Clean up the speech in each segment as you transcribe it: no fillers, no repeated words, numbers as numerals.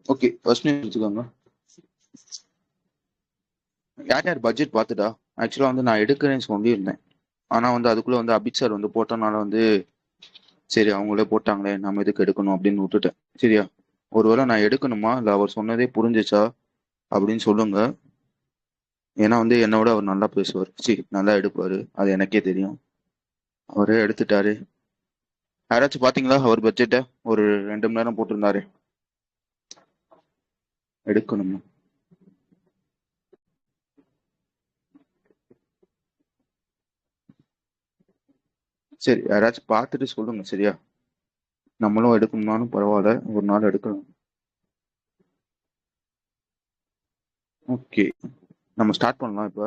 Okay, first news வச்சுக்கோங்க. யார் யார் பட்ஜெட் பார்த்துட்டா? ஆக்சுவலாக வந்து நான் எடுக்கிறேன்னு சொல்லியிருந்தேன். ஆனால் வந்து அதுக்குள்ளே வந்து அபித் சார் வந்து போட்டனால வந்து சரி அவங்களே போட்டாங்களே நம்ம எதுக்கு எடுக்கணும் அப்படின்னு விட்டுட்டேன். சரியா? ஒருவேளை நான் எடுக்கணுமா இல்லை அவர் சொன்னதே புரிஞ்சுச்சா அப்படின்னு சொல்லுங்க. ஏன்னா வந்து என்னோட அவர் நல்லா பேசுவார், சரி நல்லா எடுப்பாரு, அது எனக்கே தெரியும். அவரே எடுத்துட்டாரு. யாராச்சும் பாத்தீங்களா அவர் பட்ஜெட்டை? ஒரு 2 மணி நேரம் போட்டிருந்தாரு. எடுக்கணும். சரி யாராச்சும் பார்த்துட்டு சொல்லுங்க. சரியா? நம்மளும் எடுக்கணும்னாலும் பரவாயில்ல, ஒரு நாள் எடுக்கலாம். ஓகே, நம்ம ஸ்டார்ட் பண்ணலாம் இப்போ.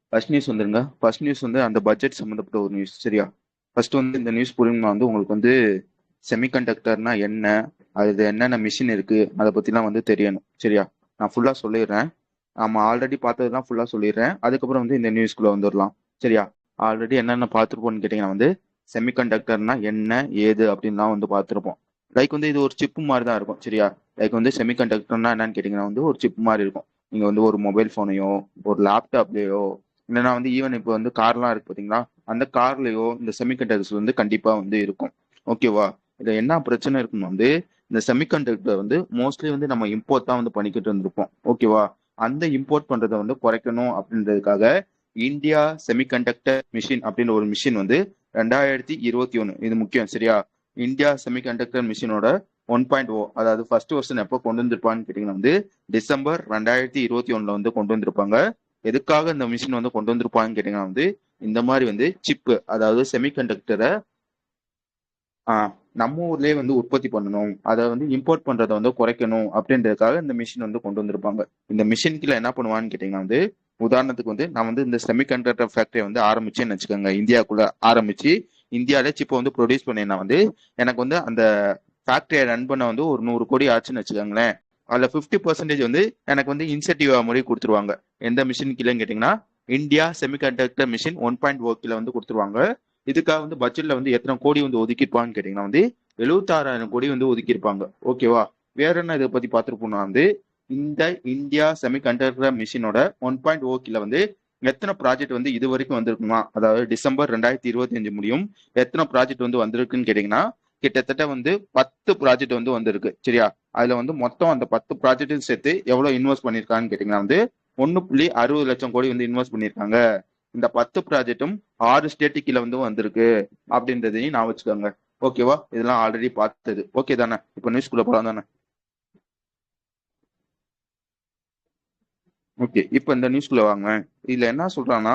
ஃபர்ஸ்ட் நியூஸ் வந்துருங்க. ஃபர்ஸ்ட் நியூஸ் வந்து அந்த பட்ஜெட் சம்மந்தப்பட்ட ஒரு நியூஸ். சரியா? ஃபர்ஸ்ட் வந்து இந்த நியூஸ் புரியணும்னா வந்து உங்களுக்கு வந்து செமிகண்டக்டர்னா என்ன, அது என்னென்ன மிஷின் இருக்கு, அதை பத்திலாம் வந்து தெரியணும். சரியா? நான் ஃபுல்லா சொல்லிடுறேன். நம்ம ஆல்ரெடி பார்த்ததுதான் ஃபுல்லா சொல்லிடுறேன். அதுக்கப்புறம் வந்து இந்த நியூஸ்குள்ள வந்துடலாம். சரியா? ஆல்ரெடி என்னென்ன பார்த்துருப்போம்னு கேட்டீங்கன்னா வந்து செமிகண்டக்டர்னா என்ன ஏது அப்படின்லாம் வந்து பார்த்துருப்போம். லைக் வந்து இது ஒரு சிப்பு மாதிரி தான் இருக்கும். சரியா? லைக் வந்து செமிகண்டக்டர்னா என்னன்னு கேட்டீங்கன்னா வந்து ஒரு சிப் மாதிரி இருக்கும். நீங்க வந்து ஒரு மொபைல் போனையோ ஒரு லேப்டாப்லயோ இல்லைன்னா வந்து ஈவன் இப்போ வந்து கார்லாம் இருக்கு பாத்தீங்களா, அந்த கார்லயோ இந்த செமிகண்டக்டர்ஸ் வந்து கண்டிப்பா வந்து இருக்கும். ஓகேவா? இதுல என்ன பிரச்சனை இருக்குன்னு வந்து இந்த செமிகண்டக்டர் வந்து மோஸ்ட்லி வந்து நம்ம இம்போர்ட் தான் வந்து பண்ணிக்கிட்டு இருந்திருப்போம். ஓகேவா? அந்த இம்போர்ட் பண்றதை வந்து குறைக்கணும் அப்படின்றதுக்காக இந்தியா செமிகண்டக்டர் மிஷின் அப்படின்னு ஒரு மிஷின் வந்து 2021, இது முக்கியம். சரியா? இந்தியா செமிகண்டக்டர் மிஷினோட 1.0, அதாவது ஃபர்ஸ்ட் வெர்ஷன் எப்போ கொண்டு வந்திருப்பான்னு கேட்டீங்கன்னா வந்து டிசம்பர் 2021 வந்து கொண்டு வந்திருப்பாங்க. எதுக்காக இந்த மிஷின் வந்து கொண்டு வந்திருப்பாங்கன்னு கேட்டீங்கன்னா வந்து இந்த மாதிரி வந்து சிப்பு, அதாவது செமிகண்டக்டரை நம்ம ஊர்லயே வந்து உற்பத்தி பண்ணணும், அதை வந்து இம்போர்ட் பண்றதை வந்து குறைக்கணும் அப்படின்றதுக்காக இந்த மிஷின் வந்து கொண்டு வந்திருப்பாங்க. இந்த மிஷின்குள்ள என்ன பண்ணுவான்னு கேட்டீங்கன்னா வந்து உதாரணத்துக்கு வந்து நான் வந்து இந்த செமிகண்டக்டர் ஃபேக்டரி வந்து ஆரம்பிச்சேன்னு வச்சுக்கோங்க. இந்தியாவுக்குள்ள ஆரம்பிச்சு இந்தியாவிலே சிப்பை வந்து ப்ரொடியூஸ் பண்ணேன்னா வந்து எனக்கு வந்து அந்த ஃபேக்டரியை ரன் பண்ண வந்து ஒரு 100 கோடி ஆச்சுன்னு வச்சுக்கோங்களேன். அதுல 50% வந்து எனக்கு வந்து இன்சென்டிவ் மாதிரி கொடுத்துருவாங்க. எந்த மிஷின் கீழேன்னு கேட்டீங்கன்னா இந்தியா செமிகண்டக்டர் மிஷின் 1.0 கீழே வந்து கொடுத்துருவாங்க. இதுக்காக வந்து பட்ஜெட்ல வந்து எத்தனை கோடி வந்து ஒதுக்கிருப்பான்னு கேட்டீங்கன்னா வந்து 76,000 கோடி வந்து ஒதுக்கியிருப்பாங்க. ஓகேவா? வேற என்ன இதை பத்தி பார்த்துருப்போம்னா வந்து இந்த இந்தியா செமிகண்டக்டர் மிஷினோட 1.0 கீழ வந்து எத்தனை ப்ராஜெக்ட் வந்து இது வரைக்கும் வந்திருக்குமா, அதாவது டிசம்பர் 2025 முடியும் எத்தனை ப்ராஜெக்ட் வந்து வந்திருக்குன்னு கேட்டீங்கன்னா கிட்டத்தட்ட வந்து 10 ப்ராஜெக்ட் வந்து வந்திருக்கு. சரியா? அதுல வந்து மொத்தம் அந்த 10 ப்ராஜெக்டும் சேர்த்து எவ்வளவு இன்வெஸ்ட் பண்ணிருக்கான்னு கேட்டீங்கன்னா வந்து 1.60 லட்சம் கோடி வந்து இன்வெஸ்ட் பண்ணிருக்காங்க. இந்த 10 ப்ராஜெக்டும் 6 ஸ்டேட்டு கீழே வந்து வந்திருக்கு அப்படின்றதையும் நான் வச்சுக்கோங்க. ஓகேவா? இதெல்லாம் ஆல்ரெடி பார்த்தது. ஓகே தானே? இப்போ நியூஸ்குள்ள போலாம் தானே? ஓகே, இப்போ இந்த நியூஸ்குள்ள வாங்க. இதுல என்ன சொல்றான்னா,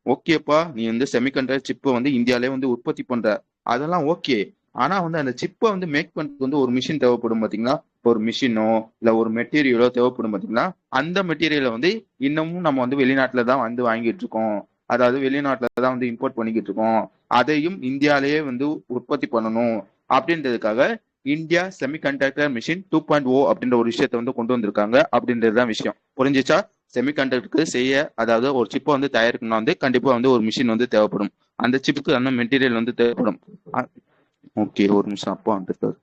ஓகேப்பா நீ வந்து செமிகண்டக்டர் சிப்பை வந்து இந்தியாவிலே வந்து உற்பத்தி பண்ற, அதெல்லாம் ஓகே. ஆனா வந்து அந்த சிப்பை வந்து மேக் பண்றதுக்கு வந்து ஒரு மிஷின் தேவைப்படும் பாத்தீங்களா? ஒரு மிஷினோ இல்ல ஒரு மெட்டீரியலோ தேவைப்படும் பாத்தீங்களா? அந்த மெட்டீரியலை வந்து இன்னமும் நம்ம வந்து வெளிநாட்டுல தான் வந்து வாங்கிட்டு இருக்கோம். அதாவது வெளிநாட்டுல தான் வந்து இம்போர்ட் பண்ணிக்கிட்டு இருக்கோம். அதையும் இந்தியாலேயே வந்து உற்பத்தி பண்ணணும் அப்படின்றதுக்காக இந்தியா செமிகண்டக்டர் மிஷின் 2.0 அப்படின்ற ஒரு விஷயத்த வந்து கொண்டு வந்திருக்காங்க அப்படின்றதுதான் விஷயம். புரிஞ்சுச்சா? செமிகண்டக்டருக்கு செய்ய, அதாவது ஒரு சிப்பை வந்து தயாரிக்கணும்னா வந்து கண்டிப்பா வந்து ஒரு மிஷின் வந்து தேவைப்படும். அந்த சிப்புக்கு அந்த மெட்டீரியல் வந்து தேவைப்படும். ஓகே, ஒரு நிமிஷம், அப்பா வந்துருக்காரு.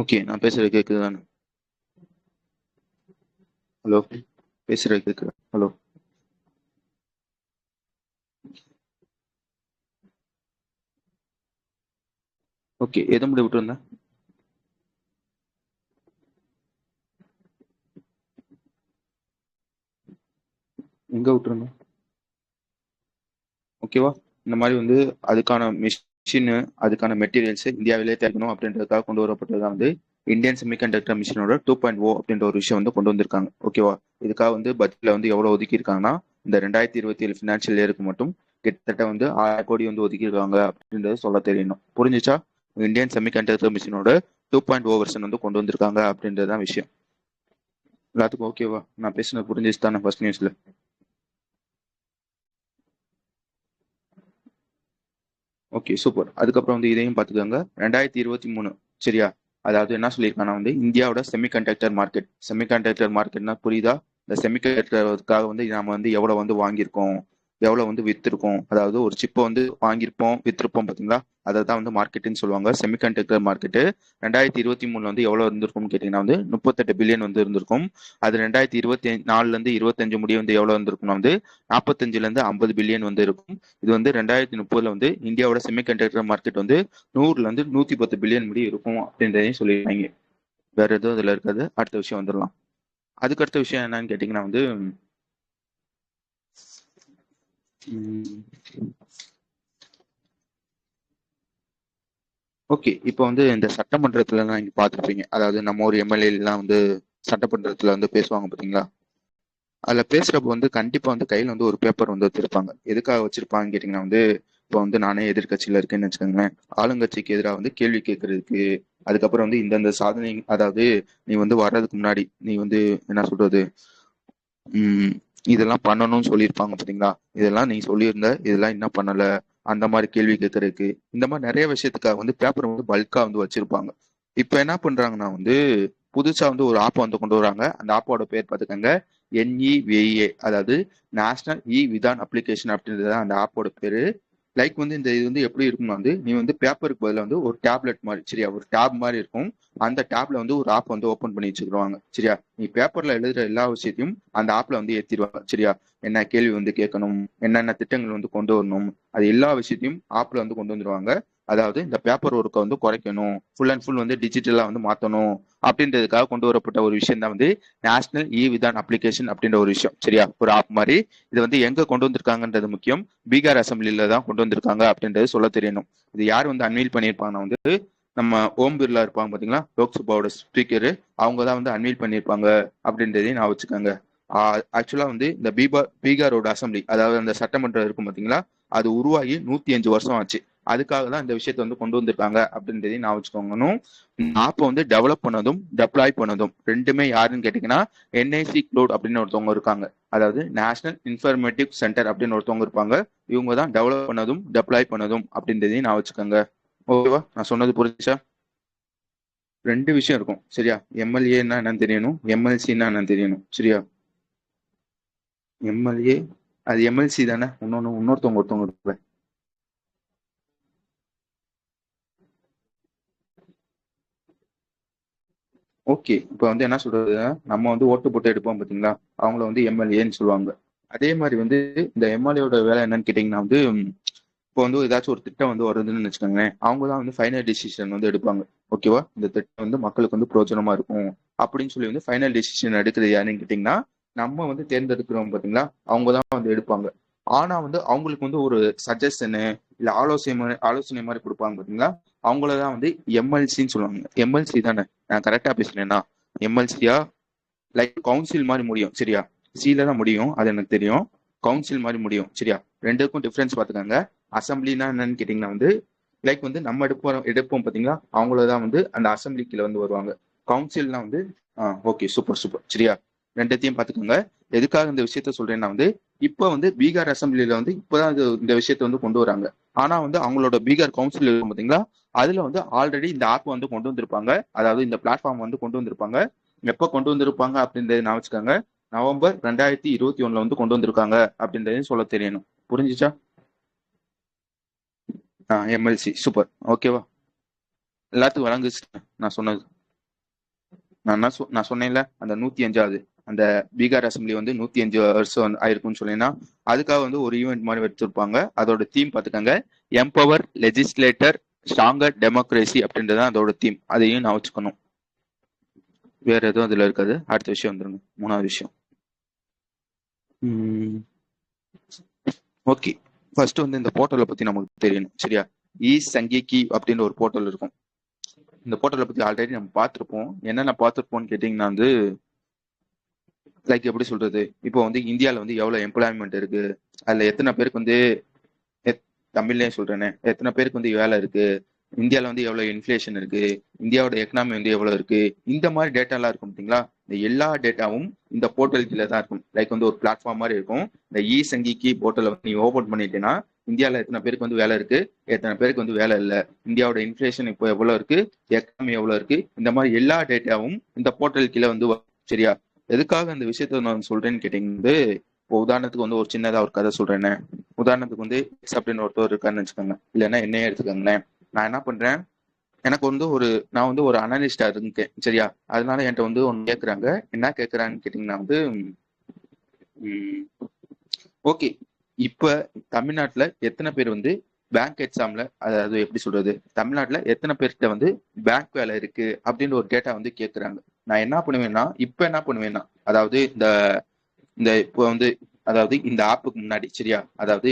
ஓகே, நான் பேசுறது கேக்குதானே? ஹலோ, பேசுறது கேக்குதா? ஹலோ. ஓகே, எதை முடிவு விட்டு இருந்தேன்? எங்க விட்டுருந்தேன்? ஓகேவா? இந்த மாதிரி வந்து அதுக்கான மிஷின், அதுக்கான மெட்டீரியல்ஸ் இந்தியாவிலே தயாரிக்கணும் அப்படின்றதுக்காக கொண்டு வரப்பட்டதுதான் வந்து இந்தியன் செமிகண்டக்டர் மிஷினோட 2.0 அப்படின்ற ஒரு விஷயம் வந்து கொண்டு வந்திருக்காங்க. ஓகேவா? இதுக்காக வந்து பட்ஜெட்ல வந்து எவ்வளவு ஒதுக்கி இருக்காங்கன்னா இந்த 2027 ஃபினான்ஷியல் இயருக்கு மட்டும் கிட்டத்தட்ட வந்து 1000 கோடி வந்து ஒதுக்கி இருக்காங்க அப்படின்றது சொல்ல தெரியணும். புரிஞ்சுச்சா? இந்தியன் செமிகண்டக்டர் மிஷினோட 2.0 வெர்ஷன் வந்து கொண்டு வந்திருக்காங்க அப்படின்றதுதான் விஷயம். எல்லாத்துக்கும் ஓகேவா? நான் பேசுனது புரிஞ்சிச்சு தானே ஃபர்ஸ்ட் நியூஸ்ல? Okay, super. அதுக்கப்புறம் வந்து இதையும் பார்த்துக்கோங்க. 2023. சரியா? அதாவது என்ன சொல்லியிருக்காங்கன்னா வந்து இந்தியாவோட செமிகண்டக்டர் மார்க்கெட்னா புரியுதா? இந்த செமிகண்டக்டருக்காக வந்து நாம வந்து எவ்வளவு வந்து வாங்கியிருக்கோம், எவ்வளவு வந்து வித்திருக்கோம், அதாவது ஒரு சிப்பை வந்து வாங்கியிருப்போம் வித்திருப்போம் பாத்தீங்களா, அதை தான் வந்து மார்க்கெட்டுன்னு சொல்லுவாங்க, செமிகண்டக்டர் மார்க்கெட்டு. 2023 வந்து எவ்வளவு இருந்திருக்கும்னு கேட்டீங்கன்னா வந்து 38 பில்லியன் வந்து இருந்திருக்கும். அது 2024 25 முடிய வந்து எவ்வளவு இருந்திருக்கும்னா வந்து 45 to 50 பில்லியன் வந்து இருக்கும். இது வந்து 2030 வந்து இந்தியாவோட செமிகண்டக்டர் மார்க்கெட் வந்து 100 to 110 பில்லியன் முடி இருக்கும் அப்படின்றதையும் சொல்லியிருக்காங்க. வேற எதுவும் இதுல இருக்காது. அடுத்த விஷயம் வந்துடலாம். அதுக்கு அடுத்த விஷயம் என்னன்னு கேட்டீங்கன்னா வந்து ஓகே, இப்போ வந்து இந்த சட்டமன்றத்துல எல்லாம் நீங்க பார்த்திருப்பீங்க, அதாவது நம்ம ஒரு எம்எல்ஏ எல்லாம் வந்து சட்டமன்றத்துல வந்து பேசுவாங்க பாத்தீங்களா. அதுல பேசுறப்ப வந்து கண்டிப்பா வந்து கையில வந்து ஒரு பேப்பர் வந்து வச்சிருப்பாங்க. எதுக்காக வச்சிருப்பாங்கன்னு கேட்டீங்கன்னா வந்து இப்போ வந்து நானே எதிர்க்கட்சியில இருக்கேன்னு வச்சுக்கோங்களேன், ஆளுங்கட்சிக்கு எதிராக வந்து கேள்வி கேட்கறதுக்கு, அதுக்கப்புறம் வந்து இந்தந்த சாதனை, அதாவது நீ வந்து வர்றதுக்கு முன்னாடி நீ வந்து என்ன சொல்றது, உம் இதெல்லாம் பண்ணணும்னு சொல்லியிருப்பாங்க பாத்தீங்களா, இதெல்லாம் நீ சொல்லியிருந்த, இதெல்லாம் என்ன பண்ணல, அந்த மாதிரி கேள்வி கேட்கறதுக்கு, இந்த மாதிரி நிறைய விஷயத்துக்காக வந்து பேப்பர் வந்து பல்கா வந்து வச்சிருப்பாங்க. இப்ப என்ன பண்றாங்கன்னா வந்து புதுசா வந்து ஒரு ஆப் வந்து கொண்டு வராங்க. அந்த ஆப்போட பேர் பார்த்துக்கங்க, NEVA, அதாவது நேஷனல் விதான் அப்ளிகேஷன் அப்படின்றது தான் அந்த ஆப்போட பேரு. லைக் வந்து இந்த இது வந்து எப்படி இருக்கும்னா வந்து நீ வந்து பேப்பருக்கு பதிலா வந்து ஒரு டேப்லெட் மாதிரி, சரியா, ஒரு டேப் மாதிரி இருக்கும். அந்த டேப்ல வந்து ஒரு ஆப் வந்து ஓபன் பண்ணி வச்சுக்கிடுவாங்க, சரியா. நீ பேப்பர்ல எழுதுற எல்லா விஷயத்தையும் அந்த ஆப்ல வந்து ஏத்திடுவாங்க, சரியா. என்ன கேள்வி வந்து கேட்கணும், என்னென்ன திட்டங்கள் வந்து கொண்டு வரணும், அது எல்லா விஷயத்தையும் ஆப்ல வந்து கொண்டு வந்துருவாங்க. அதாவது இந்த பேப்பர் ஒர்க்கை வந்து குறைக்கணும், ஃபுல் அண்ட் ஃபுல் வந்து டிஜிட்டலா வந்து மாத்தணும் அப்படின்றதுக்காக கொண்டு வரப்பட்ட ஒரு விஷயம் தான் வந்து நேஷனல் விதான் அப்ளிகேஷன் அப்படின்ற ஒரு விஷயம், சரியா, ஒரு ஆப் மாதிரி. இது வந்து எங்க கொண்டு வந்திருக்காங்கன்றது முக்கியம். பீகார் அசம்பிளில தான் கொண்டு வந்திருக்காங்க அப்படின்றது சொல்ல தெரியணும். இது யார் வந்து அன்வீல் பண்ணியிருப்பாங்கன்னா வந்து நம்ம ஓம் பிர்லா இருப்பாங்க பாத்தீங்களா, லோக்சபாவோட ஸ்பீக்கரு, அவங்க தான் வந்து அன்வீல் பண்ணியிருப்பாங்க அப்படின்றதையும் நான் வச்சுக்கோங்க. ஆக்சுவலா வந்து இந்த பீகாரோட அசம்பிளி, அதாவது அந்த சட்டமன்றம் இருக்கும் பாத்தீங்களா, அது உருவாகி 105 வருஷம் ஆச்சு. அதுக்காக தான் இந்த விஷயத்த வந்து கொண்டு வந்திருக்காங்க அப்படின்றதையும் நான் வச்சுக்கோங்கணும். ஆப்பை வந்து டெவலப் பண்ணதும் டெப்ளாய் பண்ணதும் ரெண்டுமே யாருன்னு கேட்டீங்கன்னா NIC க்ளோட் அப்படின்னு ஒருத்தவங்க இருக்காங்க. அதாவது நேஷனல் இன்ஃபர்மேட்டிவ் சென்டர் அப்படின்னு ஒருத்தவங்க இருப்பாங்க. இவங்க தான் டெவலப் பண்ணதும் டெப்ளாய் பண்ணதும் அப்படின்றதையும் நான் வச்சுக்கோங்க. ஓகேவா, நான் சொன்னது புரிஞ்சுச்சா? ரெண்டு விஷயம் இருக்கும், சரியா. எம்எல்ஏன்னா என்னன்னு தெரியணும், எம்எல்சின்னா என்னன்னு தெரியணும், சரியா. எம்எல்ஏ அது எம்எல்சி தானே, இன்னொருத்தவங்க ஒருத்தவங்க இருப்பாங்க. ஓகே, இப்போ வந்து என்ன சொல்றது, நம்ம வந்து ஓட்டு போட்டு எடுப்போம் பாத்தீங்களா, அவங்கள வந்து எம்எல்ஏன்னு சொல்லுவாங்க. அதே மாதிரி வந்து இந்த எம்எல்ஏவோட வேலை என்னன்னு கேட்டீங்கன்னா வந்து இப்போ வந்து ஏதாச்சும் ஒரு திட்டம் வந்து வருதுன்னு வச்சுக்கோங்களேன், அவங்க தான் வந்து ஃபைனல் டிசிஷன் வந்து எடுப்பாங்க. ஓகேவா, இந்த திட்டம் வந்து மக்களுக்கு வந்து பிரயோஜனமா இருக்கும் அப்படின்னு சொல்லி வந்து ஃபைனல் டிசிஷன் எடுக்கிறது யாருன்னு கேட்டீங்கன்னா நம்ம வந்து தேர்ந்தெடுக்கிறோம் பாத்தீங்களா, அவங்க தான் வந்து எடுப்பாங்க. ஆனா வந்து அவங்களுக்கு வந்து ஒரு சஜஷனு இல்ல ஆலோசனை மாதிரி கொடுப்பாங்க பாத்தீங்களா, அவங்களதான் வந்து எம்எல்சின்னு சொல்லுவாங்க. எம்எல்சி தானே, நான் கரெக்டா பேசுறேன்னா? எம்எல்சியா, லைக் கவுன்சில் மாதிரி முடியும், சரியா. சில தான் முடியும், அது எனக்கு தெரியும். கவுன்சில் மாதிரி முடியும், சரியா. ரெண்டுக்கும் டிஃபரன்ஸ் பாத்துக்கோங்க. அசம்பிளினா என்னன்னு கேட்டீங்கன்னா வந்து லைக் வந்து நம்ம எடுப்போம் பாத்தீங்களா, அவங்களதான் வந்து அந்த அசம்பிளி கீழ வந்து வருவாங்க. கவுன்சில்னா வந்து ஓகே, சூப்பர் சூப்பர், சரியா. ரெண்டத்தையும் பாத்துக்கோங்க. எதுக்காக இந்த விஷயத்த சொல்றேன்னா வந்து இப்ப வந்து பீகார் அசம்பிளில வந்து இப்பதான் இந்த விஷயத்த வந்து கொண்டு வராங்க. ஆனா வந்து அவங்களோட பீகார் கவுன்சில் இருக்கும் பாத்தீங்களா, அதுல வந்து ஆல்ரெடி இந்த ஆப் வந்து கொண்டு வந்திருப்பாங்க, அதாவது இந்த பிளாட்ஃபார்ம் வந்து கொண்டு வந்திருப்பாங்க. எப்ப கொண்டு வந்திருப்பாங்க அப்படின்றத நான் வச்சுக்கோங்க, நவம்பர் 2021 வந்து கொண்டு வந்திருக்காங்க அப்படின்றதையும் சொல்ல தெரியணும். புரிஞ்சுச்சா? எம்எல்சி சூப்பர், ஓகேவா. எல்லாத்துக்கும் வழங்குச்சு நான் சொன்னது. நான் சொன்னேன்ல, அந்த 105வது அந்த பீகார் அசம்பிளி வந்து 105 வருஷம் ஆயிருக்கும்னு சொன்னீங்கன்னா அதுக்காக வந்து ஒரு ஈவெண்ட் மாதிரி வச்சிருப்பாங்க. அதோட தீம் பாத்துக்கங்க, எம்பவர் லெஜிஸ்லேட்டர் ஸ்ட்ராங்கர் டெமோக்ரஸி அப்படின்றதான் அதோட தீம். அதையும் நான் வச்சுக்கணும். வேற எதுவும் அதுல இருக்காது. அடுத்த விஷயம் வந்துருங்க, மூணாவது விஷயம். ஓகே, ஃபர்ஸ்ட் வந்து இந்த போர்ட்டலை பத்தி நமக்கு தெரியணும், சரியா. சங்கிகி அப்படின்ற ஒரு போர்ட்டல் இருக்கும். இந்த போர்ட்டலை பத்தி ஆல்ரெடி நம்ம பார்த்திருப்போம். என்னென்ன பார்த்திருப்போம்னு கேட்டீங்கன்னா வந்து லைக் எப்படி சொல்றது, இப்போ வந்து இந்தியாவில் வந்து எவ்வளவு எம்ப்ளாய்மெண்ட் இருக்கு, அதுல எத்தனை பேருக்கு வந்து தமிழ்லயே சொல்றேனே, எத்தனை பேருக்கு வந்து வேலை இருக்கு, இந்தியாவில் வந்து எவ்வளவு இன்ஃபிளேஷன் இருக்கு, இந்தியாவோட எக்கனாமி வந்து எவ்வளவு இருக்கு, இந்த மாதிரி டேட்டா எல்லாம் இருக்கும் பார்த்தீங்களா. இந்த எல்லா டேட்டாவும் இந்த போர்ட்டல் கீழே தான் இருக்கும். லைக் வந்து ஒரு பிளாட்ஃபார்ம் மாதிரி இருக்கும். இந்த சங்கிக்கு போர்ட்டலை வந்து நீ ஓபன் பண்ணிட்டேன்னா இந்தியாவில் எத்தனை பேருக்கு வந்து வேலை இருக்கு, எத்தனை பேருக்கு வந்து வேலை இல்லை, இந்தியாவோட இன்ஃபிளேஷன் இப்போ எவ்வளவு இருக்கு, எக்கானமி எவ்வளவு இருக்கு, இந்த மாதிரி எல்லா டேட்டாவும் இந்த போர்ட்டல் கீழே வந்து சரியா. எதுக்காக அந்த விஷயத்த நான் சொல்றேன்னு கேட்டீங்க, இப்போ உதாரணத்துக்கு வந்து ஒரு சின்னதா ஒரு கதை சொல்றேன்னு. உதாரணத்துக்கு வந்து எக்ஸ் அப்படின்னு ஒருத்தர் இருக்காருன்னு வச்சுக்கோங்க, இல்லைன்னா என்னையே எடுத்துக்கோங்களேன். நான் என்ன பண்றேன், எனக்கு வந்து நான் வந்து ஒரு அனலிஸ்டா இருக்கேன் சரியா. அதனால என்கிட்ட வந்து ஒன்று கேட்குறாங்க. என்ன கேட்குறான்னு கேட்டிங்கன்னா வந்து ஓகே, இப்ப தமிழ்நாட்டுல எத்தனை பேர் வந்து பேங்க் எக்ஸாம்ல, அதாவது எப்படி சொல்றது, தமிழ்நாட்டுல எத்தனை பேர்கிட்ட வந்து பேங்க் வேலை இருக்கு அப்படின்னு ஒரு டேட்டா வந்து கேட்குறாங்க. நான் என்ன பண்ணுவேன்னா, என்ன பண்ணுவேன்னா, அதாவது இந்த இந்த இப்போ வந்து அதாவது இந்த ஆப்புக்கு முன்னாடி சரியா, அதாவது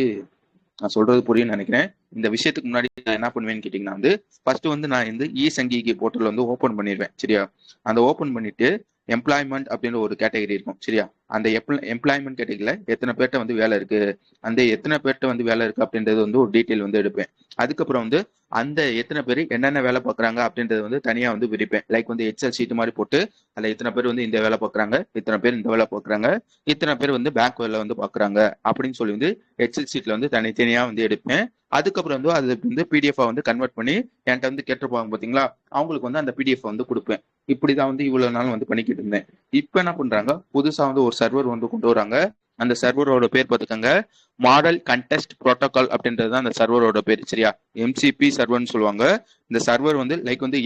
நான் சொல்றது புரியும்னு நினைக்கிறேன். இந்த விஷயத்துக்கு முன்னாடி நான் என்ன பண்ணுவேன்னு கேட்டீங்கன்னா வந்து ஃபர்ஸ்ட் வந்து நான் வந்து இ சங்கிக்கு போர்ட்டல் வந்து ஓப்பன் பண்ணிடுவேன் சரியா. அந்த ஓப்பன் பண்ணிட்டு எம்ப்ளாய்மெண்ட் அப்படின்ற ஒரு கேட்டகரி இருக்கும் சரியா. அந்த எம்ப்ளாய்மெண்ட் கேட்டகரியில எத்தனை பேர்ட்ட வந்து வேலை இருக்கு, அந்த எத்தனை பேர்ட்ட வந்து வேலை இருக்கு அப்படின்றது வந்து ஒரு டீட்டெயில் வந்து எடுப்பேன். அதுக்கப்புறம் வந்து அந்த எத்தனை பேர் என்னென்ன வேலை பார்க்குறாங்க அப்படின்றது வந்து தனியா வந்து பிரிப்பேன். லைக் வந்து எக்ஸல் ஷீட் மாதிரி போட்டு அதில் இத்தனை பேர் வந்து இந்த வேலை பார்க்குறாங்க, இத்தனை பேர் இந்த வேலை பார்க்குறாங்க, இத்தனை பேர் வந்து பேங்க் வேலை வந்து பார்க்குறாங்க அப்படின்னு சொல்லி வந்து எக்ஸல் ஷீட்ல வந்து தனித்தனியா வந்து எடுப்பேன். அதுக்கப்புறம் வந்து அது வந்து பிடிஎஃப் வந்து கன்வெர்ட் பண்ணி என்கிட்ட வந்து கேட்டிருப்பாங்க பாத்தீங்களா, அவங்களுக்கு வந்து அந்த பிடிஎஃப் வந்து கொடுப்பேன். இப்படிதான் வந்து இவ்வளவு நாள் வந்து பண்ணிக்கிட்டு இருந்தேன். இப்ப என்ன பண்றாங்க, புதுசா வந்து ஒரு சர்வர் வந்து கொண்டு வராங்க. அந்த சர்வரோட பேர் பார்த்துக்கங்க, மாடல் கண்டெஸ்ட் புரோட்டோகால் அப்படின்றது அந்த சர்வரோட பேர் சரியா. எம்சிபி சர்வர்னு சொல்லுவாங்க. இந்த சர்வர் வந்து லைக் வந்து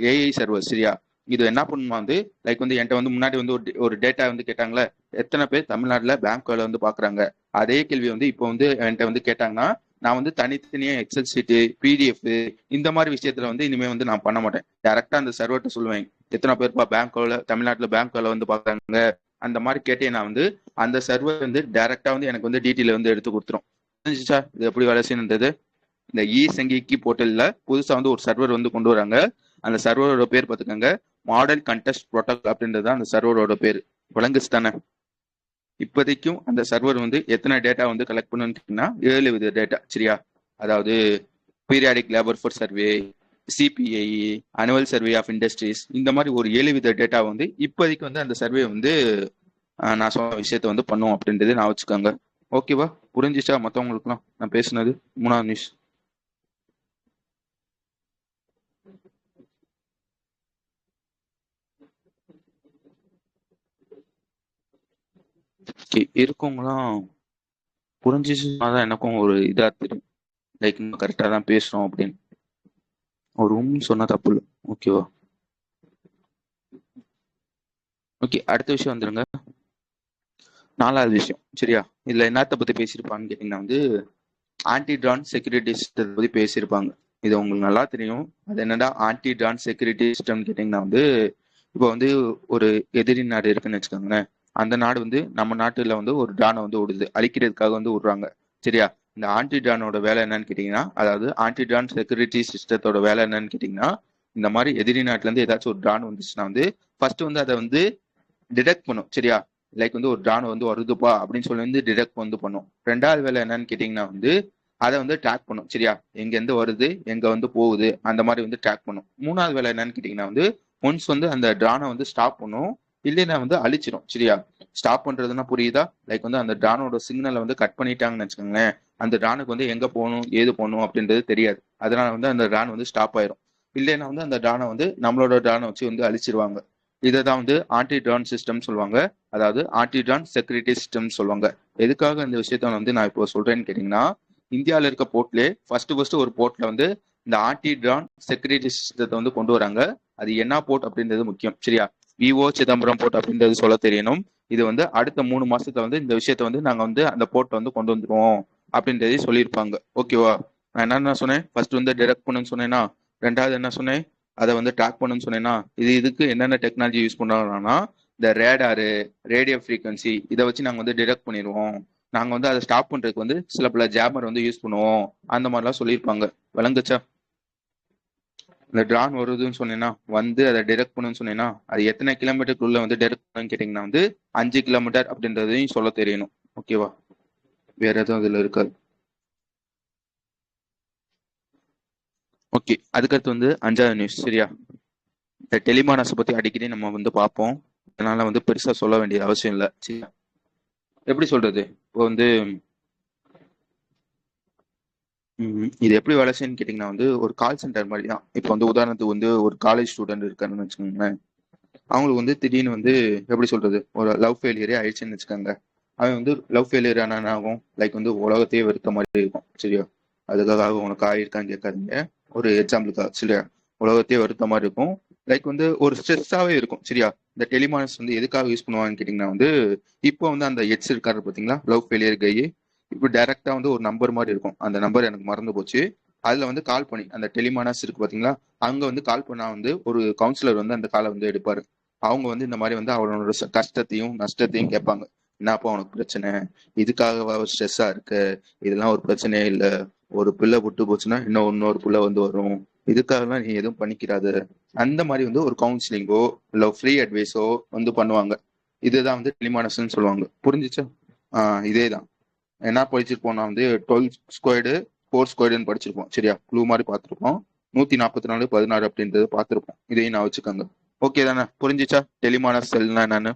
ஏஐ சர்வர் சரியா. இது என்ன பண்ணுமா வந்து லைக் வந்து என்கிட்ட வந்து முன்னாடி வந்து ஒரு டேட்டா வந்து கேட்டாங்களே, எத்தனை பேர் தமிழ்நாட்டுல பேங்க் வேலை வந்து பாக்குறாங்க, அதே கேள்வி வந்து இப்போ வந்து என்கிட்ட வந்து கேட்டாங்கன்னா நான் வந்து தனித்தனியா எக்ஸல் ஷீட்டு, பிடிஎஃப் இந்த மாதிரி விஷயத்துல வந்து இனிமே வந்து நான் பண்ண மாட்டேன். டைரக்டா அந்த சர்வர்ட்ட சொல்லுவேன், எத்தனை பேர்ப்பா பேங்க் வேலை தமிழ்நாட்டுல பேங்க் வேலை வந்து பாக்குறாங்க, அந்த மாதிரி கேட்டேன். நான் வந்து அந்த சர்வர் வந்து டைரக்டா வந்து எனக்கு வந்து டீட்டெயில் வந்து எடுத்து கொடுத்துரும். புரிஞ்சுச்சா இது எப்படி வேலை செய்யணுன்றது. இந்த இ சங்கிக்கு போர்ட்டல்ல புதுசா வந்து ஒரு சர்வர் வந்து கொண்டு வராங்க. அந்த சர்வரோட பேர் பார்த்துக்கோங்க, மாடல் கண்டெஸ்ட் புரோட்டோகால் அப்படின்றது அந்த சர்வரோட பேர். விளங்குச்சு தானே. இப்போதைக்கும் அந்த சர்வர் வந்து எத்தனை டேட்டா வந்து கலெக்ட் பண்ணணும்னு கேட்டீங்கன்னா 7 வித டேட்டா சரியா. அதாவது periodic labour force survey, CPI, annual survey of industries, இந்த மாதிரி ஒரு 7 வித டேட்டா வந்து இப்போதைக்கு வந்து அந்த சர்வே வந்து நான் சொன்ன விஷயத்த வந்து பண்ணுவோம் அப்படின்றது நான் வச்சுக்கோங்க. ஓகேவா, புரிஞ்சிச்சா மற்றவங்களுக்குலாம் நான் பேசுனது? 3வது நியூஸ். இருக்கவங்களாம் புரிஞ்சிச்சுனாதான் எனக்கும் ஒரு இதா தெரியும், லைக் இன்னும் கரெக்டா தான் பேசுறோம் அப்படின்னு. ஒரு சொன்னா தப்பு இல்லை. ஓகேவா, ஓகே. அடுத்த விஷயம் வந்துருங்க, 4வது விஷயம் சரியா. இதுல என்னத்தை பத்தி பேசியிருப்பான்னு கேட்டீங்கன்னா வந்து ஆன்டி ட்ரான் செக்யூரிட்டி சிஸ்டத்தை பத்தி பேசியிருப்பாங்க. இது உங்களுக்கு நல்லா தெரியும். அது என்னடா ஆன்டி ட்ரான் செக்யூரிட்டி சிஸ்டம் கேட்டீங்கன்னா வந்து இப்போ வந்து ஒரு எதிரி நாடு இருக்குன்னு வச்சுக்கோங்களேன். அந்த நாடு வந்து நம்ம நாட்டுல வந்து ஒரு ட்ரானை வந்து விடுது, அழிக்கிறதுக்காக வந்து விடுறாங்க சரியா. இந்த ஆன்டி ட்ரானோட வேலை என்னன்னு கேட்டீங்கன்னா, அதாவது ஆன்டி ட்ரான் செக்யூரிட்டி சிஸ்டத்தோட வேலை என்னன்னு கேட்டீங்கன்னா, இந்த மாதிரி எதிரி நாட்டுல இருந்து ஏதாச்சும் ஒரு ட்ரான் வந்துச்சுன்னா வந்து ஃபர்ஸ்ட் வந்து அதை வந்து டிடெக்ட் பண்ணும் சரியா. லைக் வந்து ஒரு ட்ரான் வந்து வருதுப்பா அப்படின்னு சொல்லி வந்து டிடெக்ட் வந்து பண்ணும். 2வது வேலை என்னன்னு கேட்டீங்கன்னா வந்து அதை வந்து ட்ராக் பண்ணும் சரியா, எங்க இருந்து வருது எங்க வந்து போகுது அந்த மாதிரி வந்து ட்ராக் பண்ணும். 3வது வேலை என்னன்னு கேட்டீங்கன்னா வந்து ஒன்ஸ் வந்து அந்த ட்ரானை வந்து ஸ்டாப் பண்ணும், இல்லைன்னா வந்து அழிச்சிடும் சரியா. ஸ்டாப் பண்றதுன்னா புரியுதா, லைக் வந்து அந்த ட்ரானோட சிக்னலை வந்து கட் பண்ணிட்டாங்கன்னு வச்சுக்கோங்களேன், அந்த ட்ரானுக்கு வந்து எங்க போகணும் ஏது போகணும் அப்படின்றது தெரியாது, அதனால வந்து அந்த ட்ரான் வந்து ஸ்டாப் ஆயிரும். இல்லைன்னா வந்து அந்த ட்ரானை வந்து நம்மளோட ட்ரானை வச்சு வந்து அழிச்சிருவாங்க. இதை தான் வந்து ஆன்டி ட்ரான் சிஸ்டம் சொல்லுவாங்க, அதாவது ஆன்டி ட்ரான் செக்யூரிட்டி சிஸ்டம் சொல்லுவாங்க. எதுக்காக இந்த விஷயத்த வந்து நான் இப்போ சொல்றேன்னு கேட்டீங்கன்னா, இந்தியாவில் இருக்க போர்ட்லேயே ஃபர்ஸ்ட் ஒரு போர்ட்ல வந்து இந்த ஆன்டி ட்ரான் செக்யூரிட்டி சிஸ்டத்தை வந்து கொண்டு வராங்க. அது என்ன போர்ட் அப்படின்றது முக்கியம் சரியா. விஓ சிதம்பரம் போர்ட் அப்படின்றது சொல்ல தெரியணும். இது வந்து அடுத்த 3 மாசத்துல வந்து இந்த விஷயத்த வந்து நாங்க வந்து அந்த போர்ட்டை வந்து கொண்டு வந்துருவோம் அப்படின்றதே சொல்லியிருப்பாங்க. ஓகேவா, நான் என்னென்ன சொன்னேன், ஃபர்ஸ்ட் வந்து டிரெக்ட் பண்ணுன்னு சொன்னேன்னா, 2வது என்ன சொன்னேன், அதை வந்து ட்ராக் பண்ணுன்னு சொன்னேன்னா, இதுக்கு என்னென்ன டெக்னாலஜி யூஸ் பண்றாங்கன்னா இந்த ரேடாரு, ரேடியோ ஃப்ரீக்வன்சி, இதை வச்சு நாங்க வந்து டிடெக்ட் பண்ணிடுவோம். நாங்க வந்து அதை ஸ்டாப் பண்றதுக்கு வந்து சில பல ஜாமர் வந்து யூஸ் பண்ணுவோம், அந்த மாதிரிலாம் சொல்லியிருப்பாங்க. விளங்குச்சா. இந்த ட்ரான் வருதுன்னு சொன்னீங்கன்னா வந்து அதை டிடெக்ட் பண்ணுன்னு சொன்னீங்கன்னா அது எத்தனை கிலோமீட்டருக்குள்ள வந்து டிடெக்ட் பண்ணுன்னு கேட்டீங்கன்னா வந்து 5 கிலோமீட்டர் அப்படின்றதையும் சொல்ல தெரியணும். ஓகேவா, வேற எதுவும் அதுல இருக்காது. ஓகே, அதுக்கடுத்து வந்து 5வது நியூஸ் சரியா. இந்த டெலிமானஸை பத்தி அடிக்கடி நம்ம வந்து பார்ப்போம், அதனால வந்து பெருசா சொல்ல வேண்டிய அவசியம் இல்லை சரியா. எப்படி சொல்றது, இப்போ வந்து இது எப்படி வேலை செய்யுன்னு கேட்டிங்கன்னா வந்து ஒரு கால் சென்டர் மாதிரி தான். இப்போ வந்து உதாரணத்துக்கு வந்து ஒரு காலேஜ் ஸ்டூடெண்ட் இருக்காருன்னு வச்சுக்கோங்களேன். அவங்களுக்கு வந்து திடீர்னு வந்து எப்படி சொல்றது, ஒரு லவ் ஃபெயிலியரே ஆயிடுச்சுன்னு வச்சுக்கோங்க. அவன் வந்து லவ் ஃபெயிலியர் ஆனா என்ன ஆகும், லைக் வந்து உலகத்தையே வெறுத்த மாதிரி இருக்கும் சரியா. அதுக்காக உனக்கு ஆயிருக்கான்னு கேட்காதீங்க, ஒரு எக்ஸாம்பிளுக்காக சரியா. உலகத்தையே வெறுத்த மாதிரி இருக்கும், லைக் வந்து ஒரு ஸ்ட்ரெஸ்ஸாவே இருக்கும் சரியா. இந்த டெலிமானஸ் வந்து எதுக்காக யூஸ் பண்ணுவாங்கன்னு கேட்டிங்கன்னா வந்து, இப்போ வந்து அந்த எட்ஸ் இருக்காரு பார்த்தீங்களா, லவ் ஃபெயிலியர் கை. இப்போ டைரக்டா வந்து ஒரு நம்பர் மாதிரி இருக்கும், அந்த நம்பர் எனக்கு மறந்து போச்சு. அதுல வந்து கால் பண்ணி அந்த டெலிமானஸ் இருக்கு பாத்தீங்களா, அங்க வந்து கால் பண்ணா வந்து ஒரு கவுன்சிலர் வந்து அந்த காலை வந்து எடுப்பாரு. அவங்க வந்து இந்த மாதிரி வந்து அவனோட கஷ்டத்தையும் நஷ்டத்தையும் கேட்பாங்க. என்னப்பா உனக்கு பிரச்சனை, இதுக்காக ஸ்ட்ரெஸ்ஸா இருக்கு, இதெல்லாம் ஒரு பிரச்சனையே இல்லை, ஒரு பிள்ளை விட்டு போச்சுன்னா இன்னொரு பிள்ளை வந்து வரும், இதுக்காகலாம் நீ எதுவும் பண்ணிக்கிறாத. அந்த மாதிரி வந்து ஒரு கவுன்சிலிங்கோ இல்ல ஃப்ரீ அட்வைஸோ வந்து பண்ணுவாங்க. இதுதான் வந்து டெலிமானஸ்ன்னு சொல்லுவாங்க. புரிஞ்சுச்சா? இதேதான். என்ன படிச்சிருப்போம்னா வந்து 12 ஸ்கொயர்டு 4 ஸ்கொயர்டுன்னு படிச்சிருப்போம் சரியா, க்ளூ மாதிரி பார்த்துருப்போம். 144 16 அப்படின்றது பார்த்துருப்போம். இதையும் நான் வச்சுக்கோங்க. ஓகே தானே, புரிஞ்சிச்சா டெலிமானஸ் செல்னா என்னன்னு?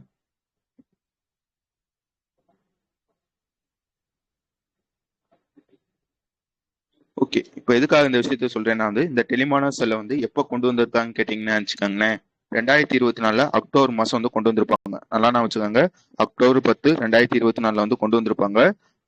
ஓகே, இப்போ எதுக்காக இந்த விஷயத்த சொல்றேன்னா வந்து இந்த டெலிமானஸ் செல்லை வந்து எப்போ கொண்டு வந்திருக்காங்கன்னு கேட்டிங்கன்னா வச்சுக்கோங்களேன், 2024 அக்டோபர் மாசம் வந்து கொண்டு வந்திருப்பாங்க. நல்லா நான் வச்சுக்கோங்க, அக்டோபர் 10 2024 வந்து கொண்டு வந்திருப்பாங்க.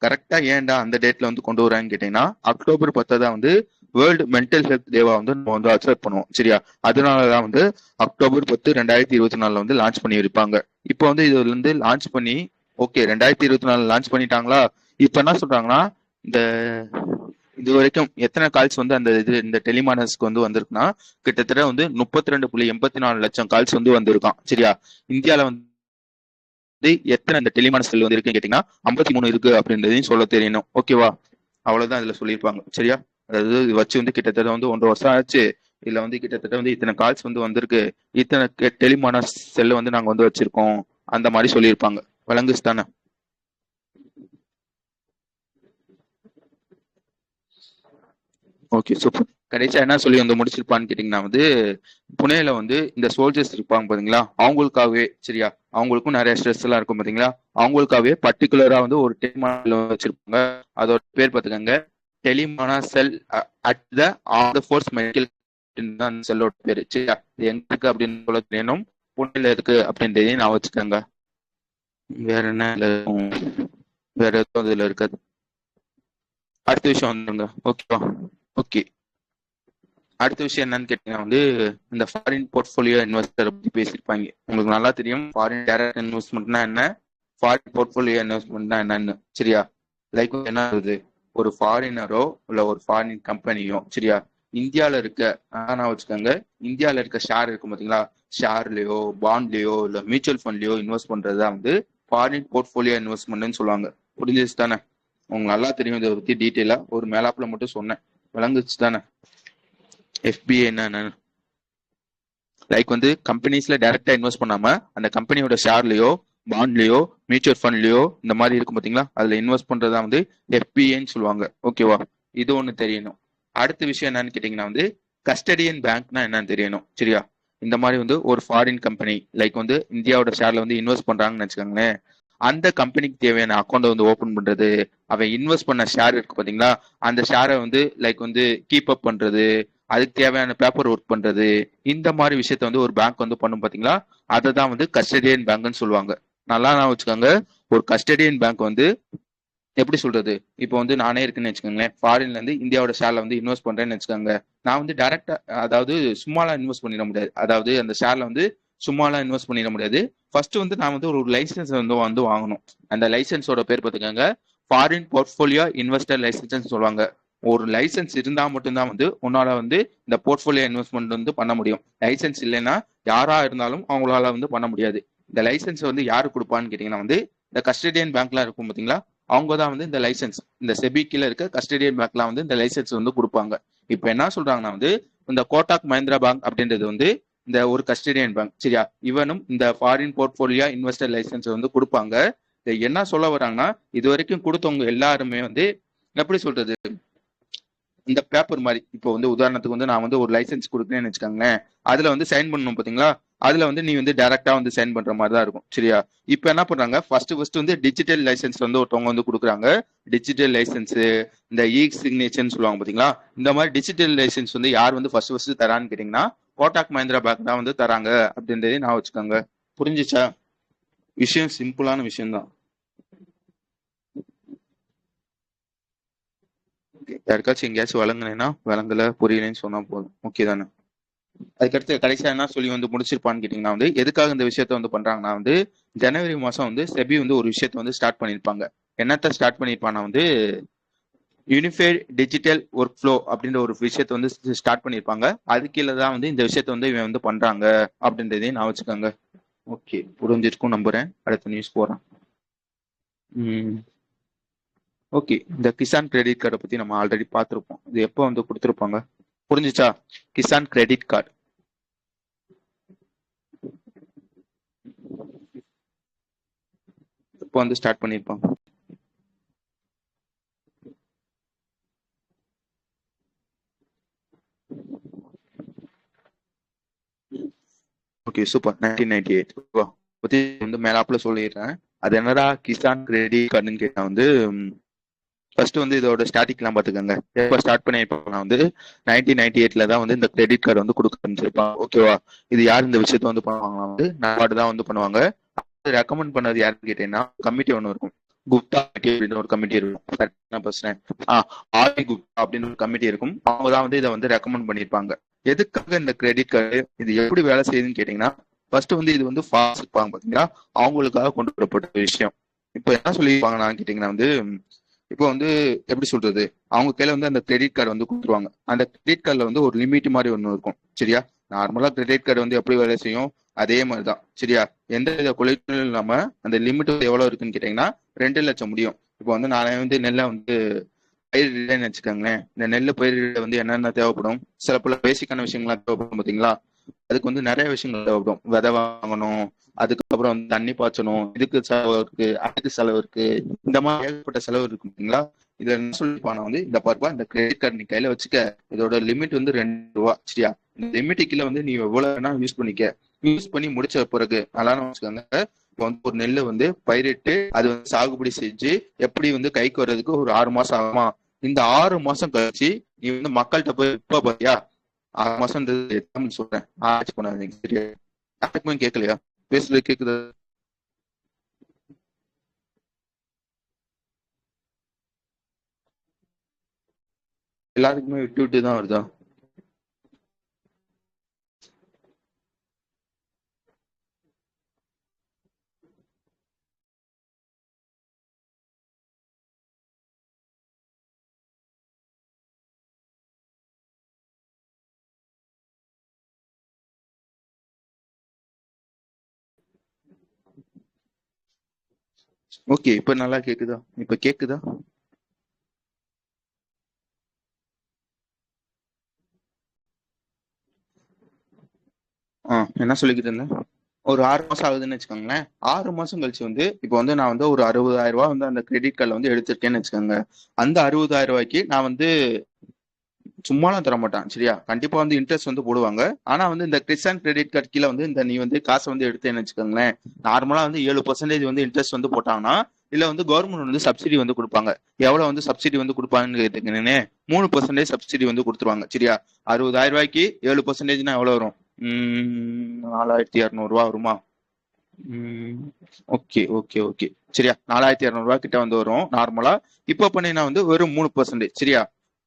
கரெக்டா ஏன்டா அந்த டேட்ல வந்து கொண்டு வராங்கன்னு கேட்டீங்கன்னா, அக்டோபர் 10 தான் வந்து வேர்ல்டு மென்டல் ஹெல்த் டேவா வந்து நம்ம வந்து அக்செப்ட் பண்ணுவோம் சரியா. அதனாலதான் வந்து அக்டோபர் 10 2024 வந்து லான்ச் பண்ணி இருப்பாங்க. இப்போ வந்து இதுல இருந்து லான்ச் பண்ணி ஓகே 2024 லான்ச் பண்ணிட்டாங்களா. இப்ப என்ன சொல்றாங்கன்னா, இந்த இது வரைக்கும் எத்தனை கால்ஸ் வந்து அந்த இது இந்த டெலிமானஸ்க்கு வந்து வந்திருக்குன்னா, கிட்டத்தட்ட வந்து 32.84 லட்சம் கால்ஸ் வந்து வந்திருக்கான் சரியா. இந்தியால வந்து எத்தனை இந்த டெலிமானஸ் செல் வந்து இருக்குன்னு கேட்டீங்கன்னா 53 இருக்கு அப்படின்றதையும் சொல்ல தெரியணும். ஓகேவா? அவ்வளவுதான் இதுல சொல்லியிருப்பாங்க சரியா. அதாவது இது வச்சு வந்து கிட்டத்தட்ட வந்து 1.5 வருஷம் ஆச்சு. இதுல வந்து கிட்டத்தட்ட வந்து இத்தனை கால்ஸ் வந்து வந்திருக்கு, இத்தனை டெலிமானஸ் செல் வந்து நாங்க வந்து வச்சிருக்கோம், அந்த மாதிரி சொல்லியிருப்பாங்க. விளங்குச்சு தானே? Okay super. கடைசியா என்ன சொல்லி வந்து முடிச்சிருப்பான்னு கேட்டீங்கன்னா வந்து, புனேல வந்து இந்த சோல்ஜர்ஸ் இருப்பாங்க பாத்தீங்களா, அவங்களுக்காகவே சரியா, அவங்களுக்கும் நிறைய ஸ்ட்ரெஸ் எல்லாம் இருக்கும் பாத்தீங்களா, அவங்களுக்காகவே பர்டிகுலரா வந்து ஒரு டெலிமானா வச்சிருப்பாங்க. அதோட பேர் பாத்துக்கங்க, டெலிமானா cell at the armed force medical தான் செல்லோட பேரு சரியா. இது எங்க இருக்கு அப்படின்னு சொல்ல தெரியணும், புனேல இருக்கு அப்படின்றதையும் நான் வச்சுக்கோங்க. வேற என்ன இதுல இருக்கும்? வேற எதுவும் இதுல இருக்காது. அடுத்த விஷயம் வந்துருங்க. ஓகேவா? ஓகே, அடுத்த விஷயம் என்னன்னு கேட்டீங்கன்னா வந்து இந்த ஃபாரின் போர்ட்ஃபோலியோ இன்வெஸ்டர் பத்தி பேசியிருப்பாங்க. உங்களுக்கு நல்லா தெரியும் ஃபாரின் டைரக்ட் இன்வெஸ்ட்மெண்ட்னா என்ன, ஃபாரின் போர்ட்ஃபோலியோ இன்வெஸ்ட்மெண்ட்னா என்னன்னு சரியா. லைக் என்ன ஆகுது, ஒரு ஃபாரினரோ இல்ல ஒரு ஃபாரின் கம்பெனியோ சரியா, இந்தியால இருக்க நான் வச்சுக்கோங்க, இந்தியால இருக்க ஷேர் இருக்கும் பாத்தீங்களா, ஷேர்லயோ பாண்ட்லயோ இல்ல மியூச்சுவல் ஃபண்ட்லயோ இன்வெஸ்ட் பண்றதுதான் வந்து ஃபாரின் போர்ட்ஃபோலியோ இன்வெஸ்ட்மெண்ட்னு சொல்லுவாங்க. புரிஞ்சிச்சு தானே? உங்களுக்கு நல்லா தெரியும் இதை பத்தி டீட்டெயிலா, ஒரு மேலாப்ல மட்டும் சொன்னேன். விளங்குச்சு தானே? எஃபிஐ என்ன, லைக் வந்து கம்பெனிஸ்ல டைரக்டா இன்வெஸ்ட் பண்ணாம அந்த கம்பெனியோட ஷேர்லயோ பாண்ட்லயோ மியூச்சுவல் ஃபண்ட்லயோ இந்த மாதிரி இருக்கும் பாத்தீங்களா, அதுல இன்வெஸ்ட் பண்றதா வந்து எஃபிஐன்னு சொல்லுவாங்க. ஓகேவா? இது ஒண்ணு தெரியணும். அடுத்த விஷயம் என்னன்னு கேட்டீங்கன்னா வந்து கஸ்டடியன் பேங்க்னா என்னன்னு தெரியணும் சரியா. இந்த மாதிரி வந்து ஒரு ஃபாரின் கம்பெனி லைக் வந்து இந்தியாவோட ஷேர்ல வந்து இன்வெஸ்ட் பண்றாங்கன்னு வச்சுக்கோங்களேன், அந்த கம்பெனிக்கு தேவையான அக்கௌண்ட் வந்து ஓபன் பண்றது, அவன் இன்வெஸ்ட் பண்ண ஷேர் இருக்கு பாத்தீங்களா, அந்த ஷேரை வந்து லைக் வந்து கீப் அப் பண்றது, அதுக்கு தேவையான பேப்பர் ஒர்க் பண்றது, இந்த மாதிரி விஷயத்த வந்து ஒரு பேங்க் வந்து பண்ணும் பாத்தீங்களா, அதை தான் வந்து கஸ்டடியன் பேங்க்னு சொல்லுவாங்க. நல்லா நான் வச்சுக்கோங்க, ஒரு கஸ்டடியன் பேங்க் வந்து எப்படி சொல்றது, இப்போ வந்து நானே இருக்குன்னு வச்சுக்கோங்களேன், ஃபாரின்ல இருந்து இந்தியாவோட ஷேர்ல வந்து இன்வெஸ்ட் பண்றேன்னு வச்சுக்கோங்க. நான் வந்து டைரக்டா, அதாவது சும்மாலாம் இன்வெஸ்ட் பண்ணிட முடியாது, அதாவது அந்த ஷேர்ல வந்து சும்மாலாம் இன்வெஸ்ட் பண்ணிட முடியாது. ஃபர்ஸ்ட் வந்து நான் வந்து ஒரு லைசன்ஸ் வந்து வாங்கணும். அந்த லைசன்ஸோட பேர் பார்த்துக்கோங்க, ஃபாரின் போர்ட்ஃபோலியோ இன்வெஸ்டர் லைசன்ஸ் சொல்லுவாங்க. ஒரு லைசன்ஸ் இருந்தா மட்டும்தான் வந்து உன்னால வந்து இந்த போர்ட்ஃபோலியோ இன்வெஸ்ட்மெண்ட் வந்து பண்ண முடியும். லைசன்ஸ் இல்லைன்னா யாரா இருந்தாலும் அவங்களால வந்து பண்ண முடியாது. இந்த லைசன்ஸ் வந்து யாரு கொடுப்பான்னு கேட்டீங்கன்னா வந்து இந்த கஸ்டடியன் பேங்க்லாம் இருக்கும் பாத்தீங்களா, அவங்க தான் வந்து இந்த லைசன்ஸ், இந்த செபி கீழ இருக்க கஸ்டடியன் பேங்க்லாம் வந்து இந்த லைசன்ஸ் வந்து கொடுப்பாங்க. இப்போ என்ன சொல்றாங்கன்னா வந்து இந்த கோட்டாக் மஹிந்திரா பேங்க் அப்படின்றது வந்து இந்த ஒரு கஸ்டடியன் பேங்க் சரியா, இவனும் இந்த ஃபாரின் போர்ட்ஃபோலியோ இன்வெஸ்டர் லைசன்ஸ் வந்து கொடுப்பாங்க. என்ன சொல்ல வராங்கன்னா, இது வரைக்கும் கொடுத்தவங்க எல்லாருமே வந்து எப்படி சொல்றது, இந்த பேப்பர் மாதிரி, இப்போ வந்து உதாரணத்துக்கு வந்து நான் வந்து ஒரு லைசன்ஸ் கொடுக்குறேன்னு வச்சுக்கோங்களேன், அதுல வந்து சைன் பண்ணணும் பாத்தீங்களா, அதுல வந்து நீ வந்து டைரக்டா வந்து சைன் பண்ற மாதிரி தான் இருக்கும். சரியா? இப்போ என்ன பண்றாங்க, ஃபர்ஸ்ட் வந்து டிஜிட்டல் லைசன்ஸ் வந்து ஒருத்தவங்க வந்து கொடுக்குறாங்க. டிஜிட்டல் லைசன்ஸ், இந்த இ சிக்னேச்சர்னு சொல்லுவாங்க பாத்தீங்களா, இந்த மாதிரி டிஜிட்டல் லைசன்ஸ் வந்து யார் வந்து ஃபர்ஸ்ட் தரான்னு கேட்டீங்கன்னா கோட்டாக் மஹிந்திரா பேங்க் தான் வந்து தராங்க அப்படின்றதே நான் வச்சுக்கோங்க. புரிஞ்சுச்சா? விஷயம் சிம்பிளான விஷயம் தான். யாருக்காச்சும் எங்கேயாச்சும் வழங்குனேன்னா வழங்கல புரியலன்னு சொன்னா போதும். ஓகே தானே? அதுக்கடுத்து கடைசியா என்ன சொல்லி வந்து முடிச்சிருப்பான்னு கேட்டீங்கன்னா வந்து எதுக்காக இந்த விஷயத்த வந்து பண்றாங்கன்னா வந்து ஜனவரி மாசம் வந்து செபி வந்து ஒரு விஷயத்த வந்து ஸ்டார்ட் பண்ணிருப்பாங்க. என்னத்த ஸ்டார்ட் பண்ணிருப்பானா வந்து யூனிஃபைட் டிஜிட்டல் ஒர்க் ஃப்ளோ அப்படின்ற ஒரு விஷயத்த வந்து ஸ்டார்ட் பண்ணிருப்பாங்க. அது கீழே தான் வந்து இந்த விஷயத்த வந்து இவன் வந்து பண்றாங்க அப்படின்றதையும் நான் வச்சுக்கோங்க. ஓகே, புரிஞ்சிருக்கும் நம்புறேன். அடுத்த நியூஸ் போறேன். ஓகே, இந்த கிசான் கிரெடிட் கார்டை பத்தி நம்ம ஆல்ரெடி பார்த்துருப்போம். இது எப்போ வந்து கொடுத்துருப்பாங்க? புரிஞ்சுச்சா? கிசான் கிரெடிட் கார்டு இப்போ வந்து ஸ்டார்ட் பண்ணிருப்பாங்க. Okay, super. 1998 பத்தி வந்து மேலாப்புல சொல்லிடுறேன். அது என்னடா கிசான் கிரெடிட் கார்டுன்னு கேட்டா வந்து ஃபர்ஸ்ட் வந்து இதோட ஸ்டார்டிங்லாம் பாத்துக்கோங்க. எப்போ ஸ்டார்ட் பண்ணிருப்பாங்க வந்து 1998 தான் வந்து இந்த கிரெடிட் கார்டு வந்து கொடுக்க ஆரம்பிச்சிருப்பாங்க. ஓகேவா? இது யார் இந்த விஷயத்த வந்து பண்ணுவாங்க வந்து நாபார்டு தான் வந்து பண்ணுவாங்க. ரெக்கமெண்ட் பண்ணது யாருன்னு கேட்டீங்கன்னா கமிட்டி ஒன்று இருக்கும். குப்தா கமிட்டி அப்படின்னு ஒரு கமிட்டி இருக்கும். ஆர்பி குப்தா அப்படின்னு ஒரு கமிட்டி இருக்கும். அவங்க தான் வந்து இதை வந்து ரெக்கமெண்ட் பண்ணிருப்பாங்க. எதுக்காக இந்த கிரெடிட் கார்டு இது எப்படி வேலை செய்யுதுன்னு கேட்டீங்கன்னா ஃபர்ஸ்ட் வந்து இது வந்து ஃபாஸ்ட் இருப்பாங்க பாத்தீங்களா, அவங்களுக்காக கொண்டு வரப்பட்ட விஷயம். இப்போ என்ன சொல்லியிருப்பாங்கன்னா கேட்டீங்கன்னா வந்து இப்போ வந்து எப்படி சொல்றது, அவங்க கையில வந்து அந்த கிரெடிட் கார்டு வந்து கொடுத்துருவாங்க. அந்த கிரெடிட் கார்டுல வந்து ஒரு லிமிட் மாதிரி ஒன்று இருக்கும். சரியா? நார்மலா கிரெடிட் கார்டு வந்து எப்படி வேலை செய்யும் அதே மாதிரிதான். சரியா? எந்த வித குறைகளும் இல்லாம அந்த லிமிட் எவ்வளவு இருக்குன்னு கேட்டீங்கன்னா 2 லட்சம் முடியும். இப்போ வந்து நான் வந்து நெல்லை வந்து பயிரிடுறேன்னு வச்சுக்கோங்களேன். இந்த நெல் பயிரிட வந்து என்னென்ன தேவைப்படும், சில பல பேசிக்கான விஷயங்கள்லாம் தேவைப்படும் பாத்தீங்களா. அதுக்கு வந்து நிறைய விஷயங்கள் தேவைப்படும். விதை வாங்கணும், அதுக்கப்புறம் வந்து தண்ணி பாய்ச்சணும், இதுக்கு செலவு இருக்கு, அதுக்கு செலவு இருக்கு, இந்த மாதிரி ஏகப்பட்ட செலவு இருக்கு பாத்தீங்களா. இதுல என்ன சொல்லிப்பானா வந்து இந்த பார்ப்பா இந்த கிரெடிட் கார்டு நீ கையில வச்சுக்க, இதோட லிமிட் வந்து 2 ரூபா. சரியா? இந்த லிமிட் கீழே வந்து நீ எவ்வளவு வேணா யூஸ் பண்ணிக்க. யூஸ் பண்ணி முடிச்ச பிறகு நல்லா வச்சுக்கோங்க, இப்போ வந்து ஒரு நெல்லை வந்து பயிரிட்டு அது வந்து சாகுபடி செஞ்சு எப்படி வந்து கைக்கு வர்றதுக்கு ஒரு 6 மாசம் ஆகுமா. இந்த 6 மாசம் கழிச்சு நீ வந்து மக்கள்கிட்ட போய் இப்ப பாத்தியா 6 மாசம் சொல்றேன். ஆராய்ச்சி பண்ணாதீங்க. சரியா? யாருக்குமே கேட்கலையா? பேசுறது கேக்குது? எல்லாருக்குமே விட்டு விட்டு தான் வருதா? ஓகே, இப்ப நல்லா கேக்குதா? இப்ப கேக்குதா? என்ன சொல்லிக்கிட்டு இருந்தேன்? ஒரு 6 மாசம் ஆகுதுன்னு வச்சுக்கோங்களேன். 6 மாசம் கழிச்சு வந்து இப்போ வந்து நான் வந்து ஒரு 60,000 ரூபாய் வந்து அந்த கிரெடிட் கார்டுல வந்து எடுத்திருக்கேன்னு வச்சுக்கோங்க. அந்த 60,000 ரூபாய்க்கு நான் வந்து சும்மாலாம் தர மாட்டான். சரியா? கண்டிப்பா வந்து இன்ட்ரெஸ்ட் வந்து போடுவாங்க. ஆனா வந்து இந்த கிறிஸ்டான் கிரெடிட் கார்டு கீழே வந்து இந்த நீ வந்து காசை வந்து எடுத்தேன்னு வச்சுக்கோங்களேன், நார்மலா வந்து 7% வந்து இன்ட்ரெஸ்ட் வந்து போட்டாங்கன்னா இல்ல வந்து கவர்மெண்ட் வந்து சப்சிடி வந்து கொடுப்பாங்க. எவ்வளவு வந்து சப்சிடி வந்து கொடுப்பாங்கன்னு கேட்டீங்கன்னு 3% சப்சிடி வந்து கொடுத்துருவாங்க. சரியா? 60,000 ரூபாய்க்கு 7%னா எவ்வளவு வரும்? 4,200 ரூபா வருமா? Okay okay okay. சரியா? 4,200 ரூபாய் கிட்ட வந்து வரும் நார்மலா. இப்போ பண்ணீங்கன்னா வந்து வெறும் 3%. சரியா?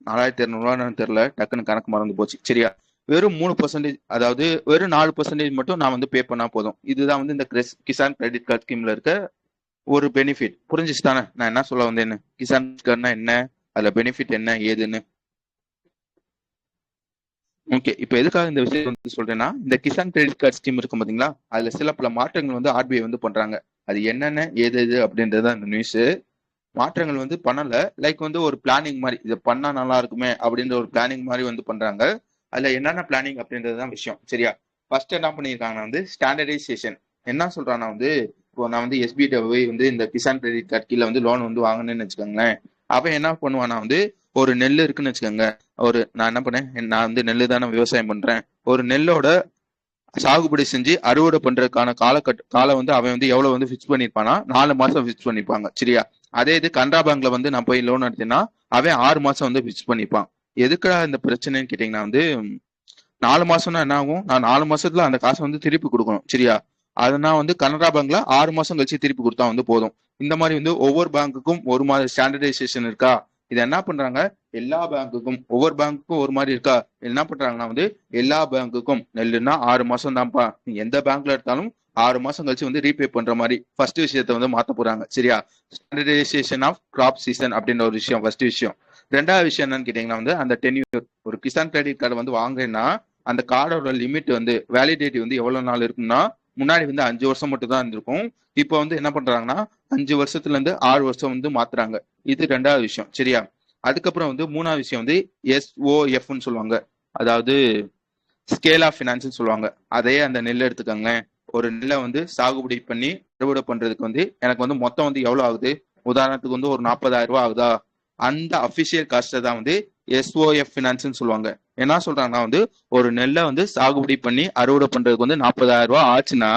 4,200 ரூபான்னு தெரியல, டக்குன்னு கணக்கு மறந்து போச்சு. சரியா? வெறும் 3%, அதாவது வெறும் 4% மட்டும் நான் வந்து பே பண்ணா போதும். இதுதான் வந்து இந்த கிசான் கிரெடிட் கார்டு ஸ்கீம்ல இருக்க ஒரு பெனிஃபிட். புரிஞ்சுச்சு தானே நான் என்ன சொல்ல வந்தேன்னு? கிசான் கார்டுனா என்ன, அதுல பெனிஃபிட் என்ன ஏதுன்னு? ஓகே, இப்போ எதுக்காக இந்த விஷயம் வந்து சொல்றேன்னா இந்த கிசான் கிரெடிட் கார்டு ஸ்கீம் இருக்கும் பாத்தீங்களா, அதுல சில பல மாற்றங்கள் வந்து ஆர்பிஐ வந்து பண்றாங்க. அது என்னென்ன ஏது எது அப்படின்றது அந்த நியூஸ். மாற்றங்கள் வந்து பண்ணல, லைக் வந்து ஒரு பிளானிங் மாதிரி, இதை பண்ணா நல்லா இருக்குமே அப்படின்ற ஒரு பிளானிங் மாதிரி வந்து பண்றாங்க. அதுல என்னென்ன பிளானிங் அப்படின்றதுதான் விஷயம். சரியா? ஃபர்ஸ்ட் என்ன பண்ணிருக்காங்கன்னா வந்து ஸ்டாண்டர்டைசேஷன். என்ன சொல்றான்னா வந்து இப்போ நான் வந்து எஸ்பிஐ போய் வந்து இந்த கிசான் கிரெடிட் கார்டு கீழே வந்து லோன் வந்து வாங்கினேன்னு வச்சுக்கோங்களேன். அவன் என்ன பண்ணுவானா வந்து ஒரு நெல் இருக்குன்னு வச்சுக்கோங்க. நான் என்ன பண்ணேன், நான் வந்து நெல்லு தானே விவசாயம் பண்றேன். ஒரு நெல்லோட சாகுபடி செஞ்சு அறுவடை பண்றதுக்கான காலம் வந்து அவன் வந்து எவ்வளவு வந்து ஃபிக்ஸ் பண்ணிருப்பானா 4 மாசம் ஃபிக்ஸ் பண்ணிப்பாங்க. சரியா? அதே இது கனரா பேங்க்ல வந்து நான் போய் லோன் எடுத்தேன்னா அவன் 6 மாசம் வந்து ஃபிக்ஸ் பண்ணிப்பான். எதுக்குடா இந்த பிரச்சனைன்னு கேட்டீங்கன்னா வந்து 4 மாசம்னா என்ன ஆகும்? நான் 4 மாசத்துல அந்த காசை வந்து திருப்பி கொடுக்கணும். சரியா? அதனா வந்து கனரா பேங்க்ல 6 மாசம் கழிச்சு திருப்பி கொடுத்தா வந்து போதும். இந்த மாதிரி வந்து ஒவ்வொரு பேங்க்குக்கும் ஒரு மாதிரி ஸ்டாண்டர்டைசேஷன் இருக்கா. இதை என்ன பண்றாங்க, எல்லா பேங்க்குக்கும் ஒவ்வொரு பேங்க்குக்கும் ஒரு மாதிரி இருக்கா. என்ன பண்றாங்கன்னா வந்து எல்லா பேங்க்குக்கும் நெல்லுன்னா 6 மாசம் தான்ப்பா, நீ எந்த பேங்க்ல எடுத்தாலும் 6 மாசம் கழிச்சு வந்து ரீபே பண்ற மாதிரி ஃபர்ஸ்ட் விஷயத்தை வந்து மாத்த போறாங்க. சரியா? ஸ்டாண்டர்டைசேஷன் ஆஃப் கிராப் சீசன் அப்படின்ற ஒரு விஷயம் ஃபர்ஸ்ட் விஷயம். ரெண்டாவது விஷயம் என்னன்னு கேட்டீங்கன்னா வந்து அந்த டென்யூர். ஒரு கிசான் கிரெடிட் கார்டு வந்து வாங்குறேன்னா அந்த கார்டோட லிமிட் வந்து வேலிடிட்டி வந்து எவ்வளவு நாள் இருக்கும்னா முன்னாடி வந்து 5 வருஷம் மட்டும் தான் இருந்திருக்கும். இப்போ வந்து என்ன பண்றாங்கன்னா 5 வருஷத்துல இருந்து 6 வருஷம் வந்து மாத்துறாங்க. இது ரெண்டாவது விஷயம். சரியா? அதுக்கப்புறம் வந்து மூணாவது விஷயம் வந்து SOFன்னு சொல்லுவாங்க, அதாவது ஸ்கேல் ஆஃப் ஃபினான்ஸ் சொல்லுவாங்க. அதே அந்த நெல் எடுத்துக்கோங்க. ஒரு நெல்லை வந்து சாகுபடி பண்ணி அறுவடை பண்றதுக்கு வந்து எனக்கு வந்து மொத்தம் வந்து எவ்வளவு ஆகுது, உதாரணத்துக்கு வந்து ஒரு 40,000 ரூபாய் ஆகுதா, அந்த அபிஷியல் காஸ்ட்டை தான் வந்து SOF ஃபினான்ஸ் சொல்லுவாங்க. என்ன சொல்றாங்கன்னா வந்து ஒரு நெல்லை வந்து சாகுபடி பண்ணி அறுவடை பண்றதுக்கு வந்து 40,000 ரூபாய் ஆச்சுன்னா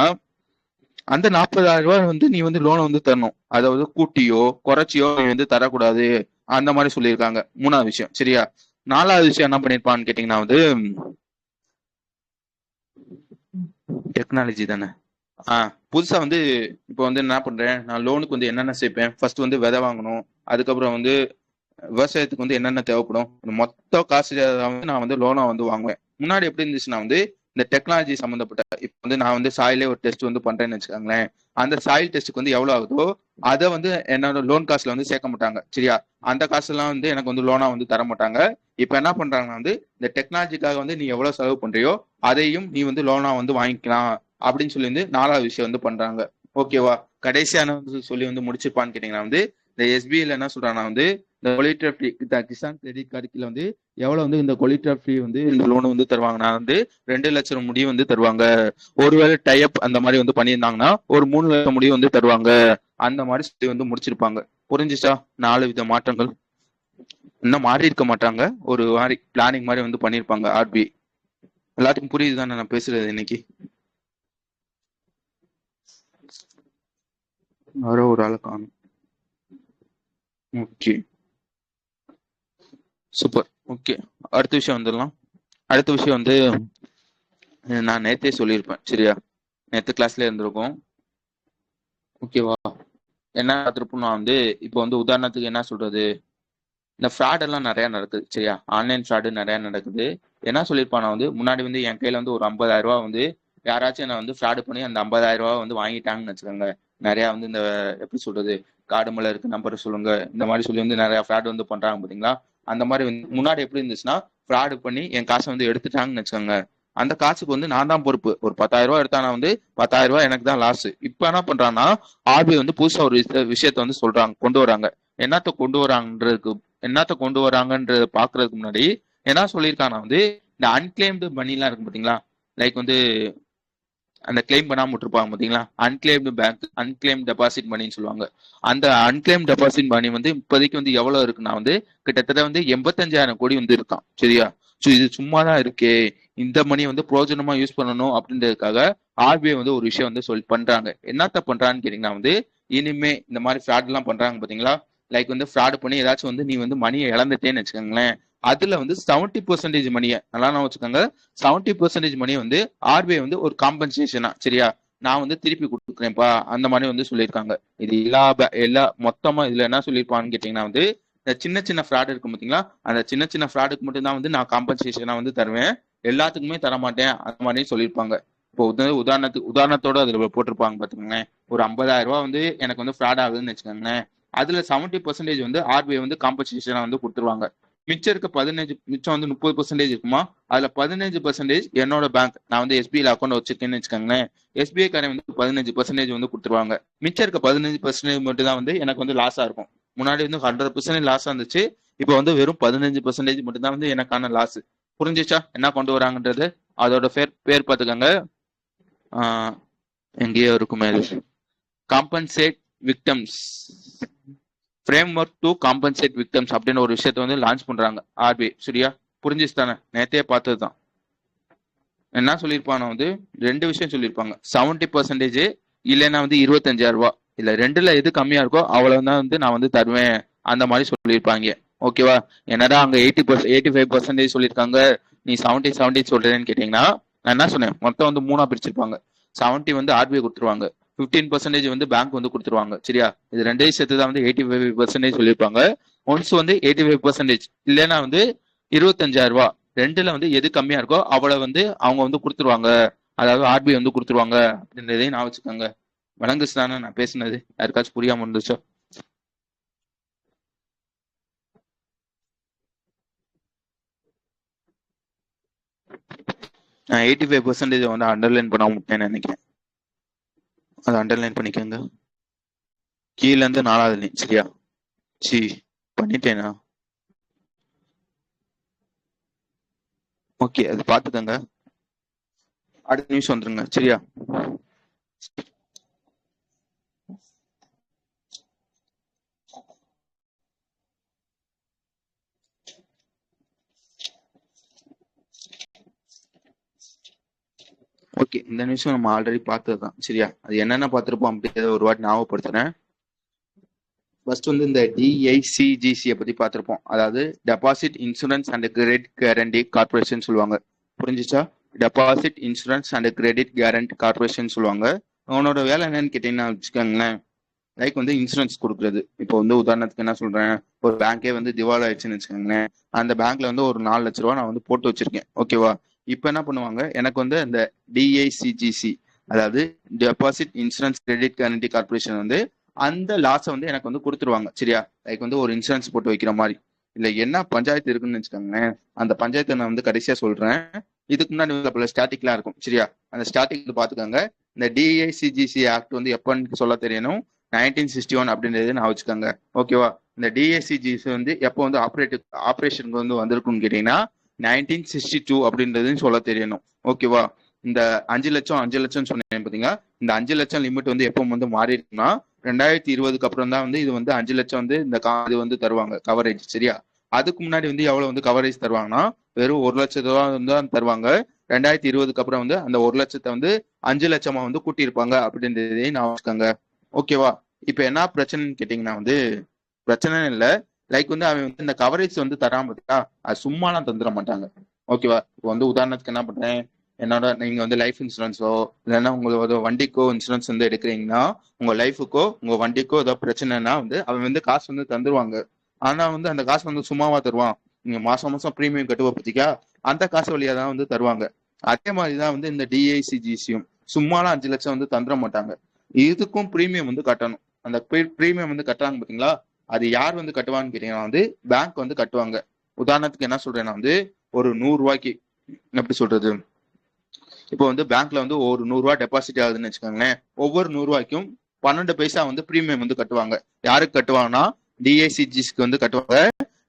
அந்த 40,000 ரூபாய் வந்து நீ வந்து லோனை வந்து தரணும். அதாவது கூட்டியோ குறைச்சியோ நீ வந்து தரக்கூடாது. அந்த மாதிரி சொல்லியிருக்காங்க. மூணாவது விஷயம். சரியா? நாலாவது விஷயம் என்ன பண்ணிருப்பான்னு கேட்டீங்கன்னா வந்து டெக்னாலஜி தானே. புதுசா வந்து இப்போ வந்து என்ன பண்றேன், நான் லோனுக்கு வந்து என்னென்ன சேர்ப்பேன், ஃபர்ஸ்ட் வந்து விதை வாங்கணும். அதுக்கப்புறம் வந்து விவசாயத்துக்கு வந்து என்னென்ன தேவைப்படும், மொத்த காசு வந்து நான் வந்து லோனா வந்து வாங்குவேன். முன்னாடி எப்படி இருந்துச்சுன்னா வந்து இந்த டெக்னாலஜி சம்மந்தப்பட்ட இப்போ வந்து நான் வந்து சாயிலே ஒரு டெஸ்ட் வந்து பண்றேன்னு வச்சுக்கோங்களேன். அந்த சாயில் டெஸ்ட்டுக்கு வந்து எவ்வளவு ஆகுதோ அதை வந்து என்னோட லோன் காசுல வந்து சேர்க்க மாட்டாங்க. சரியா? அந்த காசுலாம் வந்து எனக்கு வந்து லோனா வந்து தர மாட்டாங்க. இப்ப என்ன பண்றாங்கன்னா வந்து இந்த டெக்னாலஜிக்காக வந்து நீ எவ்வளவு செலவு பண்றியோ அதையும் நீ வந்து லோனா வந்து வாங்கிக்கலாம் அப்படின்னு சொல்லி வந்து நாலாவது விஷயம் வந்து பண்றாங்க. ஓகேவா? கடைசியான சொல்லி வந்து முடிச்சிருப்பான்னு கேட்டீங்கன்னா வந்து இந்த SBIல என்ன சொல்றாங்கன்னா வந்து இந்த கொலிட்டர் ஃப்ரீ கிசான் கிரெடிட் கார்டுல வந்து எவ்வளவு வந்து இந்த கொலிட்டர் ஃப்ரீ வந்து இந்த லோன் வந்து தருவாங்கன்னா வந்து 2 லட்சம் முடிவு வந்து தருவாங்க. ஒருவேளை டைப் அந்த மாதிரி வந்து பண்ணியிருந்தாங்கன்னா ஒரு 3 லட்சம் முடிவு வந்து தருவாங்க. அந்த மாதிரி சொல்லி வந்து முடிச்சிருப்பாங்க. புரிஞ்சுச்சா? 4 வித மாற்றங்கள். இன்னும் மாறி இருக்க மாட்டாங்க, ஒரு மாதிரி பிளானிங் மாதிரி வந்து பண்ணிருப்பாங்க RBI. எல்லாத்துக்கும் புரியுது தானே நான் பேசுறது இன்னைக்கு? யாரோ ஒரு ஆளை காணும். Okay, super. ஓகே, அடுத்த விஷயம் வந்துடலாம். அடுத்த விஷயம் வந்து நான் நேத்தே சொல்லியிருப்பேன். சரியா? நேத்து கிளாஸ்ல இருந்திருக்கோம். ஓகேவா? என்ன பார்த்துருப்போம் நான் வந்து இப்போ வந்து உதாரணத்துக்கு என்ன சொல்றது, இந்த ஃப்ராட் எல்லாம் நிறைய நடக்குது. சரியா? ஆன்லைன் ஃப்ராடு நிறைய நடக்குது. என்ன சொல்லியிருப்பான் வந்து முன்னாடி வந்து என் கையில வந்து ஒரு 50,000 ரூபாய் வந்து யாராச்சும் என்ன வந்து ஃப்ராடு பண்ணி அந்த 50,000 ரூபாய் வந்து வாங்கிட்டாங்கன்னு வச்சுக்கோங்க. நிறைய வந்து இந்த எப்படி சொல்றது, கார்டு மேல இருக்கு நம்பர் சொல்லுங்க இந்த மாதிரி சொல்லி வந்து நிறைய ஃப்ராட் வந்து பண்றாங்க பாத்தீங்களா. அந்த மாதிரி வந்து முன்னாடி எப்படி இருந்துச்சுன்னா ஃப்ராடு பண்ணி என் காசை வந்து எடுத்துட்டாங்கன்னு வச்சுக்கோங்க. அந்த காசுக்கு வந்து நான் தான் பொறுப்பு. ஒரு 10,000 ரூபாய் எடுத்தானா வந்து 10,000 ரூபாய் எனக்கு தான் லாஸ். இப்ப என்ன பண்றான்னா RBI வந்து புதுசா ஒரு விஷயத்த வந்து சொல்றாங்க, கொண்டு வராங்க. என்னத்த கொண்டு வராங்கன்றதுக்கு என்னத்த கொண்டு வராங்கன்றத பாக்குறதுக்கு முன்னாடி என்ன சொல்லியிருக்காங்கன்னா வந்து இந்த அன்கிளைம்டு மணி எல்லாம் இருக்கு பாத்தீங்களா. லைக் வந்து அந்த கிளைம் பண்ணாம விட்டுருப்பாங்க பாத்தீங்களா, அன்கிளைம்டு பேங்க் அன்கிளைம் டெபாசிட் மணின்னு சொல்லுவாங்க. அந்த அன்கிளைம் டெபாசிட் மணி வந்து இப்போதைக்கு வந்து எவ்வளவு இருக்குன்னா வந்து கிட்டத்தட்ட வந்து 85,000 கோடி வந்து இருக்கான். சரியா? ஸோ இது சும்மாதான் இருக்கே, இந்த மணி வந்து பிரோஜனமா யூஸ் பண்ணணும் அப்படின்றதுக்காக RBI வந்து ஒரு விஷயம் வந்து பண்றாங்க. என்னத்த பண்றான்னு கேட்டீங்கன்னா வந்து இனிமே இந்த மாதிரி ஃப்ராட் எல்லாம் பண்றாங்க பாத்தீங்களா. லைக் வந்து ஃப்ராட் பண்ணி ஏதாச்சும் வந்து நீ வந்து மணியை இழந்துட்டேன்னு வச்சுக்கோங்களேன். அதுல வந்து 70% மணியை நல்லா நான் வச்சுக்கோங்க, 70% மணி வந்து RBI வந்து ஒரு காம்பன்சேஷனா, சரியா, நான் வந்து திருப்பி கொடுக்குறேன்ப்பா அந்த மாதிரி வந்து சொல்லியிருக்காங்க. இது எல்லா மொத்தமா இதுல என்ன சொல்லியிருப்பான்னு கேட்டீங்கன்னா வந்து இந்த சின்ன சின்ன ஃப்ராட் இருக்கும் பாத்தீங்களா, அந்த சின்ன சின்ன ஃப்ராடுக்கு மட்டும் தான் வந்து நான் காம்பன்சேஷனா வந்து தருவேன், எல்லாத்துக்குமே தர மாட்டேன் அந்த மாதிரி சொல்லியிருப்பாங்க. இப்போ உதாரணத்தோட அதுல போட்டிருப்பாங்க பாத்துக்கோங்களேன். ஒரு 50,000 ரூபாய் வந்து எனக்கு வந்து ஃப்ராட் ஆகுதுன்னு வச்சுக்கோங்களேன். அதுல 70% வந்து RBI வந்து காம்பன்சேஷனா வந்து கொடுத்துருவாங்க. மிச்சம் இருக்க 15 மிச்சம் வந்து 30% இருக்குமா. அதுல 15% என்னோட பேங்க், நான் வந்து SBIல அக்கௌண்ட் வச்சிருக்கேன்னு வச்சுக்கோங்களேன். SBI காரன் வந்து 15% வந்து கொடுத்துருவாங்க. மிச்சம் இருக்க 15% மட்டும் தான் வந்து எனக்கு வந்து லாஸா இருக்கும். முன்னாடி வந்து 100% லாஸா இருந்துச்சு. இப்போ வந்து வெறும் 15% மட்டும் தான் வந்து எனக்கான லாஸ். புரிஞ்சிச்சா என்ன கொண்டு வராங்கன்றது? அதோட பேர் பார்த்துக்கோங்க. எங்கேயோ இருக்குமே, compensate victims framework to compensate victims அப்படின்னு ஒரு விஷயத்த வந்து லான்ச் பண்றாங்க RBI. சரியா? புரிஞ்சிச்சு தானே? நேத்தையே பார்த்தது தான். என்ன சொல்லியிருப்பாங்க வந்து ரெண்டு விஷயம் சொல்லியிருப்பாங்க. 70% இல்லைன்னா வந்து 25,000 ரூபாய். இல்ல ரெண்டுல எது கம்மியா இருக்கோ அவ்வளவுதான் வந்து நான் வந்து தருவேன் அந்த மாதிரி சொல்லியிருப்பாங்க. ஓகேவா? என்னடா அங்க 85% சொல்லியிருக்காங்க, நீ 70 சொல்றேன்னு கேட்டீங்கன்னா, நான் என்ன சொன்னேன், மொத்தம் வந்து மூணா பிரிச்சிருப்பாங்க. 70 வந்து ஆர்பிஐ கொடுத்துருவாங்க, 15% வந்து பேங்க் வந்து கொடுத்துருவாங்க. சரியா? இது ரெண்டையும் சேர்த்து தான் வந்து 85% சொல்லியிருப்பாங்க. ஒன்ஸ் வந்து 85% இல்லைன்னா வந்து 25,000 ரூபாய், ரெண்டுல வந்து எது கம்மியா இருக்கோ அவ்வளவு வந்து அவங்க வந்து கொடுத்துருவாங்க. அதாவது ஆர்பிஐ வந்து கொடுத்துருவாங்க அப்படின்றதையும் நான் வச்சுக்கோங்க. வணங்குச்சு தானே நான் பேசுனது? யாருக்காச்சும் புரியாம இருந்துச்சோ? 85% வந்து அண்டர்லைன் பண்ண முட்டேன்னு நினைக்கிறேன். அதை அண்டர்லைன் பண்ணிக்கோங்க. கீழ இருந்து 4வது லைன். சரியா? சி பண்ணிட்டேனா? ஓகே, அது பாத்துக்கோங்க. அடுத்த நியூஸ் வந்துருங்க. சரியா? ஓகே, இந்த நியூஸும் நம்ம ஆல்ரெடி பார்த்ததுதான். சரியா? அது என்னென்ன பார்த்திருப்போம் அப்படின்றத ஒரு வாட்டி ஞாபகப்படுத்துறேன். ஃபர்ஸ்ட் வந்து இந்த டிஐசிஜிசியை பத்தி பார்த்திருப்போம். அதாவது deposit insurance and credit guarantee corporation சொல்லுவாங்க. புரிஞ்சுச்சா? Deposit insurance and credit guarantee corporation சொல்லுவாங்க. அவனோட வேலை என்னன்னு கேட்டீங்கன்னா வச்சுக்கோங்களேன், லைக் வந்து இன்சூரன்ஸ் கொடுக்குறது. இப்போ வந்து உதாரணத்துக்கு என்ன சொல்றேன், ஒரு பேங்கே வந்து திவால் ஆயிடுச்சுன்னு வச்சுக்கோங்களேன், அந்த பேங்க்ல வந்து ஒரு 4 லட்ச ரூபா நான் வந்து போட்டு வச்சிருக்கேன். ஓகேவா? இப்போ என்ன பண்ணுவாங்க, எனக்கு வந்து அந்த டிஐசிஜிசி, அதாவது deposit insurance credit guarantee corporation வந்து அந்த லாஸை வந்து எனக்கு வந்து கொடுத்துருவாங்க. சரியா? லைக் வந்து ஒரு இன்சூரன்ஸ் போட்டு வைக்கிற மாதிரி. இல்ல என்ன பஞ்சாயத்து இருக்குன்னு வச்சுக்கோங்களேன், அந்த பஞ்சாயத்தை நான் வந்து கடைசியா சொல்றேன். இதுக்கு முன்னாடி ஸ்டாட்டிக்லாம் இருக்கும். சரியா? அந்த ஸ்டாட்டிக் பாத்துக்கோங்க. இந்த டிஐசிஜிசி ஆக்ட் வந்து எப்பன்னு சொல்ல தெரியணும், 1961 அப்படின்றது நான் வச்சுக்கோங்க. ஓகேவா? இந்த டிஐசிஜிசி வந்து எப்போ வந்து ஆப்ரேஷனுக்கு வந்து வந்திருக்குன்னு கேட்டீங்கன்னா 1962 அப்படின்றதுன்னு சொல்ல தெரியணும். ஓகேவா? இந்த 5 லட்சம் சொன்னேன் பாத்தீங்களா, இந்த 5 லட்சம் லிமிட் வந்து எப்போ வந்து மாறி இருக்குன்னா 2020க்கு அப்புறம் தான் வந்து இது வந்து 5 லட்சம் வந்து இந்த இது வந்து தருவாங்க கவரேஜ். சரியா? அதுக்கு முன்னாடி வந்து எவ்வளவு வந்து கவரேஜ் தருவாங்கன்னா வெறும் 1 லட்சம் ரூபா வந்து தான் தருவாங்க. 2020க்கு அப்புறம் வந்து அந்த 1 லட்சத்தை வந்து 5 லட்சமா வந்து கூட்டியிருப்பாங்க அப்படின்றதையும் நான் வச்சுக்கோங்க. ஓகேவா? இப்ப என்ன பிரச்சனைன்னு கேட்டீங்கன்னா வந்து, பிரச்சனை இல்லை, லைக் வந்து அவன் வந்து இந்த கவரேஜ் வந்து தராம பார்த்தா அது சும்மாலாம் தந்துட மாட்டாங்க. ஓகேவா? இப்போ வந்து உதாரணத்துக்கு என்ன பண்றேன், என்னோட நீங்க வந்து லைஃப் இன்சூரன்ஸோ இல்லைன்னா உங்களோட வண்டிக்கோ இன்சூரன்ஸ் வந்து எடுக்கிறீங்கன்னா, உங்க லைஃபுக்கோ உங்க வண்டிக்கோ ஏதோ பிரச்சனைனா வந்து அவன் வந்து காசு வந்து தந்துருவாங்க. ஆனா வந்து அந்த காசு வந்து சும்மாவா தருவான்? நீங்க மாசம் மாசம் ப்ரீமியம் கட்டுவ பத்திக்கா, அந்த காசு வழியா தான் வந்து தருவாங்க. அதே மாதிரிதான் வந்து இந்த டிஐசிஜிசியும் சும்மாலாம் 5 லட்சம் வந்து தந்துட மாட்டாங்க. இதுக்கும் ப்ரீமியம் வந்து கட்டணும். அந்த ப்ரீமியம் வந்து கட்டுறாங்க பாத்தீங்களா, அது யார் வந்து கட்டுவான்னு கேட்டீங்கன்னா வந்து பேங்க் வந்து கட்டுவாங்க. உதாரணத்துக்கு என்ன சொல்றேன்னா வந்து ஒரு 100 ரூபாய்க்கு, எப்படி சொல்றது, இப்போ வந்து பேங்க்ல வந்து ஒரு 100 ரூபாய் டெபாசிட் ஆகுதுன்னு வச்சுக்கோங்களேன், ஒவ்வொரு 100 ரூபாய்க்கும் 12 பைசா வந்து ப்ரீமியம் வந்து கட்டுவாங்க. யாருக்கு கட்டுவாங்கன்னா டிஐசிஜிஸ்க்கு வந்து கட்டுவாங்க.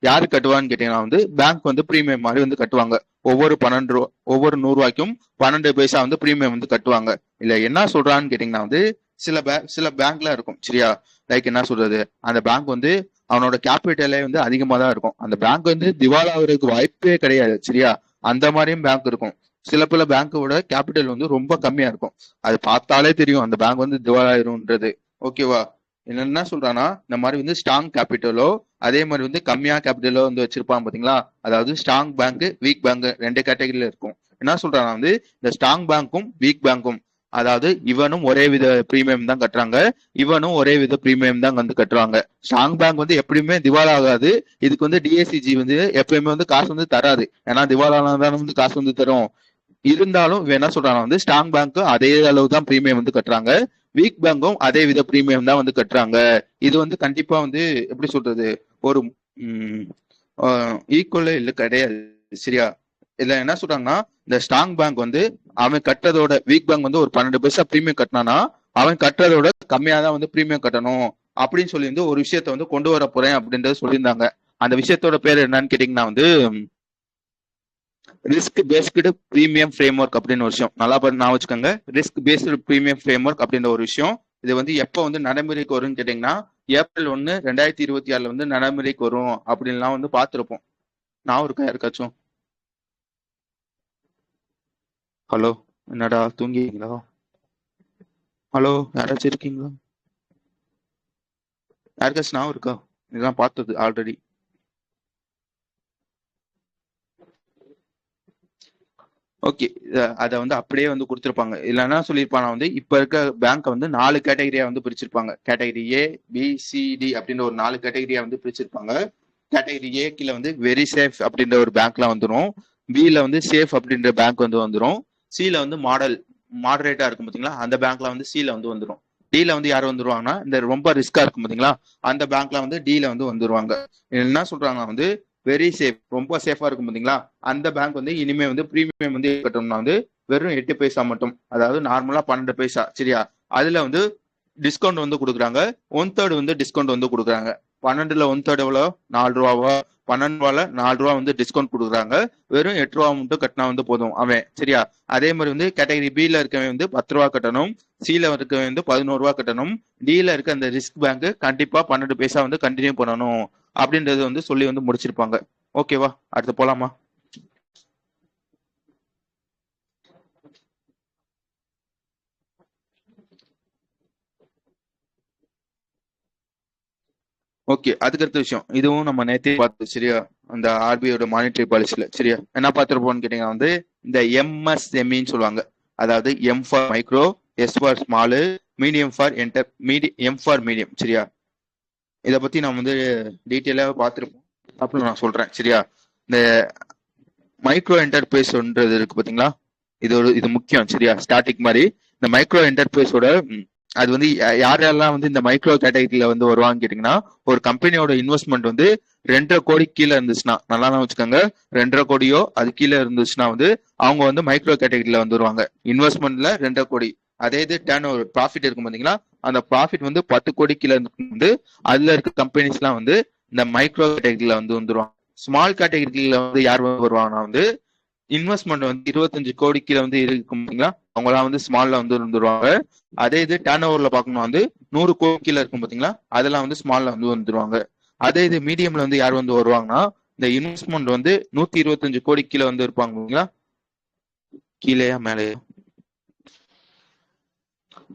யாரு கட்டுவான்னு கேட்டீங்கன்னா வந்து பேங்க் வந்து ப்ரீமியம் மாதிரி வந்து கட்டுவாங்க. ஒவ்வொரு 100 ரூபாய்க்கும் 12 பைசா வந்து ப்ரீமியம் வந்து கட்டுவாங்க. இல்ல என்ன சொல்றான்னு கேட்டீங்கன்னா வந்து சில பேங்க்ல இருக்கும். சரியா? லைக் என்ன சொல்றது, அந்த பேங்க் வந்து அவனோட கேபிட்டலே வந்து அதிகமா தான் இருக்கும். அந்த பேங்க் வந்து திவால் ஆகுறதுக்கு வாய்ப்பே கிடையாது. சரியா? அந்த மாதிரியும் பேங்க் இருக்கும். சில பல பேங்கோட கேபிட்டல் வந்து ரொம்ப கம்மியா இருக்கும். அது பார்த்தாலே தெரியும் அந்த பேங்க் வந்து திவாலாயிரும்ன்றது. ஓகேவா? என்ன சொல்றான்னா, இந்த மாதிரி வந்து ஸ்ட்ராங் கேபிட்டலோ அதே மாதிரி வந்து கம்மியா கேபிட்டலோ வந்து வச்சிருப்பான் பாத்தீங்களா, அதாவது ஸ்ட்ராங் பேங்க் வீக் பேங்க் ரெண்டு கேட்டகரியில இருக்கும். என்ன சொல்றானா வந்து இந்த ஸ்ட்ராங் பேங்க்கும் வீக் பேங்க்கும், அதாவது இவனும் ஒரே வித பிரீமியம் தான் கட்டுறாங்க, இவனும் ஒரே வித பிரீமியம் தான் வந்து கட்டுறாங்க. ஸ்ட்ராங் பேங்க் வந்து எப்படியுமே திவால் ஆகாது. இதுக்கு வந்து டிஎஸ்சிஜி வந்து எப்பயுமே வந்து காசு வந்து தராது. ஏன்னா திவாலான தானே வந்து காசு வந்து தரும். இருந்தாலும் இவன் என்ன சொல்றாங்க வந்து ஸ்ட்ராங் பேங்க் அதே அளவு தான் பிரீமியம் வந்து கட்டுறாங்க, வீக் பேங்கும் அதே வித பிரீமியம் தான் வந்து கட்டுறாங்க. இது வந்து கண்டிப்பா வந்து எப்படி சொல்றது, ஒரு ஈக்குவல் இல்ல கிடையாது. சரியா? இதுல என்ன சொல்றாங்கன்னா, இந்த ஸ்ட்ராங் பேங்க் வந்து அவன் கட்டுறதோட வீக் பேங்க் வந்து ஒரு 12 பைசா பிரீமியம் கட்டினானா அவன் கட்டுறதோட கம்மியா தான் வந்து பிரீமியம் கட்டணும் அப்படின்னு சொல்லி வந்து ஒரு விஷயத்த வந்து கொண்டு வர போறேன் அப்படின்றத சொல்லியிருந்தாங்க. அந்த விஷயத்தோட பேர் என்னன்னு கேட்டீங்கன்னா வந்து risk based premium frame work அப்படின்னு ஒரு விஷயம். நல்லா நான் வச்சுக்கோங்க, risk based premium frame work அப்படின்ற ஒரு விஷயம். இது வந்து எப்போ வந்து நடைமுறைக்கு வரும்னு கேட்டீங்கன்னா ஏப்ரல் 1 2026 வந்து நடைமுறைக்கு வரும் அப்படின்லாம் வந்து பார்த்துருப்போம். நான் இருக்கா யாருக்காச்சும்? ஹலோ, என்னடா தூங்கிங்களா? ஹலோ, யாராச்சும் இருக்கீங்களா? யாருக்காச்சும் ஞாபகம் இருக்கா? இதெல்லாம் பார்த்தது ஆல்ரெடி. ஓகே. அதை வந்து அப்படியே வந்து கொடுத்துருப்பாங்க. இல்லைன்னா சொல்லியிருப்பாங்க வந்து இப்ப இருக்க பேங்க்கை வந்து 4 கேட்டகரியா வந்து பிரிச்சிருப்பாங்க. Category A, B, C, D அப்படின்ற ஒரு 4 கேட்டகரியா வந்து பிரிச்சிருப்பாங்க. கேட்டகரி ஏ கீழ வந்து வெரி சேஃப் அப்படின்ற ஒரு பேங்க்லாம் வந்துடும். பில வந்து சேஃப் அப்படின்ற பேங்க் வந்து வந்துடும். சில வந்து மாடரேட்டா இருக்கும் பாத்தீங்களா, அந்த பேங்க்ல வந்து சில வந்து வந்துடும். டில வந்து யார் வந்துருவாங்கன்னா இந்த ரொம்ப ரிஸ்கா இருக்கும் பாத்தீங்களா, அந்த பேங்க்ல வந்து டில வந்து வந்துருவாங்க. என்ன சொல்றாங்க வந்து வெரி சேஃப், ரொம்ப சேஃபா இருக்கும் பாத்தீங்களா, அந்த பேங்க் வந்து இனிமே வந்து பிரீமியம் வந்து கட்டணும்னா வந்து வெறும் 8 பைசா மட்டும், அதாவது நார்மலா 12 பைசா சரியா. அதுல வந்து டிஸ்கவுண்ட் வந்து கொடுக்குறாங்க. 1/3 வந்து டிஸ்கவுண்ட் வந்து கொடுக்குறாங்க. 12ல 1/3 எவ்வளோ? 4 ரூபாவா? 12 ரூபால 4 ரூபா வந்து டிஸ்கவுண்ட் கொடுக்குறாங்க. வெறும் 8 ரூபா மட்டும் கட்டினா வந்து போதும் அவன் சரியா. அதே மாதிரி வந்து கேட்டகரி பில இருக்கவன் வந்து 10 ரூபா கட்டணும். சில இருக்கவன் வந்து 11 ரூபா கட்டணும். டில இருக்க அந்த ரிஸ்க் பேங்க் கண்டிப்பா 12 பைசா வந்து கண்டினியூ பண்ணணும் அப்படின்றது வந்து சொல்லி வந்து முடிச்சிருப்பாங்க. ஓகேவா, அடுத்து போலாமா? ஓகே, அதுக்கு அடுத்த விஷயம் இதுவும் நம்ம நேத்தே பார்த்து சரியா. அந்த ஆர்பிஐயோட மானிட்டரி பாலிசில சரியா என்ன பார்த்துருப்போம்னு கேட்டீங்கன்னா வந்து இந்த எம்எஸ்எம்இன்னு சொல்லுவாங்க. அதாவது M for micro, S for small, medium for enter medium, M for medium சரியா. இதை பத்தி நான் வந்து டீட்டெயிலாக பார்த்துருப்போம். அப்புறம் நான் சொல்றேன் சரியா. இந்த மைக்ரோ என்டர்பிரைஸ்ன்றது இருக்கு பாத்தீங்களா, இது முக்கியம் சரியா. ஸ்டார்டிங் மாதிரி இந்த மைக்ரோ என்டர்பிரைஸோட அது வந்து யாரெல்லாம் வந்து இந்த மைக்ரோ கேட்டகரியில வந்து வருவாங்க கேட்டீங்கன்னா, ஒரு கம்பெனியோட இன்வெஸ்ட்மெண்ட் வந்து 2.5 கோடி கீழே இருந்துச்சுன்னா, நல்லா வச்சுக்கோங்க, 2.5 கோடியோ அது கீழே இருந்துச்சுன்னா வந்து அவங்க வந்து மைக்ரோ கேட்டகரியில வந்து வருவாங்க. இன்வெஸ்ட்மெண்ட்ல 2.5 கோடி. அதே இது டேர்ன் ஓவர் ப்ராஃபிட் இருக்கும் பாத்தீங்களா, அந்த ப்ராஃபிட் வந்து 10 கோடி கீழே வந்து அதுல இருக்க கம்பெனிஸ் எல்லாம் வந்து இந்த மைக்ரோ கேட்டகரியில வந்து வந்துருவாங்க. ஸ்மால் கேட்டகரியில வந்து யார் வருவாங்கன்னா வந்து இன்வெஸ்ட்மெண்ட் வந்து 25 கோடி கீழே வந்து இருக்கும் பாத்தீங்களா, அவங்கலாம் வந்து ஸ்மால்ல வந்து வந்துருவாங்க. அதே இது டேர்ன் ஓவர்ல பாக்கணும் வந்து 100 கோடி கீழே இருக்கும் பாத்தீங்களா, அதெல்லாம் வந்து ஸ்மால்ல வந்து வந்துருவாங்க. அதே இது மீடியம்ல வந்து யார் வந்து வருவாங்கன்னா இந்த இன்வெஸ்ட்மெண்ட் வந்து 125 கோடி கீழே வந்து இருப்பாங்க பாத்தீங்களா, கீழேயா மேலேயா,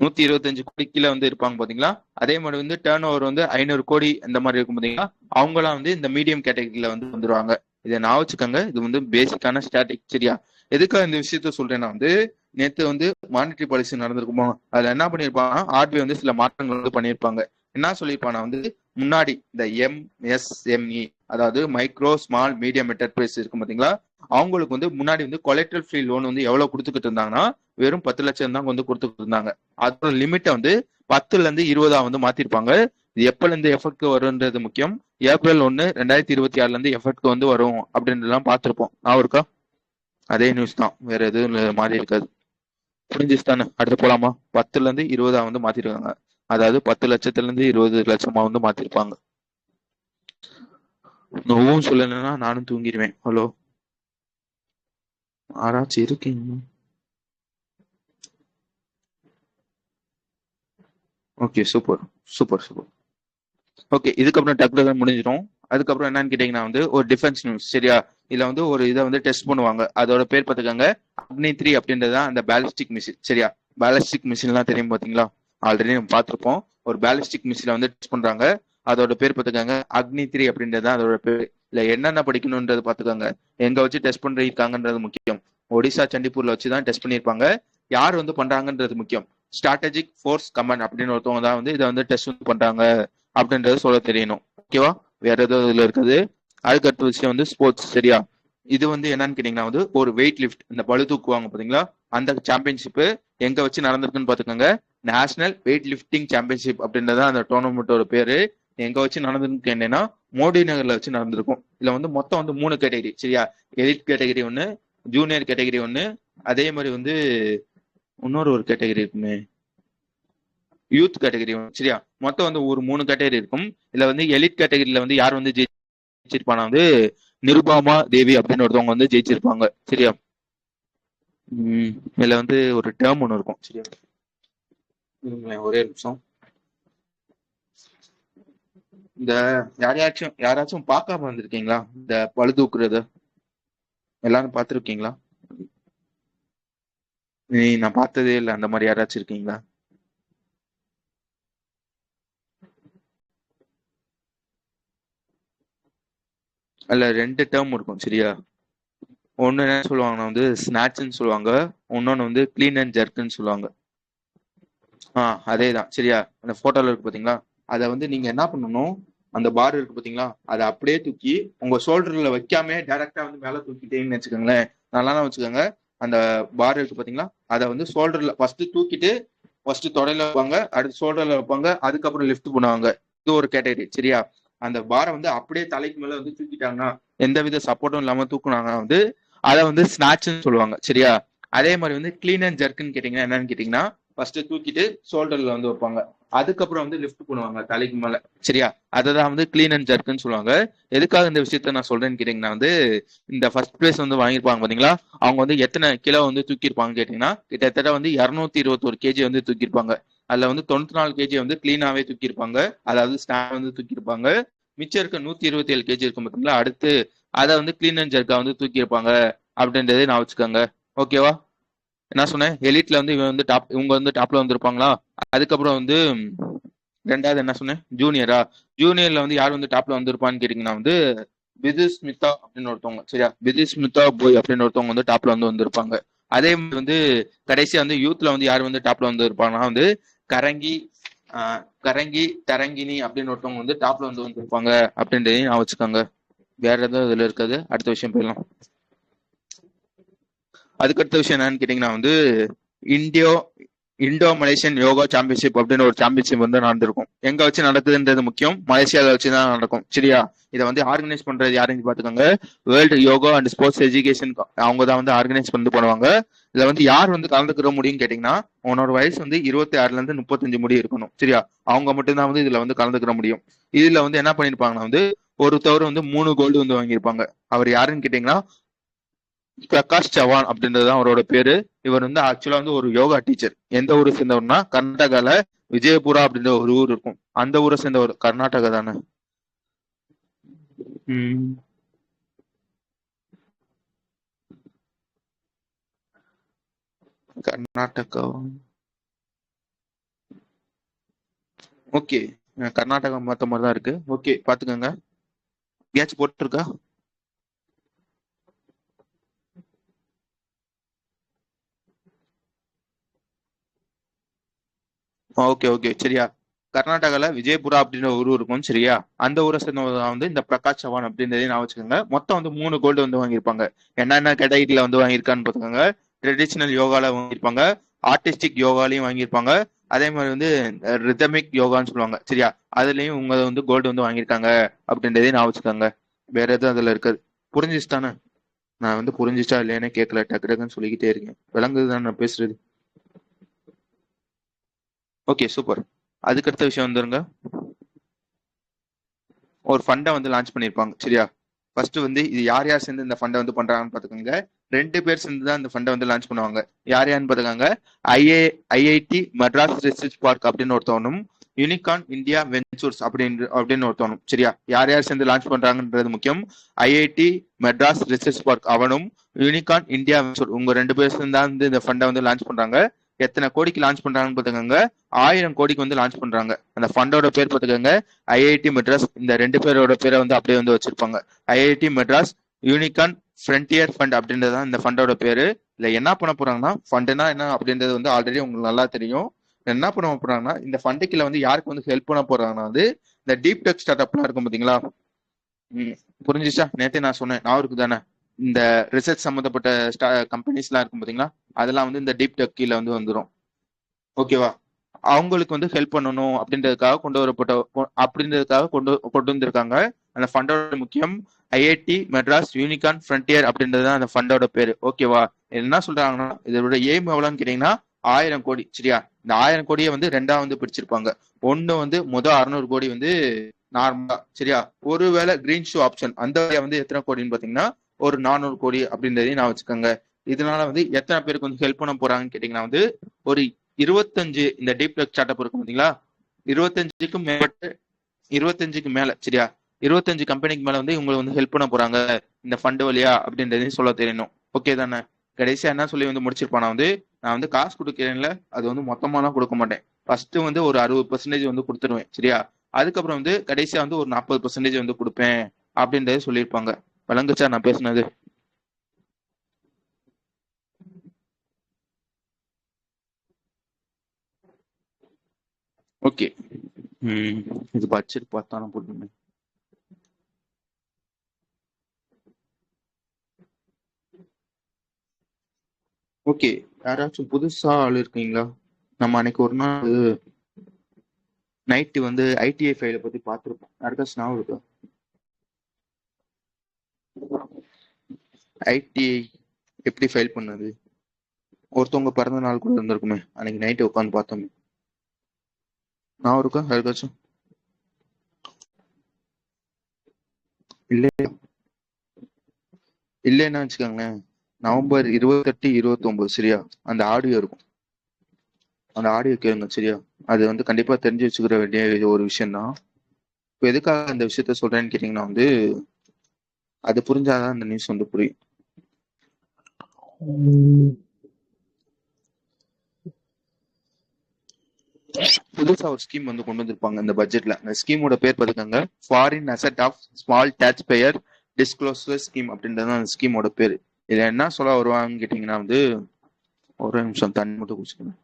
125 கோடி கீழே வந்து இருப்பாங்க பாத்தீங்களா. அதே மாதிரி வந்து டேர்ன் ஓவர் வந்து 500 கோடி இந்த மாதிரி இருக்கும் பாத்தீங்களா, அவங்கலாம் வந்து இந்த மீடியம் கேட்டகரியில வந்து வந்துருவாங்க. இதை நான் வச்சுக்கோங்க, இது வந்து பேசிக்கான ஸ்டாட்டிக் சரியா. எதுக்காக இந்த விஷயத்த சொல்றேன்னா வந்து நேத்து வந்து மானிட்டரி பாலிசி நடந்திருக்குமோ, அதுல என்ன பண்ணிருப்பாங்க, ஆர்பிஐ வந்து சில மாற்றங்கள் வந்து பண்ணிருப்பாங்க. என்ன சொல்லியிருப்பாங்க வந்து முன்னாடி இந்த எம்எஸ்எம்இ, அதாவது மைக்ரோ ஸ்மால் மீடியம் என்டர்பிரைஸ் இருக்கும் பாத்தீங்களா, அவங்களுக்கு வந்து முன்னாடி வந்து கொலெக்டரல் ஃப்ரீ லோன் வந்து எவ்வளவு கொடுத்துக்கிட்டு இருந்தாங்கன்னா வெறும் 10 லட்சம் தான் வந்து கொடுத்துக்கிட்டு இருந்தாங்க. அதோட லிமிட்டை வந்து 10ல இருந்து 20 வந்து மாத்திருப்பாங்க. இது எப்பல இருந்து எஃபெக்ட் வரும்ன்றது முக்கியம். ஏப்ரல் 1 2026 இருந்து எஃபெக்ட் வந்து வரும் அப்படின்றதெல்லாம் பார்த்திருப்போம். நான் இருக்கா, அதே நியூஸ் தான், வேற எதுவும் மாறி இருக்காது. புரிஞ்சுச்சு தானே? அடுத்து போலாமா? 10ல இருந்து 20 வந்து மாத்திருக்காங்க. அதாவது 10 லட்சத்துல இருந்து 20 லட்சமா வந்து மாத்திருப்பாங்க. நோவும் சொல்லலைன்னா நானும் தூங்கிடுவேன். ஹலோ, ஆராய்ச்சி இருக்கீங்க? Okay, super super super. Okay, இதுக்கப்புறம் டக்கு முடிஞ்சிடும். அதுக்கப்புறம் என்னன்னு கேட்டீங்கன்னா வந்து ஒரு டிஃபென்ஸ் நியூஸ் சரியா. இதுல வந்து ஒரு இதை வந்து டெஸ்ட் பண்ணுவாங்க. அதோட பேர் பார்த்துக்கோங்க, அக்னி 3 அப்படின்றது அந்த பேலிஸ்டிக் மிசில் சரியா. பேலிஸ்டிக் மிசில்லாம் தெரியும் பாத்தீங்களா, ஆல்ரெடி நம்ம பார்த்திருப்போம். ஒரு பேலிஸ்டிக் மிசில வந்து டெஸ்ட் பண்றாங்க. அதோட பேர் பார்த்துக்கோங்க, அக்னி 3 அப்படின்றது அதோட பேர். இல்ல என்னென்ன படிக்கணும்ன்றது பாத்துக்கோங்க. எங்க வச்சு டெஸ்ட் பண்ணிருக்காங்கன்றது முக்கியம். ஒடிசா சண்டிப்பூர்ல வச்சு தான் டெஸ்ட் பண்ணிருப்பாங்க. யார் வந்து பண்றாங்கன்றது முக்கியம். ஸ்ட்ராட்டஜிக் ஃபோர்ஸ் கமாண்ட் அப்படின்னு ஒருத்தவங்க தான் வந்து இதை வந்து டெஸ்ட் வந்து பண்றாங்க அப்படின்றது சொல்ல தெரியணும். ஓகேவா, வேற எதுவும் இதுல இருக்குது. அதுக்கு அடுத்த விஷயம் வந்து ஸ்போர்ட்ஸ் சரியா. இது வந்து என்னன்னு கேட்டீங்கன்னா வந்து ஒரு வெயிட் லிஃப்ட், இந்த பளு தூக்குவாங்க பாத்தீங்களா, அந்த சாம்பியன்ஷிப் எங்க வச்சு நடந்திருக்குன்னு பாத்துக்கோங்க. நேஷனல் வெயிட் லிஃப்டிங் சாம்பியன்ஷிப் அப்படின்றத அந்த டோர்னமெண்டோட பேரு. எங்க வச்சு நடந்திருக்கு என்னன்னா மோடி நகர்ல வச்சு நடந்திருக்கும். இதுல வந்து மொத்தம் வந்து 3 கேட்டகரி சரியா. எலிட் கேட்டகரி ஒன்னு, ஜூனியர் கேட்டகரி ஒன்னு, அதே மாதிரி வந்து இன்னொரு கேட்டகரி இருக்குமே, யூத் கேட்டகரி சரியா. மொத்தம் வந்து ஒரு 3 கேட்டகரி இருக்கும். இதுல வந்து எலிட் கேட்டகரியில வந்து யார் வந்து ஜெயிச்சிருப்பானா வந்து நிருபாமா தேவி அப்படின்னு ஒருத்தவங்க வந்து ஜெயிச்சிருப்பாங்க சரியா. இதுல வந்து ஒரு டேர்ம் ஒன்று இருக்கும் சரியா. ஒரே நிமிஷம். இந்த யாரையாச்சும் யாராச்சும் பார்க்காம வந்திருக்கீங்களா இந்த பழு தூக்குறது? எல்லாரும் பார்த்துருக்கீங்களா? நான் பார்த்ததே இல்லை. அந்த மாதிரி யாராச்சும் இருக்கீங்களா? அல்ல, 2 டேர்ம் இருக்கும் சரியா. ஒன்னு என்ன சொல்லுவாங்கன்னா வந்து ஸ்நாட்ச்னு சொல்லுவாங்க, இன்னொன்னு வந்து க்ளீன் அண்ட் ஜெர்க்குன்னு சொல்லுவாங்க. அதே தான் சரியா. அந்த போட்டோல இருக்கு பாத்தீங்களா, அதை வந்து நீங்க என்ன பண்ணணும், அந்த பார் இருக்கு பாத்தீங்களா, அதை அப்படியே தூக்கி உங்க ஷோல்டர்ல வைக்காம டைரக்டா வந்து மேல தூக்கிட்டேன்னு வச்சுக்கோங்களேன். நல்லா வச்சுக்கோங்க. அந்த பார் இருக்கு பாத்தீங்களா, அதை வந்து ஷோல்டர்ல ஃபர்ஸ்ட் தூக்கிட்டு ஃபர்ஸ்ட் தொடையில வைப்பாங்க, அடுத்து ஷோல்டர்ல வைப்பாங்க, அதுக்கப்புறம் லிஃப்ட் பண்ணுவாங்க. இது ஒரு கேட்டகரி சரியா. அந்த பாரை வந்து அப்படியே தலைக்கு மேல வந்து தூக்கிட்டாங்கன்னா, எந்தவித சப்போர்ட்டும் இல்லாம தூக்குனாங்கன்னா வந்து அதை வந்து ஸ்நாட்ச்னு சொல்லுவாங்க சரியா. அதே மாதிரி வந்து கிளீன் அண்ட் ஜெர்க்குன்னு கேட்டீங்கன்னா என்னன்னு கேட்டீங்கன்னா, ஃபர்ஸ்ட் தூக்கிட்டு ஷோல்டர்ல வந்து வைப்பாங்க, அதுக்கப்புறம் வந்து லிஃப்ட் பண்ணுவாங்க தலைக்கு மேல சரியா. அததான் வந்து கிளீன் அண்ட் ஜெர்க்குன்னு சொல்லுவாங்க. எதுக்காக இந்த விஷயத்த நான் சொல்றேன்னு கேட்டீங்கன்னா வந்து, இந்த ஃபர்ஸ்ட் பிளேஸ் வந்து வாங்கியிருப்பாங்க பாத்தீங்களா, அவங்க வந்து எத்தனை கிலோ வந்து தூக்கியிருப்பாங்க கேட்டீங்கன்னா, கிட்டத்தட்ட வந்து 221 kg வந்து தூக்கியிருப்பாங்க. அதுல வந்து 94 kg வந்து கிளீனாவே தூக்கியிருப்பாங்க, அதாவது ஸ்டாண்ட் வந்து தூக்கியிருப்பாங்க. மிச்சம் இருக்க 127 kg இருக்கும் பாத்தீங்களா, அடுத்து அதை வந்து கிளீன் அண்ட் ஜெர்க்கா வந்து தூக்கியிருப்பாங்க அப்படின்றதே நான் வச்சுக்கோங்க. ஓகேவா? என்ன சொன்னேன், எலிட்ல வந்து இவன் வந்து டாப், இவங்க வந்து டாப்ல வந்து இருப்பாங்களா. அதுக்கப்புறம் வந்து ரெண்டாவது என்ன சொன்னேன், ஜூனியரா. ஜூனியர்ல வந்து யார் வந்து டாப்ல வந்து இருப்பான்னு கேட்டீங்கன்னா வந்து பிது ஸ்மிதா அப்படின்னு ஒருத்தவங்க சரியா, பிது ஸ்மிதா போய் அப்படின்னு ஒருத்தவங்க வந்து டாப்ல வந்து வந்திருப்பாங்க. அதே மாதிரி வந்து கடைசியா வந்து யூத்ல வந்து யார் வந்து டாப்ல வந்து இருப்பாங்கன்னா வந்து கரங்கி கரங்கி தரங்கினி அப்படின்னு ஒருத்தவங்க வந்து டாப்ல வந்து வந்திருப்பாங்க அப்படின்றதையும் நான் வச்சுக்கோங்க. வேற எதுவும் இதுல இருக்காது. அடுத்த விஷயம் போயிடலாம். அதுக்கடுத்த விஷயம் என்னன்னு கேட்டீங்கன்னா வந்து இந்தியோ இண்டோ மலேசியன் யோகா சாம்பியன்ஷிப் அப்படின்னு ஒரு சாம்பியன்ஷிப் வந்து நடந்திருக்கும். எங்க வச்சு நடக்குதுன்றது முக்கியம், மலேசியாவில் வச்சு தான் நடக்கும் சரியா. இதை வந்து ஆர்கனைஸ் பண்றது யாருன்னு பாத்துக்கோங்க, world yoga and sports education, அவங்க தான் வந்து ஆர்கனைஸ் பண்ணி பண்ணுவாங்க. இதுல வந்து யார் வந்து கலந்துக்கிற முடியும்னு கேட்டீங்கன்னா, உன்னோட வயசு வந்து 26ல இருந்து 35 முடி இருக்கணும் சரியா. அவங்க மட்டும்தான் வந்து இதுல வந்து கலந்துக்கிற முடியும். இதுல வந்து என்ன பண்ணிருப்பாங்கன்னா வந்து ஒருத்தவர் வந்து 3 கோல்டு வந்து வாங்கியிருப்பாங்க. அவர் யாருன்னு கேட்டீங்கன்னா பிரகாஷ் சவான் அப்படின்றதுதான் அவரோட பேரு. இவர் வந்து ஆக்சுவலா வந்து ஒரு யோகா டீச்சர். எந்த ஊரை சேர்ந்தவர்னா கர்நாடகால விஜயபுரா அப்படின்ற ஒரு ஊர் இருக்கும், அந்த ஊரை சேர்ந்தவர். கர்நாடகா தானே. கர்நாடகா. ஓகே, கர்நாடகா மத்த மாதிரி தான் இருக்கு. ஓகே பாத்துக்கோங்க. கேட்ச் போட்டுருக்கா? ஓகே ஓகே சரியா. கர்நாடகால விஜயபுரா அப்படின்ற ஒரு ஊர் இருக்கும் சரியா. அந்த ஊரை சேர்ந்தவங்க வந்து இந்த பிரகாஷ் சவான் அப்படின்றதையும் நான் வச்சுக்கோங்க. மொத்தம் வந்து 3 கோல்டு வந்து வாங்கியிருப்பாங்க. என்னென்ன கேட்டகரியில வந்து வாங்கியிருக்கான்னு பாத்துக்கோங்க. ட்ரெடிஷனல் யோகால வாங்கியிருப்பாங்க, ஆர்டிஸ்டிக் யோகாலையும் வாங்கியிருப்பாங்க, அதே மாதிரி வந்து ரிதமிக் யோகான்னு சொல்லுவாங்க சரியா, அதுலயும் உங்க வந்து கோல்டு வந்து வாங்கியிருக்காங்க அப்படின்றதையும் நான் வச்சுக்கோங்க. வேற எதுவும் அதுல இருக்காது. புரிஞ்சிச்சு தானே? நான் வந்து புரிஞ்சிச்சா இல்லையானே கேட்கல, டக்கு டக்குன்னு சொல்லிக்கிட்டே இருக்கேன். விளங்குது தான் நான் பேசுறது? Okay super. அதுக்கடுத்த விஷயம் வந்துருங்க. ஒரு ஃபண்டை வந்து லான்ச் பண்ணியிருப்பாங்க சரியா. ஃபர்ஸ்ட் வந்து இது யார் யார் சேர்ந்து இந்த ஃபண்டை வந்து பண்றாங்கன்னு பாத்துக்கோங்க. 2 பேர் சேர்ந்து தான் இந்த ஃபண்டை வந்து லான்ச் பண்ணுவாங்க. யார் யாருன்னு பாத்துக்கோங்க. IA IIT Madras research park அப்படின்னு ஒருத்தவனும், யூனிகான் இந்தியா வெஞ்சூர்ஸ் அப்படின்னு ஒருத்தவனும் சரியா. யார் யார் சேர்ந்து லான்ச் பண்றாங்கன்றது முக்கியம். ஐஐடி மெட்ராஸ் ரிசர்ச் பார்க் அவனும், யூனிகான் இந்தியா வெஞ்சூர் உங்க 2 பேர் சேர்ந்து தான் வந்து இந்த ஃபண்டை வந்து லான்ச் பண்றாங்க. எத்தனை கோடிக்கு லான்ச் பண்றாங்கன்னு பாத்துக்கோங்க. 1000 கோடிக்கு வந்து லான்ச் பண்றாங்க. அந்த ஃபண்டோட பேர் பாத்துக்கோங்க, ஐஐடி மெட்ராஸ். இந்த 2 பேரோட பேரை வந்து அப்படியே வந்து வச்சிருப்பாங்க, IIT Madras unicorn frontier fund அப்படின்றதான் இந்த ஃபண்டோட பேரு. இல்ல என்ன பண்ண போறாங்கன்னா, ஃபண்டுனா என்ன அப்படின்றது வந்து ஆல்ரெடி உங்களுக்கு நல்லா தெரியும். என்ன பண்ண போறாங்கன்னா, இந்த ஃபண்டுக்குள்ள வந்து யாருக்கு வந்து ஹெல்ப் பண்ண போறாங்கன்னா வந்து இந்த டீப் டெக் ஸ்டார்ட் அப்லாம் இருக்கும் பாத்தீங்களா. புரிஞ்சிச்சா? நேத்தே நான் சொன்னேன், நான் இருக்கு தானே. இந்த ரிசர்ச் சம்பந்தப்பட்ட கம்பெனிஸ் எல்லாம் இருக்கும் பாத்தீங்களா, அதெல்லாம் வந்து இந்த டீப் டெக் கீழ வந்து வந்துடும். ஓகேவா? அவங்களுக்கு வந்து ஹெல்ப் பண்ணணும் அப்படின்றதுக்காக கொண்டு வரப்பட்ட, அப்படின்றதுக்காக கொண்டு கொண்டு வந்திருக்காங்க. அந்த ஃபண்டோட முக்கியம் ஐஐடி மெட்ராஸ் யூனிகான் ஃப்ரண்டியர் அப்படின்றது தான் அந்த ஃபண்டோட பேரு. ஓகேவா? என்ன சொல்றாங்கன்னா, இதோட எய்ம் எவ்வளவுன்னு கேட்டீங்கன்னா 1000 கோடி சரியா. இந்த 1000 கோடியை வந்து ரெண்டா வந்து பிரிச்சிருப்பாங்க. ஒண்ணு வந்து 600 கோடி வந்து நார்மலா சரியா. ஒருவேளை கிரீன் ஷூ ஆப்ஷன் அந்த வந்து எத்தனை கோடின்னு பாத்தீங்கன்னா ஒரு 400 கோடி அப்படின்றதையும் நான் வச்சுக்கோங்க. இதனால வந்து எத்தனை பேருக்கு வந்து ஹெல்ப் பண்ண போறாங்கன்னு கேட்டீங்கன்னா வந்து ஒரு 25, இந்த டீப் டெக் ஸ்டார்ட் அப் இருக்கும் பாத்தீங்களா, 25க்கும் மேற்பட்ட, 25க்கு மேல சரியா, 25 கம்பெனிக்கு மேல வந்து இவங்க வந்து ஹெல்ப் பண்ண போறாங்க இந்த ஃபண்ட் வழியா அப்படின்றதையும் சொல்ல தெரியணும். ஓகே தானே? கடைசியா என்ன சொல்லி வந்து முடிச்சிருப்பானா வந்து நான் வந்து காசு கொடுக்கிறேன்ல, அது வந்து மொத்தமாலாம் கொடுக்க மாட்டேன். ஃபர்ஸ்ட் வந்து ஒரு 60% வந்து கொடுத்துருவேன், சரியா? அதுக்கப்புறம் வந்து கடைசியா வந்து ஒரு 40% வந்து கொடுப்பேன் அப்படின்றத சொல்லியிருப்பாங்க. விளங்குச்சா நான் பேசுனது? ஓகே. ம். இது பட்ஜெட் பார்த்தாலும் போட்டுருங்க. ஓகே. யாராச்சும் புதுசா ஆள் இருக்கீங்களா? நம்ம அன்னைக்கு ஒரு நாள் நைட்டு வந்து ஐடிஐ ஃபைலை பத்தி பார்த்துருப்போம். யாருக்காச்சும் ஞாபகம் இருக்கா? ஐடிஐ எப்படி ஃபைல் பண்ணது? ஒருத்தவங்க பிறந்த நாள் கூட இருந்திருக்குமே, அன்னைக்கு நைட்டு உட்காந்து பார்த்தோமே. ஞாபகம் இருக்கா யாருக்காச்சும்? இல்லை, இல்லைன்னா வச்சுக்கோங்களேன், நவம்பர் 28, 29, சரியா? அந்த ஆடியோ இருக்கும். அந்த ஆடியோ கேளுங்க, சரியா? அது வந்து கண்டிப்பா தெரிஞ்சு வச்சுக்கிற வேண்டிய ஒரு விஷயம் தான். இப்போ எதுக்காக அந்த விஷயத்த சொல்றேன்னு கேட்டீங்கன்னா வந்து, அது புரிஞ்சாதான் அந்த நியூஸ் வந்து புரியும். புதுசா ஒரு ஸ்கீம் வந்து கொண்டு வந்திருப்பாங்க இந்த பட்ஜெட்ல. அந்த ஸ்கீமோட பேர் பார்த்துக்கோங்க, foreign asset of small tax payer disclosure scheme அப்படின்றது அந்த ஸ்கீமோட பேர். இதுல என்ன சொல்ல வருவாங்கன்னு கேட்டீங்கன்னா வந்து, ஒரு நிமிஷம் தண்ணி மட்டும் குடிச்சுக்கணும்.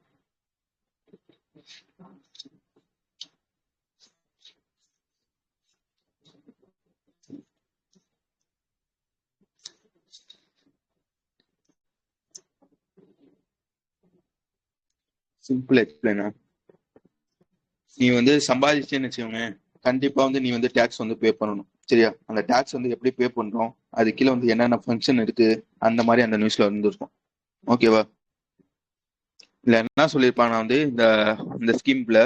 சிம்பிள் எக்ஸ்பிளைனா, நீ வந்து சம்பாதிச்சேன்னு வச்சுக்கோங்க, கண்டிப்பா வந்து நீ வந்து டேக்ஸ் வந்து பே பண்ணணும், சரியா? அந்த டேக்ஸ் வந்து எப்படி பே பண்றோம், அது கீழே வந்து என்னென்ன ஃபங்க்ஷன் இருக்கு, அந்த மாதிரி அந்த நியூஸ்ல வந்து இருக்கும். ஓகேவா? இல்ல என்ன சொல்லியிருப்பாங்கன்னா வந்து, இந்த இந்த ஸ்கீம்ல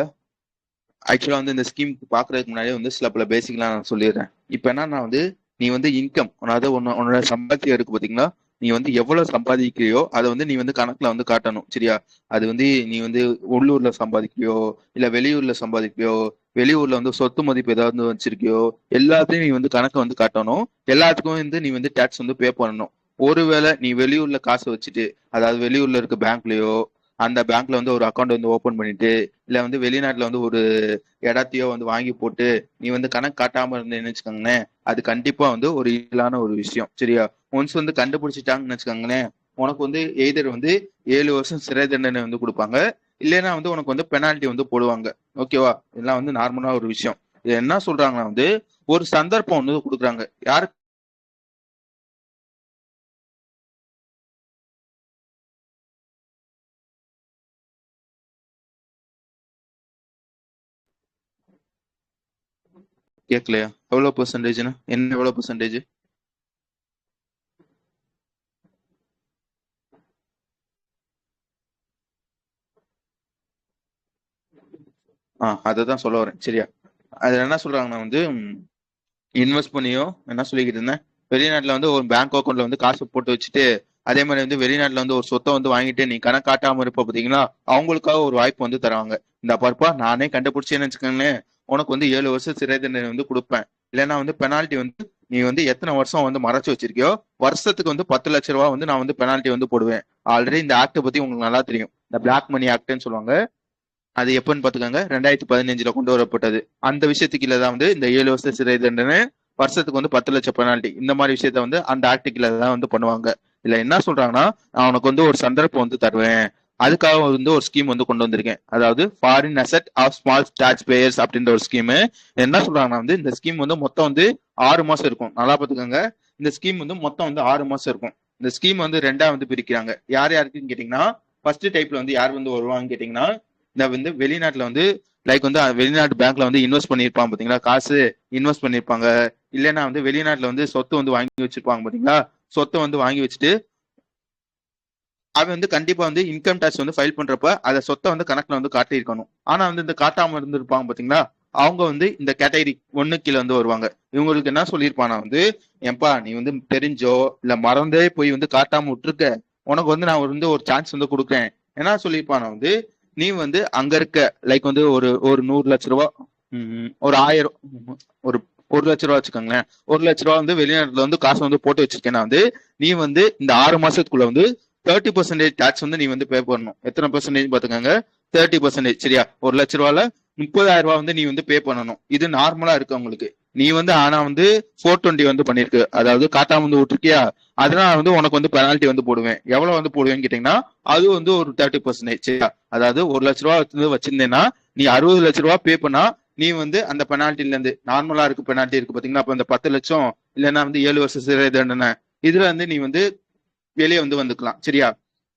ஆக்சுவலா வந்து இந்த ஸ்கீம் பாக்குறதுக்கு முன்னாடியே வந்து சில பல பேசிக்லாம் நான் சொல்லிடுறேன். இப்ப என்னன்னா வந்து, நீ வந்து இன்கம், அதாவது உன்னோட சம்பாத்தியம் இருக்கு பாத்தீங்களா, நீ வந்து எவ்வளவு சம்பாதிக்கிறியோ அதை வந்து நீ வந்து கணக்குல வந்து காட்டணும், சரியா? அது வந்து நீ வந்து உள்ளூர்ல சம்பாதிக்கிறியோ, இல்ல வெளியூர்ல சம்பாதிக்கிறியோ, வெளியூர்ல வந்து சொத்து மதிப்பு ஏதாவது வச்சிருக்கியோ, எல்லாத்தையும் நீ வந்து கணக்கு வந்து காட்டணும். எல்லாத்துக்கும் வந்து நீ வந்து டேக்ஸ் வந்து பே பண்ணணும். ஒருவேளை நீ வெளியூர்ல காசு வச்சுட்டு, அதாவது வெளியூர்ல இருக்க பேங்க்லயோ, அந்த பேங்க்ல வந்து ஒரு அக்கௌண்ட் வந்து ஓபன் பண்ணிட்டு, இல்ல வந்து வெளிநாட்டுல வந்து ஒரு இடத்தையோ வந்து வாங்கி போட்டு நீ வந்து கணக்கு காட்டாம இருந்தேன்னு வச்சுக்கோங்களேன், அது கண்டிப்பா வந்து ஒரு இயலான ஒரு விஷயம், சரியா? ஒன்ஸ் வந்து கண்டுபிடிச்சிட்டாங்கன்னு வச்சுக்கோங்களேன், உனக்கு வந்து எய்தர் வந்து 7 வருஷம் சிறை தண்டனை வந்து கொடுப்பாங்க, இல்லைன்னா வந்து உனக்கு வந்து பெனால்ட்டி வந்து போடுவாங்க. ஓகேவா? இதெல்லாம் வந்து நார்மலா ஒரு விஷயம். இது என்ன சொல்றாங்கன்னா வந்து, ஒரு சந்தர்ப்பம் வந்து கொடுக்குறாங்க. யாருக்கு கேட்கலையா? எவ்வளவு பெர்சன்டேஜ்னா என்ன, எவ்வளவு பெர்சன்டேஜ்? அதை தான் சொல்ல வரேன், சரியா? அது என்ன சொல்றாங்கன்னா வந்து, இன்வெஸ்ட் பண்ணியோ, என்ன சொல்லிக்கிட்டு இருந்தேன், வெளிநாட்டுல வந்து ஒரு பேங்க் அக்கௌண்ட்ல வந்து காசு போட்டு வச்சுட்டு, அதே மாதிரி வந்து வெளிநாட்டுல வந்து ஒரு சொத்தை வந்து வாங்கிட்டு நீ கணக்காட்டாம இருப்ப பாத்தீங்களா, அவங்களுக்காக ஒரு வாய்ப்பு வந்து தருவாங்க. இந்த பார்ப்பா, நானே கண்டுபிடிச்சேன்னு வச்சுக்கோங்களேன், உனக்கு வந்து 7 வருஷம் சிறை தண்டனை வந்து கொடுப்பேன். இல்லைன்னா வந்து பெனால்ட்டி வந்து, நீ வந்து எத்தனை வருஷம் வந்து மறைச்சு வச்சிருக்கியோ, வருஷத்துக்கு வந்து 10 லட்ச ரூபா வந்து நான் வந்து பெனால்ட்டி வந்து போடுவேன். ஆல்ரெடி இந்த ஆக்ட் பத்தி உங்களுக்கு நல்லா தெரியும், இந்த பிளாக் மணி ஆக்ட்னு சொல்லுவாங்க. அது எப்பன்னு பாத்துக்கோங்க, 2015 கொண்டு வரப்பட்டது. அந்த விஷயத்துக்கு தான் வந்து இந்த 7 வருஷம் சிறை தண்டனை, வருஷத்துக்கு வந்து 10 லட்சம் பெனால்ட்டி, இந்த மாதிரி விஷயத்த வந்து அந்த ஆர்டிகிள் தான் வந்து பண்ணுவாங்க. இல்ல என்ன சொல்றாங்கன்னா, நான் உனக்கு வந்து ஒரு சந்தர்ப்பம் வந்து தருவேன், அதுக்காக வந்து ஒரு ஸ்கீம் வந்து கொண்டு வந்திருக்கேன். அதாவது foreign asset of small tax payers அப்படின்ற ஒரு ஸ்கீம். என்ன சொல்றாங்கன்னா வந்து, இந்த ஸ்கீம் வந்து மொத்தம் வந்து 6 மாசம் இருக்கும். நல்லா பாத்துக்கோங்க, இந்த ஸ்கீம் வந்து மொத்தம் வந்து 6 மாசம் இருக்கும். இந்த ஸ்கீம் வந்து ரெண்டா வந்து பிரிக்கிறாங்க. யார் யாருக்குன்னு கேட்டீங்கன்னா, ஃபர்ஸ்ட் டைப்ல வந்து யார் வந்து வருவாங்கன்னு கேட்டீங்கன்னா, இந்த வந்து வெளிநாட்டுல வந்து, லைக் வந்து வெளிநாட்டு பேங்க்ல வந்து இன்வெஸ்ட் பண்ணிருப்பாங்க பாத்தீங்களா, காசு இன்வெஸ்ட் பண்ணிருப்பாங்க. இல்லைன்னா வந்து வெளிநாட்டுல வந்து சொத்து வந்து வாங்கி வச்சிருப்பாங்க பாத்தீங்களா, சொத்தை வந்து வாங்கி வச்சுட்டு அவன் வந்து கண்டிப்பா வந்து இன்கம் டேக்ஸ் வந்து ஃபைல் பண்றப்ப அதை சொத்தை வந்து கணக்குல வந்து காட்டியிருக்கணும். ஆனா வந்து இந்த காட்டாம இருந்திருப்பாங்க பாத்தீங்களா, அவங்க வந்து இந்த கேட்டகரி 1 கீழ வந்து வருவாங்க. இவங்களுக்கு என்ன சொல்லியிருப்பானா வந்து, ஏன்பா நீ வந்து தெரிஞ்சோ இல்ல மறந்தே போய் வந்து காட்டாம விட்டுருக்க, உனக்கு வந்து நான் வந்து ஒரு சான்ஸ் வந்து கொடுக்குறேன். என்ன சொல்லியிருப்பானா வந்து, நீ வந்து அங்க இருக்க, லைக் வந்து ஒரு ஒரு 100 லட்ச ரூபா, ஒரு 1000, ஒரு 1 லட்ச ரூபா வச்சுக்கோங்களேன், 1 லட்ச ரூபா வந்து வெளிநாட்டுல வந்து காசு வந்து போட்டு வச்சிருக்கேன்னா வந்து, நீ வந்து இந்த 6 மாசத்துக்குள்ள வந்து 30% டாக்ஸ் வந்து நீ வந்து பே பண்ணணும். எத்தனை பெர்சன்டேஜ் பாத்துக்கோங்க, 30%. சரியா? 1,00,000 30,000 வந்து நீ வந்து பே பண்ணணும். இது நார்மலா இருக்கு உங்களுக்கு. நீ வந்து ஆனா வந்து 420 வந்து பண்ணிருக்கு, அதாவது காட்டாம வந்து விட்டுருக்கியா, அதனால வந்து உனக்கு வந்து பெனால்ட்டி வந்து போடுவேன். எவ்வளவு வந்து போடுவேன்னு கேட்டீங்கன்னா அது வந்து ஒரு 30%. சரியா? அதாவது 1,00,000 வந்து வச்சிருந்தேன்னா நீ 60 லட்ச ரூபா பே பண்ணா நீ வந்து அந்த பெனால்ட்டில இருந்து நார்மலா இருக்கு பெனால்ட்டி இருக்கு பாத்தீங்கன்னா, அப்ப அந்த 10 லட்சம் இல்லைன்னா வந்து 7 வருஷம் சிறை தண்டனை இதுல வந்து நீ வந்து வெளியே வந்து வந்துக்கலாம். சரியா?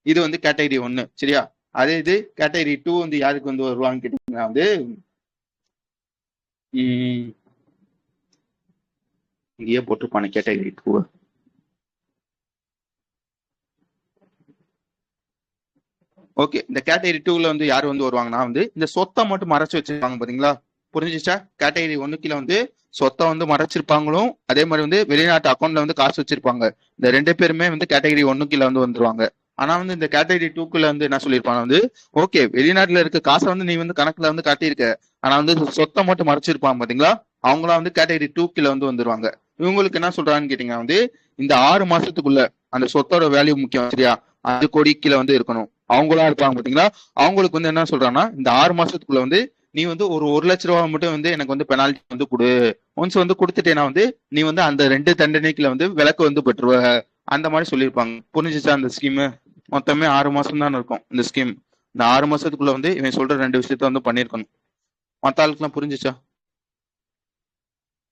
இது வந்து கேட்டகரி 1. சரியா? அதே இது கேட்டகரி 2 வந்து யாருக்கு வந்து வருவான்னு கேட்டீங்கன்னா வந்து இங்கேயே போட்டிருப்பான கேட்டகரி 2. ஓகே, இந்த கேட்டகரி 2ல வந்து யார் வந்து வருவாங்கன்னா வந்து இந்த சொத்தை மட்டும் மறைச்சு வச்சிருப்பாங்க பாத்தீங்களா? புரிஞ்சிச்சா? கேட்டகரி 1 கீழ வந்து சொத்தை வந்து மறைச்சிருப்பாங்களும், அதே மாதிரி வந்து வெளிநாட்டு அக்கௌண்ட்ல வந்து காசு வச்சிருப்பாங்க. இந்த 2 பேருமே வந்து கேட்டகரி 1 கீழ வந்து வந்துருவாங்க. ஆனா வந்து இந்த கேட்டகரி 2க்குள்ள வந்து என்ன சொல்லியிருப்பாங்க வந்து, ஓகே வெளிநாட்டுல இருக்க காசை வந்து நீ வந்து கணக்குல வந்து காட்டியிருக்க, ஆனா வந்து சொத்தை மட்டும் மறைச்சிருப்பாங்க பாத்தீங்களா, அவங்களாம் வந்து கேட்டகரி 2 கீழ வந்து வந்துருவாங்க. இவங்களுக்கு என்ன சொல்றாங்கன்னு கேட்டீங்கன்னா வந்து இந்த 6 மாசத்துக்குள்ள அந்த சொத்தோட வேல்யூ முக்கியம். சரியா? 5 கோடி கீழ வந்து இருக்கணும். அவங்களா இருப்பாங்க பாத்தீங்களா, அவங்களுக்கு வந்து என்ன சொல்றாங்கன்னா இந்த 6 மாசத்துக்குள்ள வந்து நீ வந்து ஒரு 1,00,000 மட்டும் வந்து எனக்கு வந்து பெனால்ட்டி வந்து கொடு. ஒன்ஸ் வந்து கொடுத்துட்டேன்னா வந்து நீ வந்து அந்த 2 தண்டனைக்குள்ள வந்து விலக்கு வந்து பெற்றுவ. அந்த மாதிரி சொல்லியிருப்பாங்க. புரிஞ்சிச்சா அந்த ஸ்கீம்? மொத்தமே 6 மாசம் தான் இருக்கும் இந்த ஸ்கீம். இந்த 6 மாசத்துக்குள்ள வந்து இவன் சொல்ற 2 விஷயத்த வந்து பண்ணிருக்கணும். மத்த ஆளுக்குலாம் புரிஞ்சிச்சா?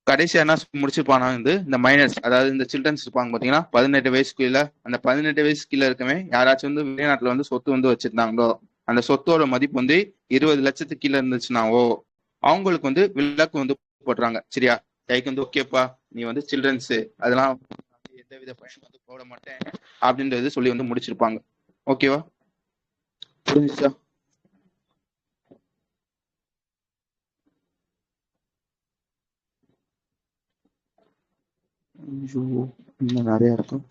கடைசியா என்ன முடிச்சிருப்பானா வந்து இந்த மைனர்ஸ், அதாவது இந்த சில்ட்ரன்ஸ் இருப்பாங்க பாத்தீங்கன்னா 18 வயசு கீழே, அந்த 18 வயசு கீழே இருக்கவே யாராச்சும் வந்து வெளிநாட்டுல வந்து சொத்து வந்து வச்சிருந்தாங்களோ, அந்த சொத்தோட மதிப்பு வந்து 20 லட்சத்துக்கு கீழே இருந்துச்சுனாவோ அவங்களுக்கு வந்து விலக்கு வந்து போடுறாங்க. சரியா? கைக்கு வந்து ஓகேப்பா நீ வந்து சில்ட்ரன்ஸ் அதெல்லாம் எந்த வித பயன் வந்து போட மாட்டேன் அப்படின்றது சொல்லி வந்து முடிச்சிருப்பாங்க. ஓகேவா? புரிஞ்சுச்சா? இன்னும் நிறைய இருக்கும்.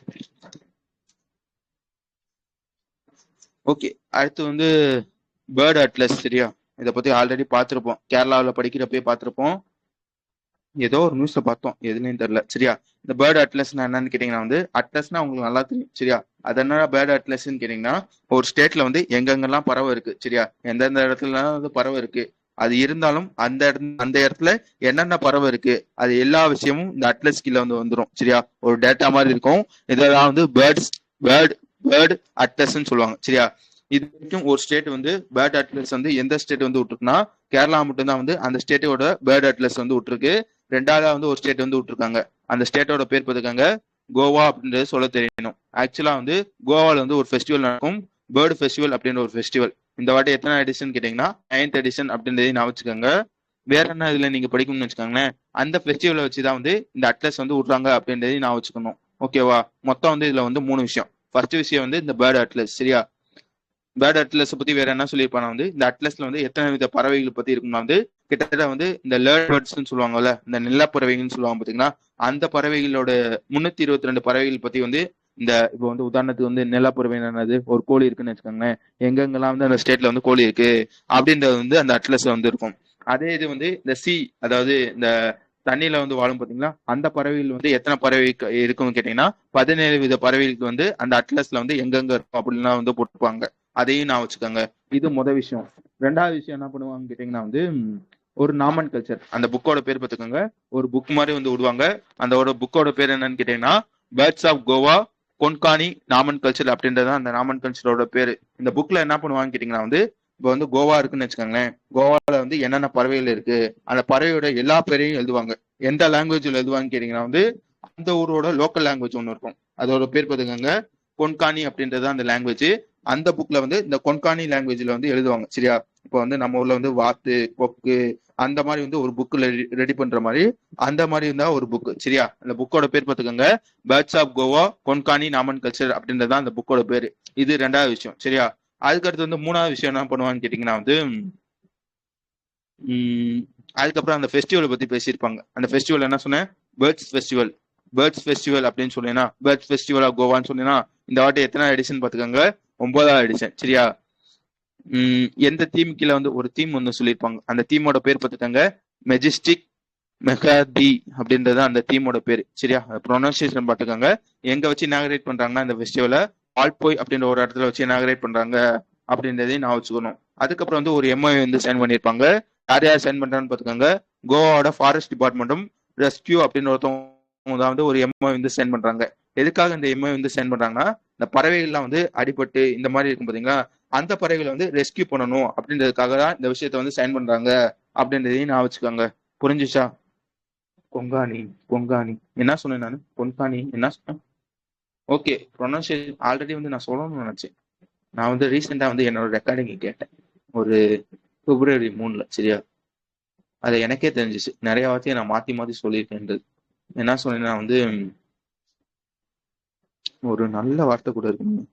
ஓகே, அடுத்து வந்து பேர்ட் அட்லஸ். சரியா? இதை பத்தி ஆல்ரெடி பார்த்துருப்போம், கேரளாவில் படிக்கிறப்பயே பார்த்துருப்போம். ஏதோ ஒரு நியூஸ்ல பார்த்தோம், எதுன்னு தெரியல. சரியா? இந்த பேர்ட் அட்லஸ்னா என்னன்னு கேட்டீங்கன்னா வந்து அட்லஸ்னா உங்களுக்கு நல்லா தெரியும். சரியா? அது என்ன பேர்ட் அட்லஸ்ன்னு கேட்டீங்கன்னா ஒரு ஸ்டேட்ல வந்து எங்கெங்கெல்லாம் பறவை இருக்கு, சரியா, எந்தெந்த இடத்துல வந்து பறவை இருக்கு, அது இருந்தாலும் அந்த இடத்துல என்னென்ன பறவை இருக்கு அது எல்லா விஷயமும் இந்த அட்லஸ் கீழ வந்து வந்துடும். சரியா? ஒரு டேட்டா மாதிரி இருக்கும். இதெல்லாம் வந்து பேர்ட் பேர்ட் அட்லஸ்ன்னு சொல்லுவாங்க. சரியா? இது வரைக்கும் ஒரு ஸ்டேட் வந்து பேர்ட் அட்லஸ் வந்து எந்த ஸ்டேட் வந்து விட்டுருக்குன்னா கேரளா மட்டும்தான் வந்து அந்த ஸ்டேட்டோட பேர்ட் அட்லஸ் வந்து விட்டுருக்கு. ரெண்டாவதா வந்து ஒரு ஸ்டேட் வந்து விட்டுருக்காங்க. அந்த ஸ்டேட்டோட பேர் பார்த்துக்காங்க, கோவா அப்படின்றது சொல்ல தெரியணும். ஆக்சுவலா வந்து கோவால வந்து ஒரு ஃபெஸ்டிவல் நடக்கும், பேர்டு ஃபெஸ்டிவல் அப்படின்ற ஒரு ஃபெஸ்டிவல். இந்த வாட்டி எத்தனை எடிஷன் கேட்டீங்கன்னா 9th எடிஷன் அப்படின்றதையும் நான் வச்சுக்கோங்க. வேற என்ன இதுல நீங்க படிக்கணும்னு வச்சுக்கோங்களேன், அந்த ஃபெஸ்டிவலை வச்சுதான் வந்து இந்த அட்லஸ் வந்து விட்றாங்க அப்படின்றதையும் நான் வச்சுக்கணும். ஓகேவா? மொத்தம் வந்து இதுல வந்து 3 விஷயம். ஃபர்ஸ்ட் விஷயம் வந்து இந்த பேர்டு அட்லஸ். சரியா? பேர்ட் அட்லஸ் பத்தி வேற என்ன சொல்லியிருப்பானா வந்து இந்த அட்லஸ்ல வந்து எத்தனை வித பறவைகள் பத்தி இருக்கும்னா வந்து கிட்டத்தட்ட வந்து இந்த லேர்ட் பேர்ட்ஸ்ன்னு சொல்லுவாங்கல்ல, இந்த நிலப்பறவைகள்னு சொல்லுவாங்க பாத்தீங்கன்னா, அந்த பறவைகளோட 322 பறவைகள் பத்தி வந்து இந்த இப்போ வந்து உதாரணத்துக்கு வந்து நிலப்பறவை என்னது ஒரு கோழி இருக்குன்னு வச்சுக்கோங்களேன், எங்கெங்கெல்லாம் வந்து அந்த ஸ்டேட்ல வந்து கோழி இருக்கு அப்படின்றது வந்து அந்த அட்லஸ்ல வந்து இருக்கும். அதே இது வந்து இந்த சி, அதாவது இந்த தண்ணியில வந்து வாழும் பாத்தீங்களா, அந்த பறவைகள் வந்து எத்தனை பறவை இருக்குன்னு கேட்டீங்கன்னா 17 வித பறவைகளுக்கு வந்து அந்த அட்லஸ்ல வந்து எங்கெங்க இருக்கும் அப்படின்லாம் வந்து போட்டுருப்பாங்க. அதையும் நான் வச்சுக்கோங்க. இது முதல் விஷயம். ரெண்டாவது விஷயம் என்ன பண்ணுவாங்கன்னு கேட்டீங்கன்னா வந்து ஒரு நாமன் கல்ச்சர், அந்த புக்கோட பேர் பார்த்துக்கோங்க. ஒரு புக் மாதிரி வந்து விடுவாங்க. அந்த புக்கோட பேர் என்னன்னு கேட்டீங்கன்னா பேர்ட்ஸ் ஆஃப் கோவா கொன்கானி நாமன் கல்ச்சர் அப்படின்றத அந்த நாமன் கல்ச்சரோட பேரு. இந்த புக்ல என்ன பண்ணுவாங்கன்னு கேட்டீங்கன்னா வந்து இப்போ வந்து கோவா இருக்குன்னு வச்சுக்கோங்களேன், கோவால வந்து என்னென்ன பறவைகள் இருக்கு அந்த பறவையோட எல்லா பேரையும் எழுதுவாங்க. எந்த லாங்குவேஜ்ல எழுதுவாங்கன்னு கேட்டீங்கன்னா வந்து அந்த ஊரோட லோக்கல் லாங்குவேஜ் ஒன்று இருக்கும், அதோட பேர் பார்த்துக்கோங்க கொன்கானி அப்படின்றது அந்த லாங்குவேஜ். அந்த புக்ல வந்து இந்த கொன்கானி லாங்குவேஜ்ல வந்து எழுதுவாங்க. சரியா? இப்போ வந்து நம்ம ஊர்ல வந்து வாத்து கொக்கு அந்த மாதிரி வந்து ஒரு புக் ரெடி பண்ற மாதிரி அந்த மாதிரி இருந்தா ஒரு புக். சரியா? அந்த புக்கோட பேர் பார்த்துக்கோங்க பேர்ட்ஸ் ஆஃப் கோவா கொன்கானி நாமன் கல்ச்சர் அப்படின்றது அந்த புக்கோட பேரு. இது ரெண்டாவது விஷயம். சரியா? அதுக்கடுத்து வந்து மூணாவது விஷயம் என்ன பண்ணுவான்னு கேட்டீங்கன்னா வந்து அதுக்கப்புறம் அந்த ஃபெஸ்டிவல் பத்தி பேசியிருப்பாங்க. அந்த ஃபெஸ்டிவல் என்ன சொன்னேன், பேர்ட்ஸ் ஃபெஸ்டிவல். பேர்ட்ஸ் ஃபெஸ்டிவல் அப்படின்னு சொன்னீங்கன்னா பேர்ட்ஸ் ஃபெஸ்டிவல் ஆஃப் கோவான்னு சொன்னீங்கன்னா இந்த வாட்டி எத்தனை எடிஷன் பாத்துக்கோங்க, 9வது எடிஷன். சரியா? எந்த தீம் கீழே வந்து ஒரு தீம் ஒன்று சொல்லியிருப்பாங்க. அந்த தீமோட பேர் பார்த்துக்கோங்க மெஜஸ்டிக் மெகாதி அப்படின்றது அந்த தீமோட பேர். சரியா? ப்ரொனன்சியேஷன் பார்த்துக்கோங்க. எங்க வச்சு இனாகரேட் பண்றாங்கன்னா இந்த ஃபெஸ்டிவலை வால்போய் அப்படின்ற ஒரு இடத்துல வச்சு இனாகிரேட் பண்றாங்க அப்படின்றதையும் நான் வச்சுக்கணும். அதுக்கப்புறம் வந்து ஒரு எம்ஓஏ வந்து சைன் பண்ணியிருப்பாங்க. யார் யார் சைன் பண்றான்னு பார்த்துக்கோங்க. கோவாவோட ஃபாரஸ்ட் டிபார்ட்மெண்ட்டும் ரெஸ்கியூ அப்படின்னு ஒருத்தவங்க தான் வந்து ஒரு எம்ஓஏ வந்து சைன் பண்றாங்க. எதுக்காக இந்த எம்ஓஏ வந்து சைன் பண்றாங்கன்னா, இந்த பறவைகள்லாம் வந்து அடிபட்டு இந்த மாதிரி இருக்கும் பாத்தீங்களா, அந்த பறவைகளை வந்து ரெஸ்கியூ பண்ணணும் அப்படின்றதுக்காக தான் இந்த விஷயத்த வந்து சைன் பண்றாங்க அப்படின்றதையும் நான் வச்சுக்கோங்க. புரிஞ்சுச்சா? கொங்கானி கொங்கானி என்ன சொன்னேன் நான்? கொங்கானி என்ன சொன்னேன்? ஓகே, ப்ரொனன்சியேஷன் ஆல்ரெடி வந்து நான் சொல்லணும்னு நினைச்சேன். நான் வந்து ரீசெண்டா வந்து என்னோட ரெக்கார்டிங் கேட்டேன் ஒரு பிப்ரவரி 3 சரியா. அது எனக்கே தெரிஞ்சிச்சு நிறைய வார்த்தையை நான் மாத்தி மாத்தி சொல்லியிருக்கேன்றது. என்ன சொன்னேன்னா வந்து ஒரு நல்ல வார்த்தை கூட இருக்கு.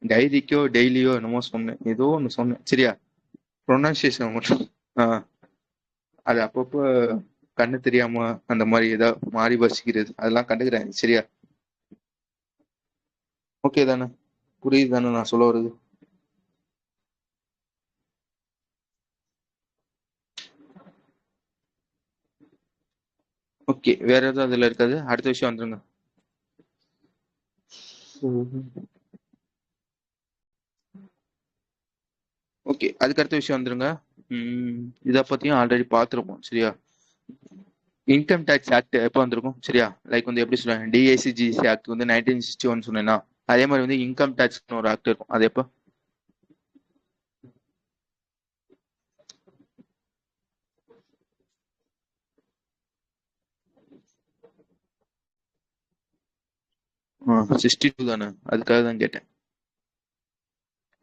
டைரிக்கோ டெய்லியோ என்னமோ சொன்னேன், ஏதோ ஒன்று சொன்னேன் சரியா. ப்ரொனன்சியேஷன் மட்டும் அது அப்பப்போ கண்ணு தெரியாம அந்த மாதிரி ஏதாவது மாறி பசிக்கிறது அதெல்லாம் கண்டுக்கிறேன் சரியா. ஓகே தானே? புரியுது தானே நான் சொல்ல வருது? ஓகே, வேற எதுவும் அதுல இருக்காது. அடுத்த விஷயம் வந்துருங்க. ஓகே, அதுக்கு அடுத்த விஷயம் வந்துருங்க. இதை பத்தியும் ஆல்ரெடி பார்த்துருப்போம் சரியா. இன்கம் டேக்ஸ் ஆக்ட் எப்போ வந்திருக்கும் சரியா. லைக் வந்து எப்படி சொல்லுவாங்க, டிஐசிஜிசி ஆக்ட் வந்து 1961 சொன்னேன்னா, அதே மாதிரி வந்து இன்கம் டேக்ஸ்னு ஒரு ஆக்ட் இருக்கும். அது எப்போ? சிக்ஸ்டி டூ தானே, அதுக்காக தான் கேட்டேன்.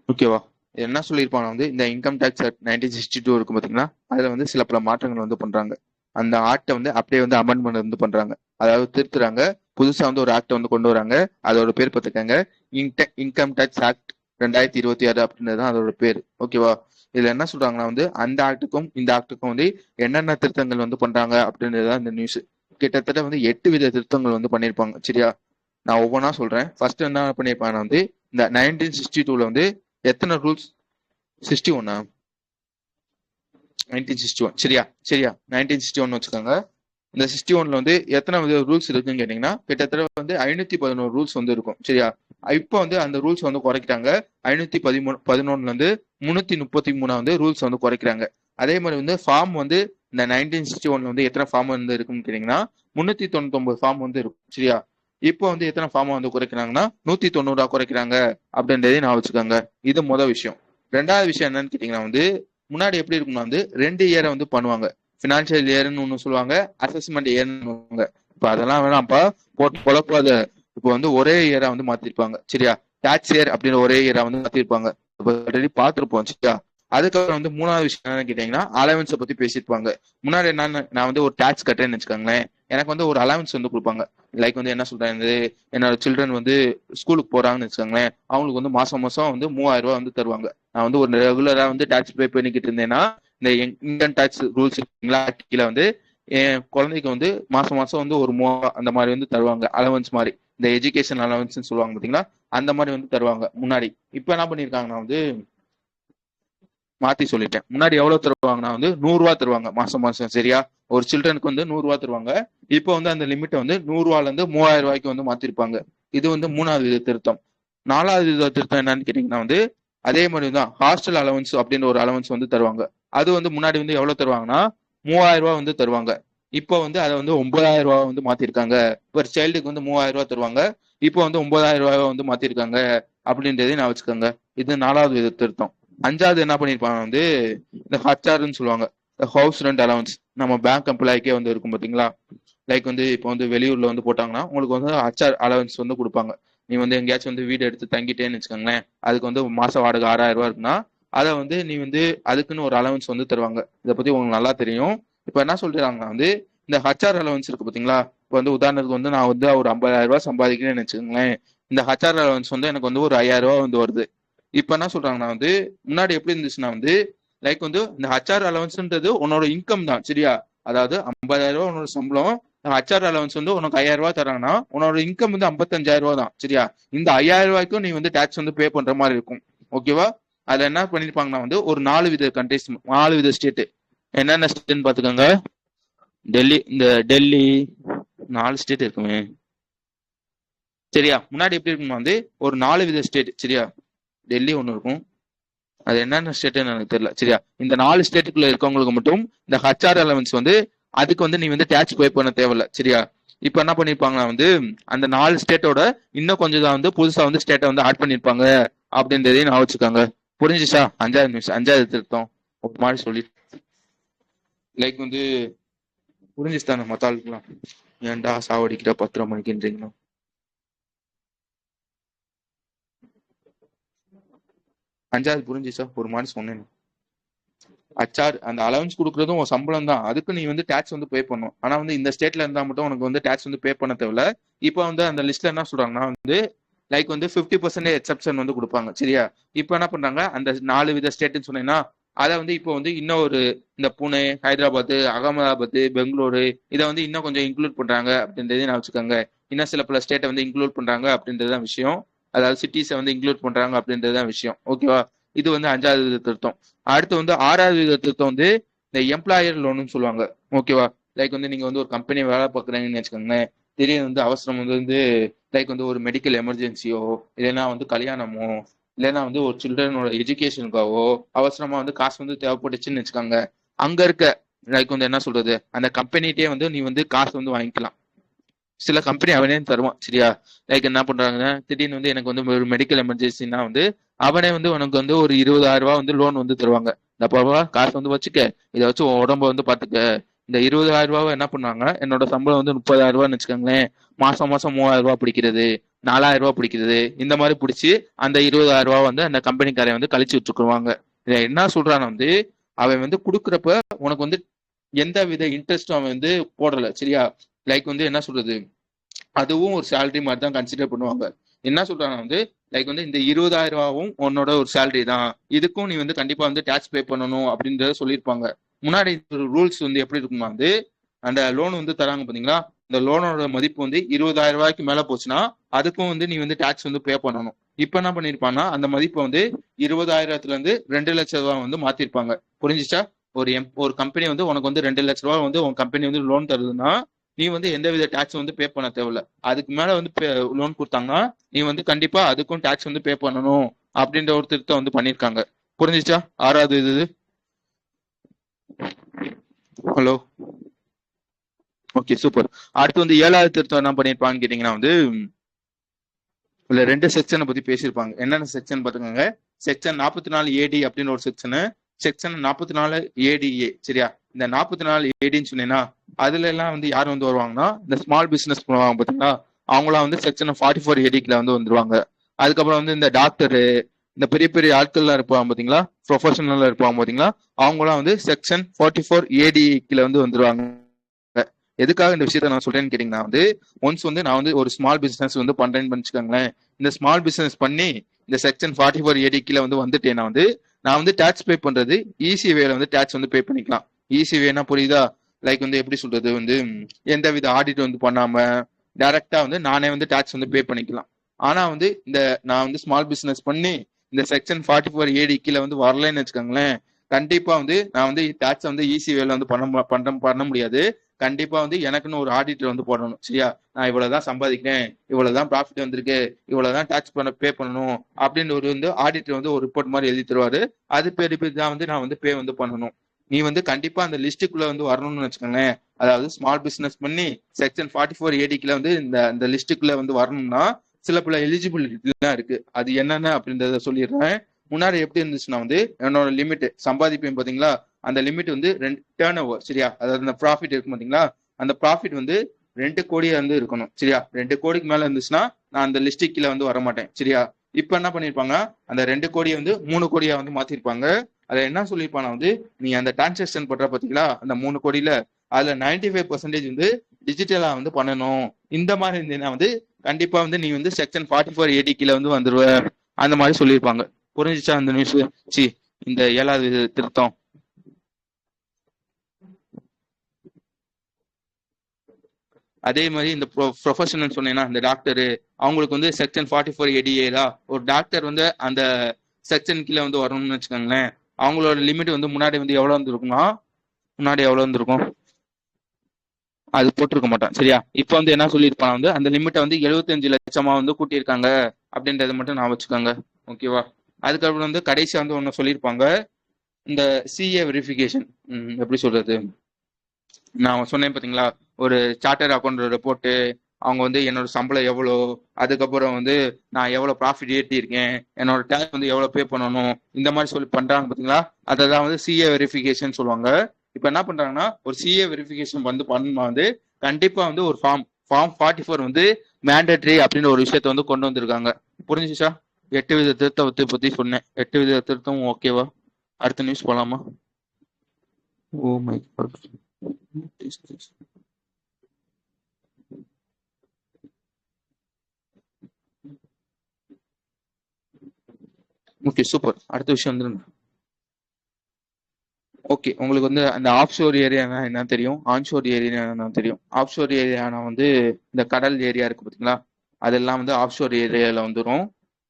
ஓகேவா? என்ன சொல்லியிருப்பாங்க வந்து இந்த இன்கம் டேக்ஸ் ஆக்ட் 1962 இருக்கும் பாத்தீங்களா, அதுல வந்து சில பல மாற்றங்கள் வந்து பண்றாங்க. அந்த ஆக்டை வந்து அப்படியே வந்து அமெண்ட்மெண்ட் வந்து பண்றாங்க, அதாவது திருத்துறாங்க. புதுசா வந்து ஒரு ஆக்டை வந்து கொண்டு வராங்க. அதோட பேர் பார்த்துக்கங்க, இன்கம் டேக்ஸ் ஆக்ட் 2026 அப்படின்றது தான் அதோட பேர். ஓகேவா? இதுல என்ன சொல்றாங்கன்னா வந்து அந்த ஆக்டுக்கும் இந்த ஆக்டுக்கும் வந்து என்னென்ன திருத்தங்கள் வந்து பண்றாங்க அப்படின்றது தான் இந்த நியூஸ். கிட்டத்தட்ட வந்து 8 வித திருத்தங்கள் வந்து பண்ணியிருப்பாங்க சரியா. நான் ஒவ்வொன்றா சொல்றேன். ஃபர்ஸ்ட் என்ன பண்ணியிருப்பாங்க வந்து, இந்த 1962ல வந்து எத்தனை ரூல்ஸ்? 61 1961 சரியா. சரியா, 1961 வச்சுக்கோங்க. இந்த 61ல வந்து எத்தனை ரூல்ஸ் இருக்குன்னு கேட்டீங்கன்னா, கிட்டத்தட்ட வந்து 511 ரூல்ஸ் வந்து இருக்கும் சரியா. இப்போ வந்து அந்த ரூல்ஸ் வந்து குறைக்கிறாங்க. 511ல இருந்து 333 வந்து ரூல்ஸ் வந்து குறைக்கிறாங்க. அதே மாதிரி வந்து ஃபார்ம் வந்து இந்த 1961ல வந்து எத்தனை ஃபார்ம் வந்து இருக்குன்னு கேட்டீங்கன்னா 399 ஃபார்ம் வந்து இருக்கும் சரியா. இப்போ வந்து எத்தனை ஃபார்ம் வந்து குறைக்கிறாங்கன்னா 190 குறைக்கிறாங்க அப்படின்றதையும் நான் வச்சுக்கோங்க. இது முதல் விஷயம். ரெண்டாவது விஷயம் என்னன்னு கேட்டீங்கன்னா வந்து, முன்னாடி எப்படி இருக்கும்னா வந்து 2 இயரை வந்து பண்ணுவாங்க. பினான்சியல் இயர்னு ஒன்று சொல்லுவாங்க, அசஸ்மெண்ட் இயர்னு. இப்போ அதெல்லாம் வேணாம்ப்பா, போட்டு குழப்பாத. இப்போ வந்து ஒரே இயரா வந்து மாத்திருப்பாங்க சரியா. டாக்ஸ் இயர் அப்படின்னு ஒரே இயரா வந்து மாத்திருப்பாங்க. ஆல்ரெடி பார்த்துருப்போம் சரியா. அதுக்கப்புறம் வந்து மூணாவது விஷயம் என்னன்னு கேட்டீங்கன்னா, அலவன்ஸை பத்தி பேசியிருப்பாங்க. முன்னாடி என்னன்னு, நான் வந்து ஒரு டாக்ஸ் கட்டுறேன்னு வச்சுக்கோங்களேன், எனக்கு வந்து ஒரு அலவன்ஸ் வந்து கொடுப்பாங்க. லைக் வந்து என்ன சொல்றேன், என்னோட சில்ட்ரன் வந்து ஸ்கூலுக்கு போறாங்கன்னு வச்சுக்கோங்களேன், அவங்களுக்கு வந்து மாசம் மாசம் வந்து 3000 ரூபாய் வந்து தருவாங்க. நான் வந்து ஒரு ரெகுலரா வந்து டாக்ஸ் பே பண்ணிக்கிட்டு இருந்தேன்னா, இந்த இன்கம் டாக்ஸ் ரூல்ஸ் இருக்குங்களா கீழே வந்து என் குழந்தைக்கு வந்து மாசம் மாசம் வந்து ஒரு 3000 அந்த மாதிரி வந்து தருவாங்க. அலவன்ஸ் மாதிரி, இந்த எஜுகேஷன் அலவன்ஸ் சொல்லுவாங்க பாத்தீங்களா, அந்த மாதிரி வந்து தருவாங்க முன்னாடி. இப்ப என்ன பண்ணிருக்காங்கன்னா வந்து மாத்தி சொல்லிட்டேன். முன்னாடி எவ்வளவு தருவாங்கன்னா வந்து 100 ரூபாய் தருவாங்க மாசம் மாசம் சரியா. ஒரு சில்ட்ரனுக்கு வந்து 100 ரூபாய் தருவாங்க. இப்போ வந்து அந்த லிமிட்டை வந்து 100 ரூபாயில இருந்து 3000 ரூபாய்க்கு வந்து மாத்திருப்பாங்க. இது வந்து மூணாவது வித திருத்தம். நாலாவது வித திருத்தம் என்னன்னு கேட்டீங்கன்னா வந்து, அதே மாதிரி தான் ஹாஸ்டல் அலவன்ஸ் அப்படின்னு ஒரு அலவன்ஸ் வந்து தருவாங்க. அது வந்து முன்னாடி வந்து எவ்வளவு தருவாங்கன்னா 3000 ரூபாய் வந்து தருவாங்க. இப்போ வந்து அதை வந்து 9000 ரூபாய் வந்து மாத்திருக்காங்க. ஒரு சைல்டுக்கு வந்து 3000 ரூபாய் தருவாங்க, இப்போ வந்து 9000 ரூபாய் வந்து மாத்திருக்காங்க அப்படின்றதையும் நான் வச்சுக்கோங்க. இது நாலாவது வித திருத்தம். அஞ்சாவது என்ன பண்ணிருப்பாங்க வந்து, இந்த ஹச்ஆர்னு சொல்லுவாங்க, ஹவுஸ் ரெண்ட் அலவன்ஸ். நம்ம பேங்க் எம்ப்ளாய்க்கே வந்து இருக்கும் பாத்தீங்களா. லைக் வந்து இப்போ வந்து வெளியூர்ல வந்து போட்டாங்கன்னா உங்களுக்கு வந்து ஹச்ஆர் அலவன்ஸ் வந்து கொடுப்பாங்க. நீ வந்து எங்கேயாச்சும் வந்து வீடு எடுத்து தங்கிட்டேன்னு வச்சுக்கோங்களேன், அதுக்கு வந்து மாச வாடகை 6000 ரூபாய் இருக்குன்னா, அதை வந்து நீ வந்து அதுக்குன்னு ஒரு அலவன்ஸ் வந்து தருவாங்க. இதை பத்தி உங்களுக்கு நல்லா தெரியும். இப்ப என்ன சொல்றாங்கன்னா வந்து, இந்த ஹச்ஆர் அலவன்ஸ் இருக்கு பாத்தீங்களா. இப்போ வந்து உதாரணத்துக்கு வந்து நான் வந்து ஒரு 50000 ரூபாய் சம்பாதிக்கிறேன்னு வச்சுக்கோங்களேன், இந்த ஹச்ஆர் அலவன்ஸ் வந்து எனக்கு வந்து ஒரு 5000 ரூபாய் வந்து வருது. இப்ப என்ன சொல்றாங்கன்னா வந்து, முன்னாடி எப்படி இருந்துச்சுன்னா வந்து, லைக் வந்து இந்த ஹச்ஆர் அலவன்ஸ்ன்றது உன்னோட இன்கம் தான் சரியா. அதாவது 50000 ரூபாய் உன்னோட சம்பளம், ஹச்ஆர் அலவன்ஸ் வந்து உனக்கு 5000 ரூபாய் தராங்கன்னா உன்னோட இன்கம் வந்து 55000 ரூபாய் தான் சரியா. இந்த 5000 ரூபாய்க்கும் நீ வந்து டாக்ஸ் வந்து பே பண்ற மாதிரி இருக்கும். ஓகேவா? அதுல என்ன பண்ணிருப்பாங்கன்னா வந்து ஒரு 4 வித கண்ட்ரிஸ், 4 வித ஸ்டேட், என்னென்ன ஸ்டேட்னு பாத்துக்கோங்க. டெல்லி 4 ஸ்டேட் இருக்குமே. சரியா, முன்னாடி எப்படி இருக்குமா வந்து ஒரு 4 வித ஸ்டேட். சரியா, டெல்லி ஒண்ணு இருக்கும், அது என்னென்ன ஸ்டேட்னு எனக்கு தெரியல. சரியா, இந்த 4 ஸ்டேட்டுக்குள்ள இருக்கவங்களுக்கு மட்டும் இந்த ஹச்ஆர் அலவன்ஸ் வந்து அதுக்கு வந்து நீ வந்து டேக்ஸ் பே பண்ண தேவையில்ல. சரியா, இப்ப என்ன பண்ணிருப்பாங்கன்னா வந்து அந்த 4 ஸ்டேட்டோட இன்னும் கொஞ்சம் தான் வந்து புதுசா வந்து ஸ்டேட்டை வந்து ஆட் பண்ணிருப்பாங்க அப்படின்றதையும் நான் வச்சுக்காங்க. புரிஞ்சுச்சா? 5வது நிமிஷம் 5வது திருத்தம் ஒரு மாதிரி சொல்லி லைக் வந்து புரிஞ்சுச்சுதானே மத்த ஆளுக்குலாம்? ஏன்டா சாவடிக்கிற 10 மணிக்குன்றீங்களா? 5வது புரிஞ்சுச்சா? ஒரு மாதிரி சொன்னேன். ஹச்ஆர் அந்த அலவன்ஸ் கொடுக்கறதும் உன் சம்பளம் தான், அதுக்கு நீ வந்து டேக்ஸ் வந்து பே பண்ணும். ஆனா வந்து இந்த ஸ்டேட்ல இருந்தா மட்டும் உனக்கு வந்து டேக்ஸ் வந்து பே பண்ண தேவையில்ல. இப்போ வந்து அந்த லிஸ்ட்ல என்ன சொல்றாங்கன்னா வந்து லைக் வந்து 50% எக்ஸப்ஷன் வந்து கொடுப்பாங்க. சரியா, இப்போ என்ன பண்றாங்க, அந்த 4 வித ஸ்டேட்னு சொன்னீங்கன்னா அதை வந்து இப்போ வந்து இன்னும் ஒரு இந்த புனே, ஹைதராபாத், அகமதாபாத், பெங்களூரு இதை வந்து இன்னும் கொஞ்சம் இன்க்ளூட் பண்றாங்க அப்படின்றதே நான் வச்சுக்கோங்க. இன்னும் சில பல ஸ்டேட்டை வந்து இன்க்ளூட் பண்றாங்க அப்படின்றதுதான் விஷயம். அதாவது சிட்டிஸை வந்து இன்க்ளூட் பண்றாங்க அப்படின்றதுதான் விஷயம். ஓகேவா? இது வந்து 5வது திருத்தம். அடுத்து வந்து 6வது திருத்தம் வந்து இந்த எம்ப்ளாயர் லோன்னு சொல்லுவாங்க. ஓகேவா? லைக் வந்து நீங்க வந்து ஒரு கம்பெனி வேலை பார்க்குறீங்கன்னு வச்சுக்கோங்களேன். திடீர்னு வந்து அவசரம் வந்து லைக் வந்து ஒரு மெடிக்கல் எமர்ஜென்சியோ இல்லைன்னா வந்து கல்யாணமோ இல்லைன்னா வந்து ஒரு சில்ட்ரனோட எஜுகேஷனுக்காவோ அவசரமா வந்து காசு வந்து தேவைப்பட்டுச்சுன்னு வச்சுக்கோங்க. அங்க இருக்க லைக் வந்து என்ன சொல்றது, அந்த கம்பெனிட்டே வந்து நீ வந்து காசு வந்து வாங்கிக்கலாம். சில கம்பெனி அவனே தருவான். சரியா, லைக் என்ன பண்றாங்கன்னா திடீர்னு வந்து எனக்கு வந்து ஒரு மெடிக்கல் எமர்ஜென்சினா வந்து அவனே வந்து உனக்கு வந்து ஒரு 20,000 ரூபாய் வந்து லோன் வந்து தருவாங்க. இந்த காசு வந்து வச்சுக்க, இதை வச்சு உன் உடம்ப வந்து பாத்துக்க. இந்த 20,000 ரூபாவை என்ன பண்ணாங்க, என்னோட சம்பளம் வந்து 30,000 ரூபான்னு வச்சுக்கோங்களேன். மாசம் மாசம் 3,000 ரூபாய் பிடிக்கிறது, 4,000 ரூபாய் பிடிக்கிறது, இந்த மாதிரி பிடிச்சி அந்த 20,000 ரூபாய் வந்து அந்த கம்பெனிக்காரன் வந்து கழிச்சு விட்டுருக்குவாங்க. இதை என்ன சொல்றான்னு வந்து அவன் வந்து கொடுக்குறப்ப உனக்கு வந்து எந்த வித இன்ட்ரெஸ்டும் அவன் வந்து போடல. சரியா, லைக் வந்து என்ன சொல்றது, அதுவும் ஒரு சேலரி மாதிரி தான் கன்சிடர் பண்ணுவாங்க. என்ன சொல்றாங்க வந்து லைக் வந்து இந்த 20,000 ரூபாவும் உன்னோட ஒரு சேலரி தான், இதுக்கும் நீ வந்து கண்டிப்பா வந்து டேக்ஸ் பே பண்ணணும் அப்படின்றத சொல்லியிருப்பாங்க. முன்னாடி ரூல்ஸ் வந்து எப்படி இருக்குமா வந்து அந்த லோன் வந்து தராங்க பாத்தீங்களா, இந்த லோனோட மதிப்பு வந்து 20,000 ரூபாய்க்கு மேல போச்சுன்னா அதுக்கும் வந்து நீ வந்து டேக்ஸ் வந்து பே பண்ணணும். இப்ப என்ன பண்ணிருப்பான்னா அந்த மதிப்பை வந்து 20,000த்துல இருந்து 2,00,000 ரூபாய் வந்து மாத்திருப்பாங்க. புரிஞ்சுச்சா? ஒரு கம்பெனி வந்து உனக்கு வந்து 2,00,000 ரூபாய் வந்து உன் கம்பெனி வந்து லோன் தருதுன்னா நீ வந்து எந்த வித டேக்ஸ் வந்து பே பண்ண தேவையில்ல. அதுக்கு மேல வந்து லோன் கொடுத்தாங்கன்னா நீ வந்து கண்டிப்பா அதுக்கும் டேக்ஸ் வந்து பே பண்ணணும் அப்படின்ற ஒரு திருத்தம் வந்து பண்ணிருக்காங்க. புரிஞ்சுச்சா? 6வது இது. Hello, okay super. அடுத்து வந்து 7வது திருத்தம் என்ன பண்ணிருப்பான்னு கேட்டீங்கன்னா வந்து இல்ல 2 செக்ஷனை பத்தி பேசியிருப்பாங்க. என்னென்ன செக்ஷன் பாத்துக்கோங்க. செக்ஷன் 44AD அப்படின்னு ஒரு செக்ஷனு, செக்ஷன் 44ADA. சரியா, இந்த 44ADன்னு சொன்னீங்கன்னா அதுல எல்லாம் வந்து யார் வந்து வருவாங்கன்னா இந்த ஸ்மால் பிசினஸ் பண்ணுவாங்க பாத்தீங்களா, அவங்களாம் வந்து செக்ஷன் 44ADக்குள்ள வந்து வந்துருவாங்க. அதுக்கப்புறம் வந்து இந்த டாக்டரு, இந்த பெரிய பெரிய ஆட்கள்லாம் இருப்பாங்க பாத்தீங்களா, ப்ரொஃபஷனல் இருப்பாங்க பாத்தீங்களா, அவங்களாம் வந்து செக்ஷன் 44ADக்குள்ள வந்து வந்துருவாங்க. எதுக்காக இந்த விஷயத்த நான் சொல்றேன்னு கேட்டீங்கன்னா வந்து ஒன்ஸ் வந்து நான் வந்து ஒரு ஸ்மால் பிசினஸ் வந்து பண்றேன்னு பண்ணிச்சுக்கோங்களேன். இந்த ஸ்மால் பிசினஸ் பண்ணி இந்த செக்ஷன் 44AD கீழே வந்து வந்துட்டேன்னா வந்து நான் வந்து டேக்ஸ் பே பண்றது ஈஸி வேல வந்து டேக்ஸ் வந்து பே பண்ணிக்கலாம். ஈஸி வேனா புரியுதா? லைக் வந்து எப்படி சொல்றது வந்து எந்த வித ஆடிட் வந்து பண்ணாம டைரக்டா வந்து நானே வந்து டேக்ஸ் வந்து பே பண்ணிக்கலாம். ஆனா வந்து இந்த நான் வந்து ஸ்மால் பிசினஸ் பண்ணி இந்த செக்ஷன் 44AD கீழே வந்து வரலன்னு வச்சுக்கோங்களேன், கண்டிப்பா வந்து நான் வந்து டேக்ஸ் வந்து ஈஸி வேல வந்து பண்ண முடியாது. கண்டிப்பா வந்து எனக்குன்னு ஒரு ஆடிட்டர் வந்து போடணும். சரியா, நான் இவ்வளவுதான் சம்பாதிக்கிறேன், இவ்வளவுதான் ப்ராஃபிட் வந்திருக்கு, இவ்வளவுதான் டாக்ஸ் பே பண்ணணும் அப்படின்னு ஒரு வந்து ஆடிட்டர் வந்து ஒரு ரிப்போர்ட் மாதிரி எழுதி தருவாரு. அது பேர் தான் வந்து நான் வந்து பே வந்து பண்ணணும். நீ வந்து கண்டிப்பா அந்த லிஸ்ட்டுக்குள்ள வந்து வரணும்னு வச்சுக்கோங்களேன். அதாவது ஸ்மால் பிசினஸ் பண்ணி செக்ஷன் 44ADக்குள்ள வந்து இந்த லிஸ்ட்டுக்குள்ள வந்து வரணும்னா சில பல எலிஜிபிலிட்டி தான் இருக்கு. அது என்னென்ன அப்படின்றத சொல்லிடுறேன். முன்னாடி எப்படி இருந்துச்சுன்னா வந்து என்னோட லிமிட் சம்பாதிப்பேன் பாத்தீங்களா, அந்த லிமிட் வந்து டேர்ன் ஓவர். சரியா, அதாவது அந்த ப்ராஃபிட் இருக்கும் பாத்தீங்களா, அந்த ப்ராஃபிட் வந்து 2 கோடியா வந்து இருக்கணும். சரியா, 2 கோடிக்கு மேல இருந்துச்சுன்னா நான் அந்த லிஸ்ட் கீழே வந்து வர மாட்டேன். சரியா, இப்ப என்ன பண்ணிருப்பாங்க, அந்த 2 கோடியை வந்து 3 கோடியா வந்து மாத்திருப்பாங்க. அதை என்ன சொல்லியிருப்பாங்க வந்து நீ அந்த டிரான்சாக்சன் பண்ற பாத்தீங்களா அந்த 3 கோடியில அதுல 95% வந்து டிஜிட்டலா வந்து பண்ணணும். இந்த மாதிரி இருந்தீங்கன்னா வந்து கண்டிப்பா வந்து நீ வந்து செக்ஷன் 44AD கீழே வந்து வந்துருவ. அந்த மாதிரி சொல்லியிருப்பாங்க. புரிஞ்சிச்சா அந்த நியூஸ்? சி இந்த 7வது திருத்தம். அதே மாதிரி இந்த ப்ரொஃபஷனல் சொன்னீங்கன்னா இந்த டாக்டரு, அவங்களுக்கு வந்து செக்ஷன் 44ADA ஒரு டாக்டர் வந்து அந்த செக்ஷன் கீழே வந்து வரணும்னு வச்சுக்கோங்களேன். அவங்களோட லிமிட் வந்து முன்னாடி வந்து எவ்வளவு வந்து இருக்குன்னா முன்னாடி எவ்வளவு இருந்திருக்கும்? அது போட்டிருக்க மாட்டான். சரியா? இப்ப வந்து என்ன சொல்லியிருப்பான் வந்து அந்த லிமிட்டை வந்து 75 லட்சமா வந்து கூட்டியிருக்காங்க அப்படின்றத மட்டும் நான் வச்சுக்கோங்க. ஓகேவா? அதுக்கப்புறம் வந்து கடைசியா வந்து ஒன்னு சொல்லியிருப்பாங்க, இந்த சிஏ வெரிஃபிகேஷன். எப்படி சொல்றது, நான் சொன்னேன் பாத்தீங்களா, ஒரு சார்ட்டர் அக்கௌண்ட் போட்டு அவங்க வந்து என்னோட சம்பளம் எவ்வளோ, அதுக்கப்புறம் வந்து நான் எவ்வளவு ப்ராஃபிட் ஈட்டியிருக்கேன், என்னோட டேக்ஸ் வந்து எவ்வளவு பே பண்ணணும், இந்த மாதிரி சொல்லி பண்றாங்க பாத்தீங்களா, அதான் வந்து சிஏ வெரிஃபிகேஷன் சொல்லுவாங்க. இப்ப என்ன பண்றாங்கன்னா, ஒரு சிஏ வெரிஃபிகேஷன் வந்து பண்ணா வந்து கண்டிப்பா வந்து ஒரு ஃபார்ம் 44 வந்து மேண்டேட்டரி அப்படின்னு ஒரு விஷயத்த வந்து கொண்டு வந்திருக்காங்க. புரிஞ்சுச்சா? 8 வித திருத்தத்தை பத்தி சொன்னேன். 8 வித திருத்தம் ஓகேவா? அடுத்த நியூஸ் போலாமா? Oh my God. Okay super. அடுத்த விஷயம் வந்துருங்க. ஓகே, உங்களுக்கு வந்து அந்த ஆஃப்ஷோர் ஏரியானா என்ன தெரியும், ஆன்ஷோர் ஏரியா என்ன தெரியும். ஆஃப்ஷோர் ஏரியானா வந்து இந்த கடல் ஏரியா இருக்கு பாத்தீங்களா, அதெல்லாம் வந்து ஆஃப்ஷோர் ஏரியால வந்துடும்.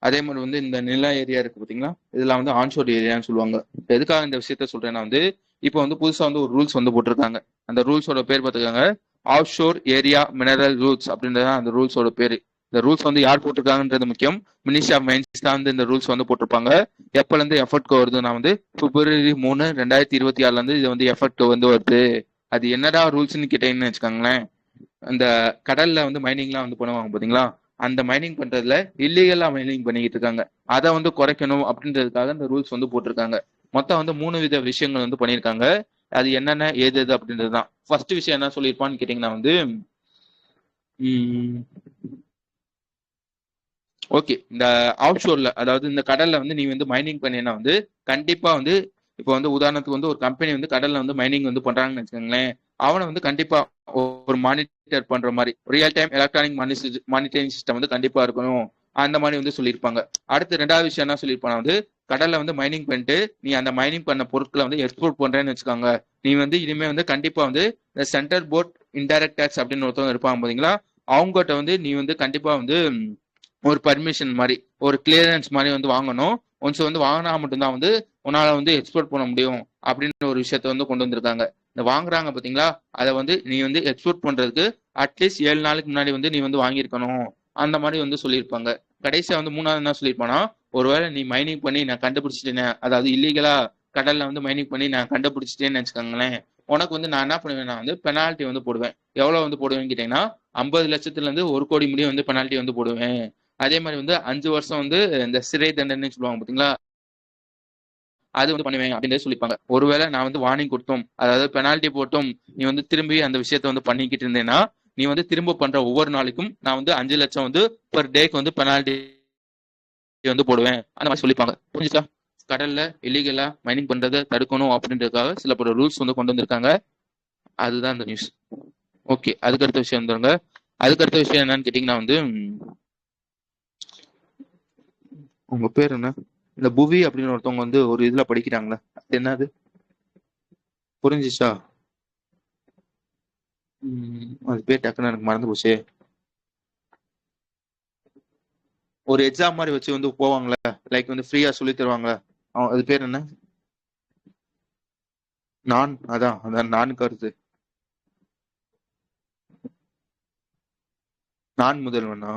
அதே மாதிரி வந்து இந்த நில ஏரியா இருக்கு பாத்தீங்களா, இதெல்லாம் வந்து ஆன்ஷோர் ஏரியான்னு சொல்லுவாங்க. எதுக்காக இந்த விஷயத்த சொல்றேன்னா வந்து இப்போ வந்து புதுசா வந்து ஒரு ரூல்ஸ் வந்து போட்டிருக்காங்க. அந்த ரூல்ஸோட பேர் பார்த்துக்காங்க, ஆஃப்ஷோர் ஏரியா மினரல் ரூல்ஸ் அப்படின்றது அந்த ரூல்ஸோட பேரு. இந்த ரூல்ஸ் வந்து யார் போட்டிருக்காங்கன்றது முக்கியம். மினிஸ்ட்ரி ஆஃப் மைன்ஸ் தான் வந்து இந்த ரூல்ஸ் வந்து போட்டிருப்பாங்க. எப்பல இருந்து எஃபர்ட் வருதுன்னா வந்து பிப்ரவரி 3 2026 இருந்து இது வந்து எஃபர்ட் வந்து வருது. அது என்னடா ரூல்ஸ்ன்னு கேட்டீங்கன்னு வச்சுக்கோங்களேன், அந்த கடல்ல வந்து மைனிங்லாம் வந்து பண்ணுவாங்க பாத்தீங்களா, அந்த மைனிங் பண்றதுல இல்லீகலா மைனிங் பண்ணிக்கிட்டு இருக்காங்க. அதை வந்து குறைக்கணும் அப்படின்றதுக்காக இந்த ரூல்ஸ் வந்து போட்டிருக்காங்க. மொத்தம் வந்து 3 வித விஷயங்கள் வந்து பண்ணியிருக்காங்க. அது என்னென்ன ஏது எது அப்படின்றதுதான். ஃபர்ஸ்ட் விஷயம் என்ன சொல்லியிருப்பான்னு கேட்டீங்கன்னா வந்து ஓகே, இந்த ஆஃப்ஷோர்ல அதாவது இந்த கடல்ல வந்து நீ வந்து மைனிங் பண்ணினா வந்து கண்டிப்பா வந்து இப்போ வந்து உதாரணத்துக்கு வந்து ஒரு கம்பெனி வந்து கடல்ல வந்து மைனிங் வந்து பண்றாங்கன்னு வச்சுக்கோங்களேன், அவனை வந்து கண்டிப்பா ஒரு மானிட்டர் பண்ற மாதிரி real time electronic monitoring system வந்து கண்டிப்பா இருக்கணும். அந்த மாதிரி வந்து சொல்லியிருப்பாங்க. அடுத்து 2வது விஷயம் என்ன சொல்லியிருப்பாங்க வந்து கடல்ல வந்து மைனிங் பண்ணிட்டு நீ அந்த மைனிங் பண்ண பொருட்களை வந்து எக்ஸ்போர்ட் பண்றேன்னு வச்சுக்கோங்க, நீ வந்து இனிமே வந்து கண்டிப்பா வந்து இந்த சென்ட்ரல் போர்ட் இன்டைரக்ட் டேக்ஸ் அப்படின்னு ஒருத்தவங்க இருப்பாங்க பாத்தீங்களா, அவங்ககிட்ட வந்து நீ வந்து கண்டிப்பா வந்து ஒரு பர்மிஷன் மாதிரி ஒரு கிளியரன்ஸ் மாதிரி வந்து வாங்கணும். ஒன்ஸ் வந்து வாங்கினா மட்டும்தான் வந்து உன்னால வந்து எக்ஸ்போர்ட் பண்ண முடியும் அப்படின்னு ஒரு விஷயத்த வந்து கொண்டு வந்திருக்காங்க. இந்த வாங்குறாங்க பாத்தீங்களா, அதை வந்து நீ வந்து எக்ஸ்போர்ட் பண்றதுக்கு அட்லீஸ்ட் 7 நாளுக்கு முன்னாடி வந்து நீ வந்து வாங்கியிருக்கணும். அந்த மாதிரி வந்து சொல்லியிருப்பாங்க. கடைசியா வந்து 3வது என்ன சொல்லியிருப்பானா, ஒருவேளை நீ மைனிங் பண்ணி நான் கண்டுபிடிச்சிட்டேன், அதாவது இல்லீகலா கடல்ல வந்து மைனிங் பண்ணி நான் கண்டுபிடிச்சிட்டேன்னு வச்சுக்கோங்களேன், உனக்கு வந்து நான் என்ன பண்ணுவேன்னா வந்து பெனால்ட்டி வந்து போடுவேன். எவ்வளவு வந்து போடுவேன்னு கேட்டீங்கன்னா 50 லட்சத்துல இருந்து 1 கோடி முடியும் வந்து பெனால்ட்டி வந்து போடுவேன். அதே மாதிரி வந்து 5 வருஷம் வந்து இந்த சிறை தண்டனை சொல்லுவாங்க பாத்தீங்களா, அது வந்து பண்ணுவேன் அப்படின்னு சொல்லிப்பாங்க. ஒருவேளை நான் வந்து வார்னிங் கொடுத்தோம், அதாவது பெனால்ட்டி போட்டும் நீ வந்து திரும்பி அந்த விஷயத்த வந்து பண்ணிக்கிட்டு இருந்தேன்னா, நீ வந்து திரும்ப பண்ற ஒவ்வொரு நாளைக்கும் நான் வந்து 5 லட்சம் வந்து பெர் டேக்கு வந்து பெனால்ட்டி வந்து போடுவேன். அந்த மாதிரி சொல்லிப்பாங்க. புரிஞ்சுச்சா? கடல்ல இல்லீகலா மைனிங் பண்றதை தடுக்கணும் அப்படின்றதுக்காக சில பல ரூல்ஸ் வந்து கொண்டு வந்திருக்காங்க. அதுதான் இந்த நியூஸ். ஓகே, அதுக்கடுத்த விஷயம் வந்துருங்க. அதுக்கடுத்த விஷயம் என்னன்னு கேட்டீங்கன்னா வந்து உங்க பேர் என்ன, இந்த புவி அப்படின்னு ஒருத்தவங்க வந்து ஒரு இதுல படிக்கிறாங்களே, அது என்னது புரிஞ்சிச்சா? அது பேர் டக்குன்னு எனக்கு மறந்து போச்சு. ஒரு எக்ஸாம் மாதிரி வச்சு வந்து போவாங்களே, லைக் வந்து ஃப்ரீயா சொல்லி தருவாங்களே, அது பேர் என்ன? அதான் அதான் நான் கருத்து. நான் முதல்வனா?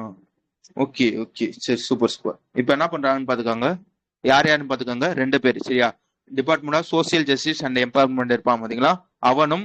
ஓகே ஓகே, சரி சூப்பர் சூப்பர். இப்ப என்ன பண்றாங்கன்னு பாத்துக்காங்க, யார் யாருன்னு பாத்துக்காங்க, 2 பேர். சரியா? Department of social justice and empowerment இருப்பான் பாத்தீங்களா, அவனும்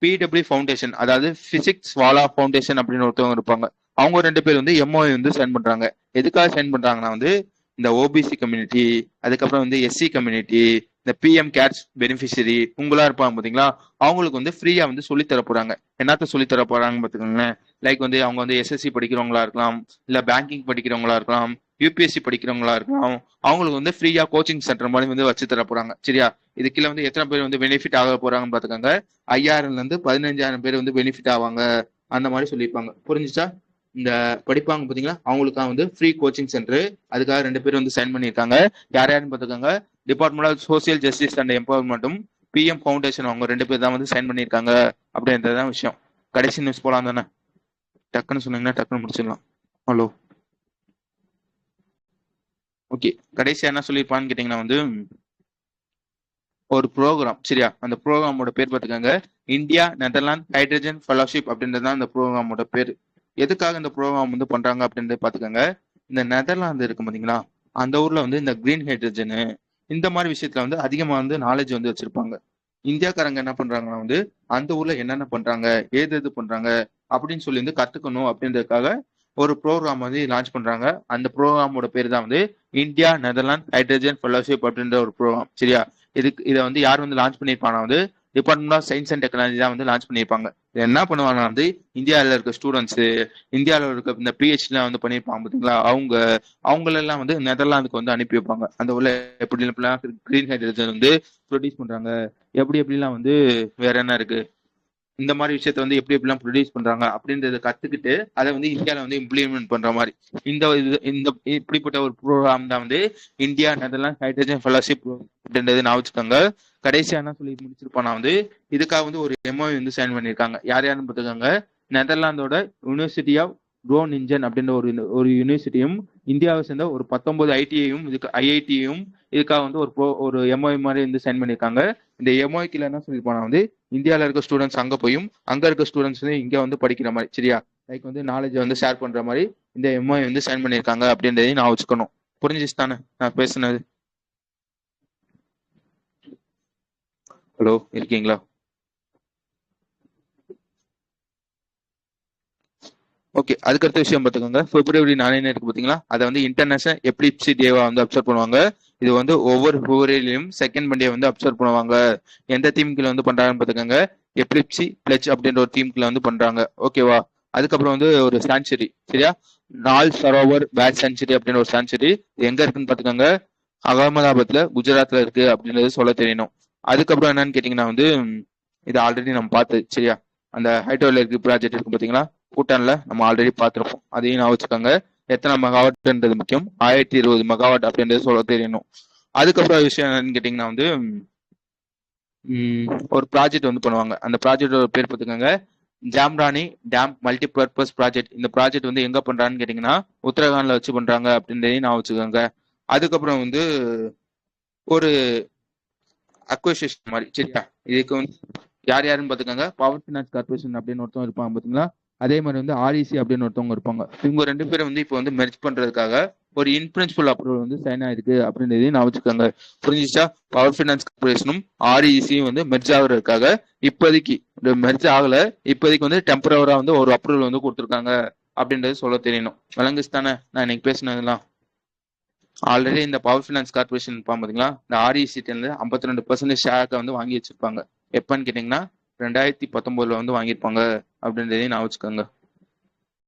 பிடபிள்யூ ஃபவுண்டேஷன் அதாவது பிசிக்ஸ் வாலா ஃபவுண்டேஷன் அப்படின்னு ஒருத்தவங்க இருப்பாங்க. அவங்க 2 பேர் வந்து எம்ஓஐ வந்து சைன் பண்றாங்க. எதுக்காக சைன் பண்றாங்கன்னா வந்து இந்த ஓபிசி கம்யூனிட்டி, அதுக்கப்புறம் வந்து எஸ்சி கம்யூனிட்டி, இந்த பிஎம் கேர்ஸ் பெனிஃபிஷரி உங்களா இருப்பாங்க பாத்தீங்களா, அவங்களுக்கு வந்து ஃப்ரீயா வந்து சொல்லி தர போறாங்க. என்னத்த சொல்லி தர போறாங்க பாத்துக்கோங்களேன். லைக் வந்து அவங்க வந்து எஸ்எஸ்சி படிக்கிறவங்களா இருக்கலாம், இல்ல பேங்கிங் படிக்கிறவங்களா இருக்கலாம், யூபிஎஸ்சி படிக்கிறவங்களா இருக்கலாம், அவங்களுக்கு வந்து ஃப்ரீயா கோச்சிங் சென்டர் மாதிரி வந்து வச்சு தர போறாங்க. சரியா? இதுக்குள்ள வந்து எத்தனை பேர் வந்து பெனிஃபிட் ஆக போறாங்கன்னு பாத்துக்கோங்க, 5000ல இருந்து 15,000 பேர் வந்து பெனிஃபிட் ஆவாங்க. அந்த மாதிரி சொல்லியிருப்பாங்க. புரிஞ்சுச்சா? இந்த படிப்பாங்க பாத்தீங்களா, அவங்களுக்காக வந்து ஃப்ரீ கோச்சிங் சென்டர். அதுக்காக 2 பேர் வந்து சைன் பண்ணியிருக்காங்க. யார் யாருன்னு பாத்துக்கோங்க, department of social justice and எம்பவர்மெண்ட்டும் பிஎம் ஃபவுண்டேஷன் அவங்க 2 பேர் தான் வந்து சைன் பண்ணியிருக்காங்க. அப்படின்றதுதான் விஷயம். கடைசி நியூஸ் போலாம் தானே? டக்குன்னு சொன்னீங்கன்னா டக்குன்னு முடிச்சிடலாம். ஹலோ? ஓகே, கடைசியா என்ன சொல்லியிருப்பான்னு கேட்டீங்கன்னா வந்து ஒரு ப்ரோக்ராம், சரியா? அந்த ப்ரோக்ராமோட பேர் பார்த்துக்கோங்க, இந்தியா நெதர்லாந்து ஹைட்ரஜன் ஃபெலோஷிப் அப்படின்றது தான் இந்த ப்ரோக்ராமோட பேர். எதுக்காக இந்த ப்ரோக்ராம் வந்து பண்றாங்க அப்படின்றத பார்த்துக்கோங்க. இந்த நெதர்லாந்து இருக்கு பார்த்தீங்களா, அந்த ஊர்ல வந்து இந்த கிரீன் ஹைட்ரஜனு இந்த மாதிரி விஷயத்துல வந்து அதிகமா வந்து நாலேஜ் வந்து வச்சிருப்பாங்க. இந்தியாக்காரங்க என்ன பண்றாங்கன்னா வந்து அந்த ஊர்ல என்னென்ன பண்றாங்க, ஏது எது பண்றாங்க அப்படின்னு சொல்லி வந்து கத்துக்கணும் அப்படின்றதுக்காக ஒரு ப்ரோக்ராம் வந்து லான்ச் பண்றாங்க. அந்த ப்ரோக்ராமோட பேர் தான் வந்து இந்தியா நெதர்லாந்து ஹைட்ரஜன் ஃபெலோஷிப் அப்படின்ற ஒரு ப்ரோக்ராம், சரியா? இதை வந்து யார் வந்து லான்ச் பண்ணியிருப்பாங்க வந்து department of science and technology தான் வந்து லான்ச் பண்ணியிருப்பாங்க. இது என்ன பண்ணுவாங்க வந்து இந்தியாவில் இருக்க ஸ்டூடெண்ட்ஸ், இந்தியாவில் இருக்க இந்த பிஹெச்லாம் வந்து பண்ணியிருப்பாங்க பார்த்தீங்களா, அவங்களெல்லாம் வந்து நெதர்லாந்துக்கு வந்து அனுப்பி வைப்பாங்க. அந்த உள்ள எப்படி எப்படிலாம் கிரீன் ஹைட்ரஜன் வந்து ப்ரொடியூஸ் பண்றாங்க, எப்படி எப்படிலாம் வந்து வேற என்ன இருக்கு, இந்த மாதிரி விஷயத்த வந்து எப்படி எப்படிலாம் ப்ரொடியூஸ் பண்றாங்க அப்படின்றத கத்துக்கிட்டு அதை வந்து இந்தியாவில் வந்து இம்ப்ளிமெண்ட் பண்ற மாதிரி இந்த இப்படிப்பட்ட ஒரு ப்ரோக்ராம் தான் வந்து இந்தியா நெதர்லாந்து ஹைட்ரஜன் ஃபெலோஷிப் அப்படின்றது நான் வச்சுக்கோங்க. கடைசியா என்ன சொல்லி முடிச்சிருப்போம், நான் வந்து இதுக்காக வந்து ஒரு எம்ஓ வந்து சைன் பண்ணியிருக்காங்க. யார் யாருன்னு பார்த்துக்கோங்க, நெதர்லாந்தோட யூனிவர்சிட்டி ஆஃப் க்ரோன் இன்ஜன் அப்படின்ற ஒரு யூனிவர்சிட்டியும், இந்தியாவை சேர்ந்த ஒரு 19 ஐடிஐயும் இதுக்கு ஐஐடியும் இதுக்காக வந்து ஒரு எம்ஓஐ மாதிரி வந்து சைன் பண்ணியிருக்காங்க. இந்த எம்ஓஐக்கில் என்ன சொல்லியிருப்பாங்க வந்து இந்தியாவில் இருக்க ஸ்டூடெண்ட்ஸ் அங்கே போயும் அங்க இருக்க ஸ்டூடெண்ட்ஸ் வந்து இங்கே வந்து படிக்கிற மாதிரி, சரியா? லைக் வந்து நாலேஜ் வந்து ஷேர் பண்ற மாதிரி இந்த எம்ஓஐ வந்து சைன் பண்ணியிருக்காங்க அப்படின்றதையும் நான் வச்சுக்கணும். புரிஞ்சிச்சு தானே நான் பேசுனது? ஹலோ, இருக்கீங்களா? ஓகே, அதுக்கடுத்த விஷயம் பார்த்துக்கோங்க. பிப்ரவரி 9 இருக்கு பார்த்தீங்களா, அதை வந்து இன்டர்நேஷனல் எபிலிப்சி டேவா வந்து அப்சர்வ் பண்ணுவாங்க. இது வந்து ஒவ்வொரு பிப்ரவரியிலையும் செகண்ட் மண்டே வந்து அப்சர்வ் பண்ணுவாங்க. எந்த தீம்கில் வந்து பண்றாங்கன்னு பார்த்துக்கோங்க, எபிலிப்சி பிளட்ஜ் அப்படின்ற ஒரு தீம்கில் வந்து பண்றாங்க. ஓகேவா? அதுக்கப்புறம் வந்து ஒரு சான்ச்சுரி, சரியா? நால் சரோவர் பேட் சான்ச்சுரி அப்படின்னு ஒரு சான்ச்சுரி எங்க இருக்குன்னு பார்த்துக்கோங்க, அகமதாபாத்ல குஜராத்ல இருக்கு அப்படின்றது சொல்ல தெரியணும். அதுக்கப்புறம் என்னன்னு கேட்டீங்கன்னா வந்து இது ஆல்ரெடி நம்ம பார்த்து, சரியா? அந்த ஹைட்ரோ எலக்ட்ரிக் ப்ராஜெக்ட் இருக்கு பார்த்தீங்களா, பூட்டான்ல நம்ம ஆல்ரெடி பார்த்துருப்போம். அதையும் நான் வச்சுக்கோங்க. எத்தனை மெகாவாட்ன்றது முக்கியம், 1020 மெகாவாட் அப்படின்றது சொல்ல தெரியணும். அதுக்கப்புறம் விஷயம் என்னன்னு கேட்டீங்கன்னா வந்து ஒரு ப்ராஜெக்ட் வந்து பண்ணுவாங்க. அந்த ப்ராஜெக்டோட பேர் பார்த்துக்கோங்க, ஜாம்ரானி டேம் மல்டிபர்பஸ் ப்ராஜெக்ட். இந்த ப்ராஜெக்ட் வந்து எங்க பண்றான்னு கேட்டீங்கன்னா உத்தரகாண்ட்ல வச்சு பண்றாங்க அப்படின்றதையும் நான் வச்சுக்கோங்க. அதுக்கப்புறம் வந்து ஒரு அக்வசிஷன் மாதிரி, சரியா? இதுக்கு வந்து யார் யாருன்னு பார்த்துக்கோங்க, பவர் ஃபினான்ஸ் கார்பரேஷன் அப்படின்னு ஒருத்தவங்க இருப்பாங்க பார்த்தீங்களா, அதே மாதிரி வந்து ஆர்இசி அப்படின்னு ஒருத்தவங்க இருப்பாங்க. இவங்க ரெண்டு பேரும் வந்து இப்போ வந்து மெர்ஜ் பண்றதுக்காக ஒரு இன் பிரின்சிபல் அப்ரூவல் வந்து சைன் ஆயிருக்கு அப்படின்றதையும் நான் வச்சுக்கோங்க. புரிஞ்சிச்சா? பவர் ஃபினான்ஸ் கார்பரேஷனும் ஆர்இசியும் வந்து மெர்ஜ் ஆகுறதுக்காக இப்போதைக்கு மெர்ஜ் ஆகல, இப்போதைக்கு வந்து டெம்பரவரா வந்து ஒரு அப்ரூவல் வந்து கொடுத்துருக்காங்க அப்படின்றது சொல்ல தெரியணும். விளங்குச்சு தானே நான் இன்னைக்கு பேசினதுலாம்? ஆல்ரெடி இந்த பவர் ஃபினான்ஸ் கார்பரேஷன் பார்த்தீங்களா, இந்த ஆர்இசிட்டு இருந்து 52% ஷேரை வந்து வாங்கி வச்சிருப்பாங்க. எப்பன்னு கேட்டீங்கன்னா 2019 வந்து வாங்கியிருப்பாங்க அப்படின்றதையும் நான் வச்சுக்கோங்க.